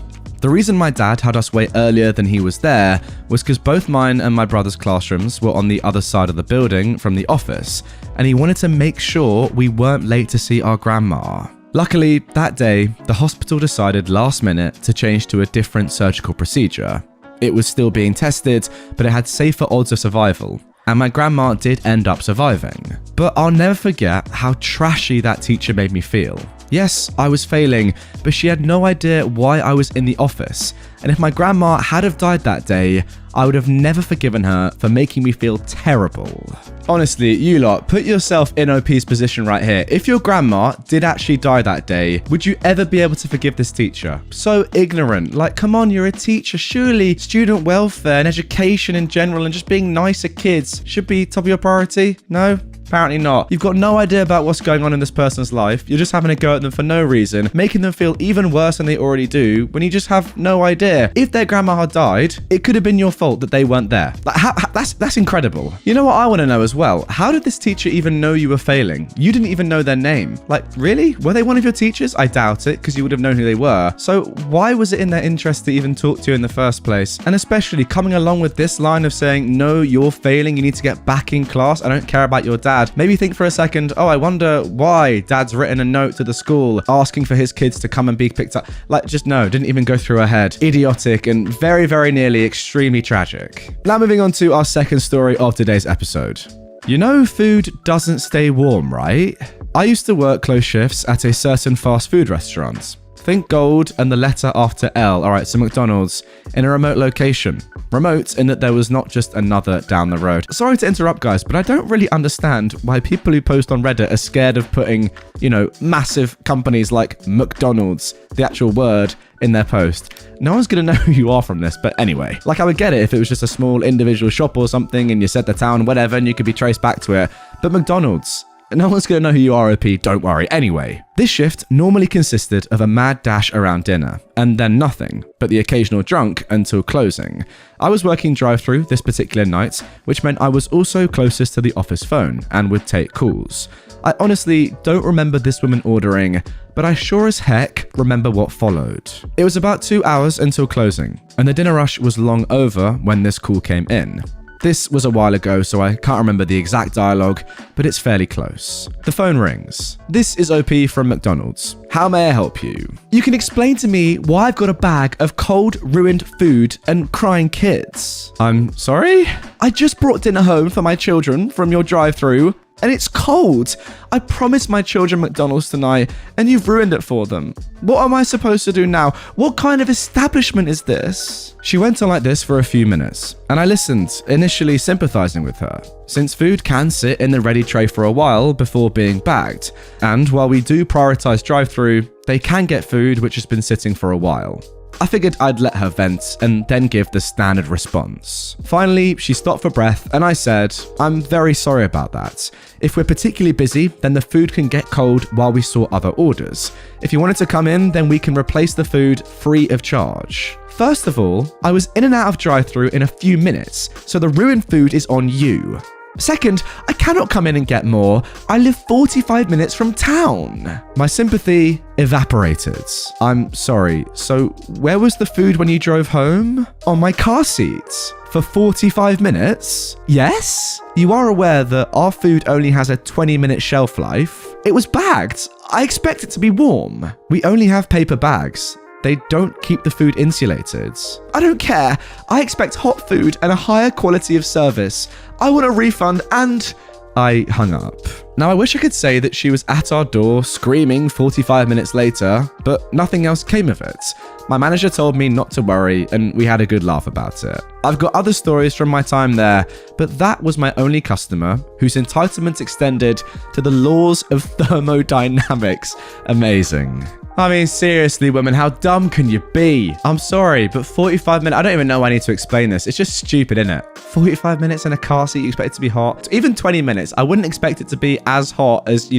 The reason my dad had us wait earlier than he was there was because both mine and my brother's classrooms were on the other side of the building from the office, and he wanted to make sure we weren't late to see our grandma. Luckily, that day, the hospital decided last minute to change to a different surgical procedure. It was still being tested, but it had safer odds of survival, and my grandma did end up surviving. But I'll never forget how trashy that teacher made me feel. Yes, I was failing, but she had no idea why I was in the office, and if my grandma had have died that day, I would have never forgiven her for making me feel terrible. Honestly, you lot, put yourself in OP's position right here. If your grandma did actually die that day, would you ever be able to forgive this teacher? So ignorant. Like, come on, you're a teacher. Surely student welfare and education in general and just being nice to kids should be top of your priority? No? Apparently not. You've got no idea about what's going on in this person's life. You're just having a go at them for no reason, making them feel even worse than they already do when you just have no idea. If their grandma had died, it could have been your fault that they weren't there. Like, that's incredible. You know what I want to know as well? How did this teacher even know you were failing? You didn't even know their name. Like, really? Were they one of your teachers? I doubt it, because you would have known who they were. So why was it in their interest to even talk to you in the first place? And especially coming along with this line of saying, "No, you're failing. You need to get back in class. I don't care about your dad." Maybe think for a second, oh, I wonder why dad's written a note to the school asking for his kids to come and be picked up. Like, just no, didn't even go through her head. Idiotic and very, very nearly extremely tragic. Now moving on to our second story of today's episode. You know, food doesn't stay warm, right? I used to work close shifts at a certain fast food restaurant. Think gold and the letter after L. Alright, so McDonald's in a remote location. Remote in that there was not just another down the road. Sorry to interrupt, guys, but I don't really understand why people who post on Reddit are scared of putting, you know, massive companies like McDonald's, the actual word, in their post. No one's gonna know who you are from this, but anyway. Like, I would get it if it was just a small individual shop or something and you said the town, whatever, and you could be traced back to it. But McDonald's, no one's going to know who you are, OP, don't worry. Anyway, this shift normally consisted of a mad dash around dinner, and then nothing, but the occasional drunk until closing. I was working drive-through this particular night, which meant I was also closest to the office phone and would take calls. I honestly don't remember this woman ordering, but I sure as heck remember what followed. It was about 2 hours until closing, and the dinner rush was long over when this call came in. This was a while ago, so I can't remember the exact dialogue, but it's fairly close. The phone rings. This is OP from McDonald's. How may I help you? You can explain to me why I've got a bag of cold, ruined food and crying kids. I'm sorry? I just brought dinner home for my children from your drive-thru, and it's cold. I promised my children McDonald's tonight, and you've ruined it for them. What am I supposed to do now? What kind of establishment is this? She went on like this for a few minutes, and I listened, initially sympathizing with her, since food can sit in the ready tray for a while before being bagged, and while we do prioritize drive-thru, they can get food which has been sitting for a while. I figured I'd let her vent and then give the standard response. Finally, she stopped for breath and I said, "I'm very sorry about that. If we're particularly busy, then the food can get cold while we sort other orders. If you wanted to come in, then we can replace the food free of charge." First of all, I was in and out of drive-thru in a few minutes, so the ruined food is on you. Second, I cannot come in and get more. I live 45 minutes from town. My sympathy evaporated. "I'm sorry, so where was the food when you drove home?" "On my car seat. For 45 minutes? Yes? You are aware that our food only has a 20-minute shelf life? It was bagged. I expect it to be warm. We only have paper bags. They don't keep the food insulated." "I don't care. I expect hot food and a higher quality of service. I want a refund and..." I hung up. Now, I wish I could say that she was at our door screaming 45 minutes later, but nothing else came of it. My manager told me not to worry, and we had a good laugh about it. I've got other stories from my time there, but that was my only customer whose entitlement extended to the laws of thermodynamics. Amazing. I mean, seriously, women, how dumb can you be? I'm sorry, but 45 minutes, I don't even know why I need to explain this. It's just stupid, isn't it? 45 minutes in a car seat, you expect it to be hot. Even 20 minutes, I wouldn't expect it to be as hot as,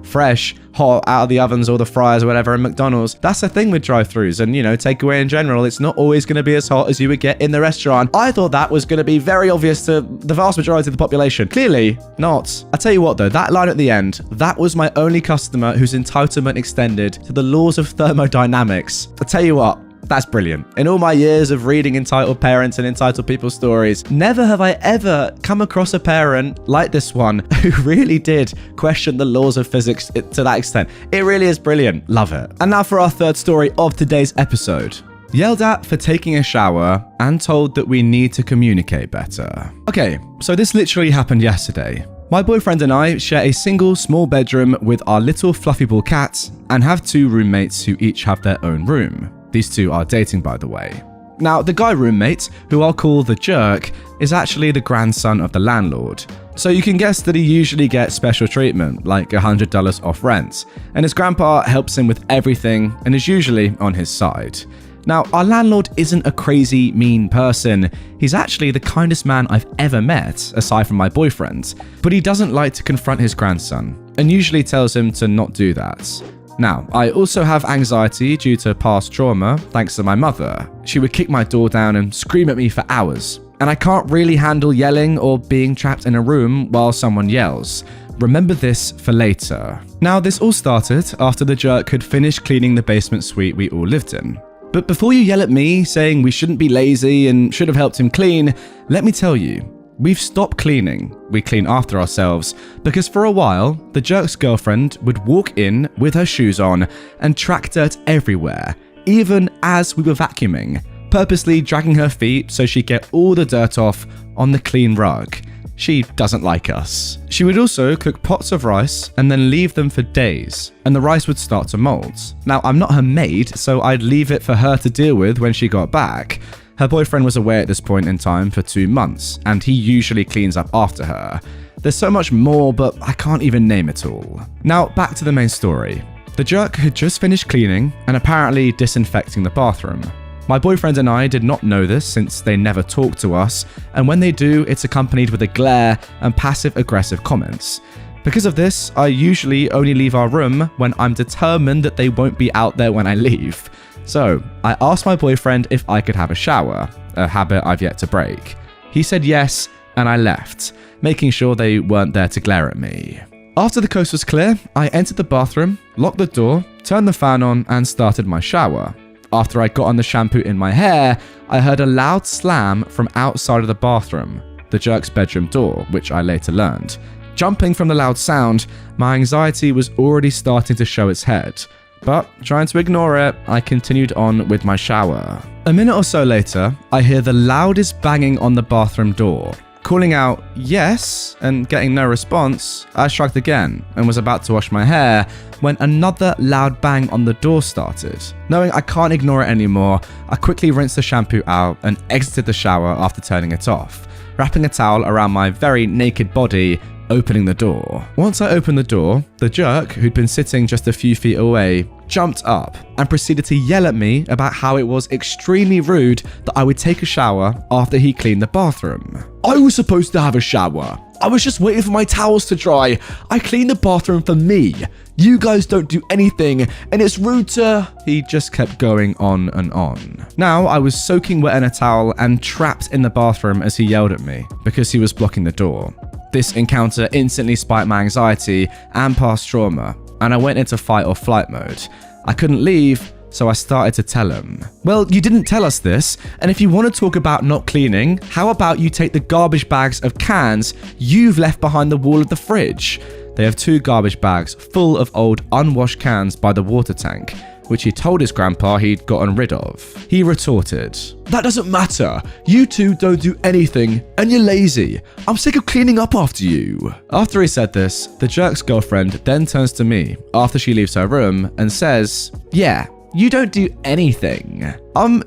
fresh, hot out of the ovens or the fryers or whatever in McDonald's. That's the thing with drive-thrus and, takeaway in general. It's not always going to be as hot as you would get in the restaurant. I thought that was going to be very obvious to the vast majority of the population. Clearly not. I tell you what though, that line at the end, that was my only customer whose entitlement extended to the laws of thermodynamics. I tell you what, that's brilliant. In all my years of reading entitled parents and entitled people's stories, never have I ever come across a parent like this one who really did question the laws of physics to that extent. It really is brilliant. Love it. And now for our third story of today's episode. Yelled at for taking a shower and told that we need to communicate better. Okay, so this literally happened yesterday. My boyfriend and I share a single small bedroom with our little fluffy ball cat and have 2 roommates who each have their own room. These 2 are dating, by the way. Now, the guy roommate, who I'll call the jerk, is actually the grandson of the landlord. So you can guess that he usually gets special treatment, like $100 off rent, and his grandpa helps him with everything and is usually on his side. Now, our landlord isn't a crazy, mean person. He's actually the kindest man I've ever met, aside from my boyfriend. But he doesn't like to confront his grandson, and usually tells him to not do that. Now, I also have anxiety due to past trauma, thanks to my mother. She would kick my door down and scream at me for hours. And I can't really handle yelling or being trapped in a room while someone yells. Remember this for later. Now, this all started after the jerk had finished cleaning the basement suite we all lived in. But before you yell at me saying we shouldn't be lazy and should have helped him clean, let me tell you, we've stopped cleaning. We clean after ourselves because for a while, the jerk's girlfriend would walk in with her shoes on and track dirt everywhere, even as we were vacuuming, purposely dragging her feet so she'd get all the dirt off on the clean rug. She doesn't like us. She would also cook pots of rice and then leave them for days, and the rice would start to mold. Now, I'm not her maid, so I'd leave it for her to deal with when she got back. Her boyfriend was away at this point in time for 2 months, and he usually cleans up after her. There's so much more, but I can't even name it all. Now, back to the main story. The jerk had just finished cleaning and apparently disinfecting the bathroom. My boyfriend and I did not know this since they never talk to us, and when they do, it's accompanied with a glare and passive-aggressive comments. Because of this, I usually only leave our room when I'm determined that they won't be out there when I leave. So, I asked my boyfriend if I could have a shower, a habit I've yet to break. He said yes, and I left, making sure they weren't there to glare at me. After the coast was clear, I entered the bathroom, locked the door, turned the fan on, and started my shower. After I got on the shampoo in my hair, I heard a loud slam from outside of the bathroom, the jerk's bedroom door, which I later learned. Jumping from the loud sound, my anxiety was already starting to show its head. But trying to ignore it, I continued on with my shower. A minute or so later, I hear the loudest banging on the bathroom door. Calling out, yes, and getting no response, I shrugged again and was about to wash my hair when another loud bang on the door started. Knowing I can't ignore it anymore, I quickly rinsed the shampoo out and exited the shower after turning it off, wrapping a towel around my very naked body opening the door. Once I opened the door, the jerk, who'd been sitting just a few feet away, jumped up and proceeded to yell at me about how it was extremely rude that I would take a shower after he cleaned the bathroom. I was supposed to have a shower. I was just waiting for my towels to dry. I cleaned the bathroom for me. You guys don't do anything, and it's rude to... He just kept going on and on. Now, I was soaking wet in a towel and trapped in the bathroom as he yelled at me because he was blocking the door. This encounter instantly spiked my anxiety and past trauma, and I went into fight or flight mode. I couldn't leave, so I started to tell him. Well, you didn't tell us this, and if you want to talk about not cleaning, how about you take the garbage bags of cans you've left behind the wall of the fridge? They have 2 garbage bags full of old unwashed cans by the water tank, which he told his grandpa he'd gotten rid of. He retorted, "That doesn't matter. You two don't do anything, and you're lazy. I'm sick of cleaning up after you." After he said this, the jerk's girlfriend then turns to me after she leaves her room and says, "Yeah, you don't do anything."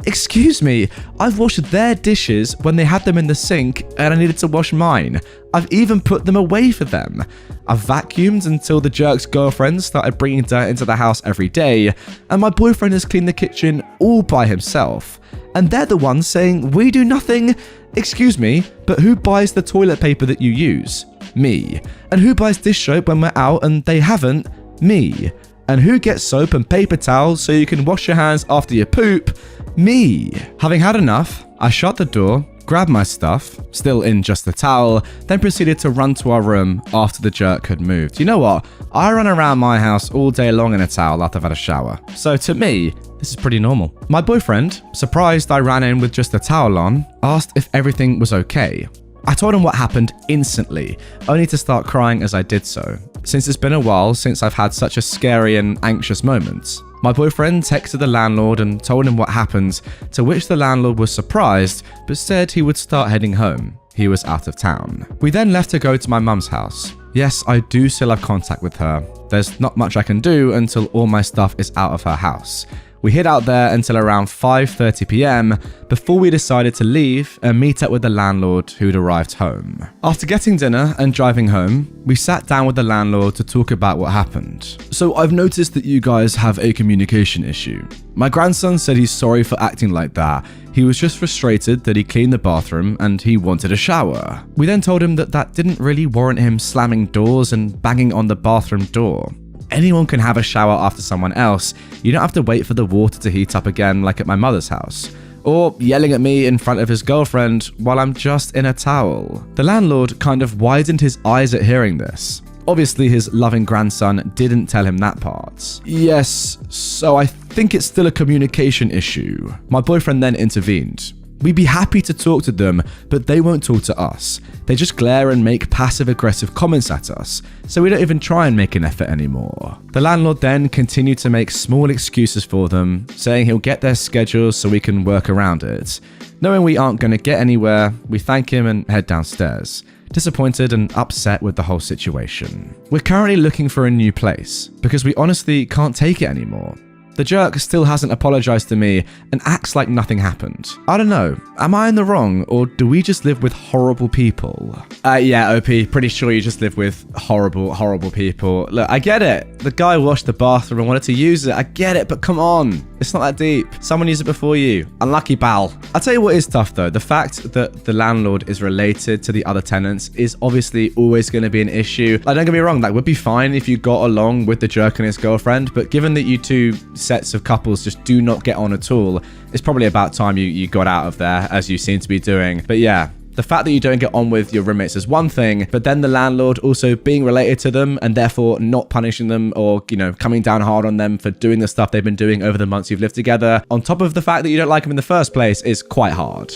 Excuse me, I've washed their dishes when they had them in the sink and I needed to wash mine. I've even put them away for them. I've vacuumed until the jerk's girlfriend started bringing dirt into the house every day, and my boyfriend has cleaned the kitchen all by himself. And they're the ones saying we do nothing. Excuse me, but who buys the toilet paper that you use? Me. And who buys dish soap when we're out and they haven't? Me. And who gets soap and paper towels so you can wash your hands after you poop? Me. Having had enough, I shut the door, grabbed my stuff, still in just the towel, then proceeded to run to our room after the jerk had moved. You know what? I run around my house all day long in a towel after I've had a shower. So to me, this is pretty normal. My boyfriend, surprised I ran in with just a towel on, asked if everything was okay. I told him what happened instantly, only to start crying as I did so, since it's been a while since I've had such a scary and anxious moment. My boyfriend texted the landlord and told him what happened, to which the landlord was surprised, but said he would start heading home. He was out of town. We then left to go to my mum's house. Yes, I do still have contact with her. There's not much I can do until all my stuff is out of her house. We hid out there until around 5:30 p.m. before we decided to leave and meet up with the landlord who'd arrived home. After getting dinner and driving home, we sat down with the landlord to talk about what happened. "So I've noticed that you guys have a communication issue. My grandson said he's sorry for acting like that. He was just frustrated that he cleaned the bathroom and he wanted a shower." We then told him that that didn't really warrant him slamming doors and banging on the bathroom door. Anyone can have a shower after someone else. You don't have to wait for the water to heat up again like at my mother's house. Or yelling at me in front of his girlfriend while I'm just in a towel. The landlord kind of widened his eyes at hearing this. Obviously, his loving grandson didn't tell him that part. "Yes, so I think it's still a communication issue." My boyfriend then intervened. "We'd be happy to talk to them, but they won't talk to us. They just glare and make passive-aggressive comments at us, so we don't even try and make an effort anymore." The landlord then continued to make small excuses for them, saying he'll get their schedules so we can work around it. Knowing we aren't going to get anywhere, we thank him and head downstairs, disappointed and upset with the whole situation. We're currently looking for a new place, because we honestly can't take it anymore. The jerk still hasn't apologized to me and acts like nothing happened. I don't know, am I in the wrong, or do we just live with horrible people? Yeah, OP, pretty sure you just live with horrible people. Look, I get it. The guy washed the bathroom and wanted to use it. I get it, but come on. It's not that deep. Someone used it before you. Unlucky pal. I'll tell you what is tough though. The fact that the landlord is related to the other tenants is obviously always going to be an issue. Like, don't get me wrong, that would be fine if you got along with the jerk and his girlfriend, but given that you two sets of couples just do not get on at all, it's probably about time you got out of there, as you seem to be doing. But yeah, the fact that you don't get on with your roommates is one thing, but then the landlord also being related to them and therefore not punishing them or, you know, coming down hard on them for doing the stuff they've been doing over the months you've lived together, on top of the fact that you don't like them in the first place, is quite hard.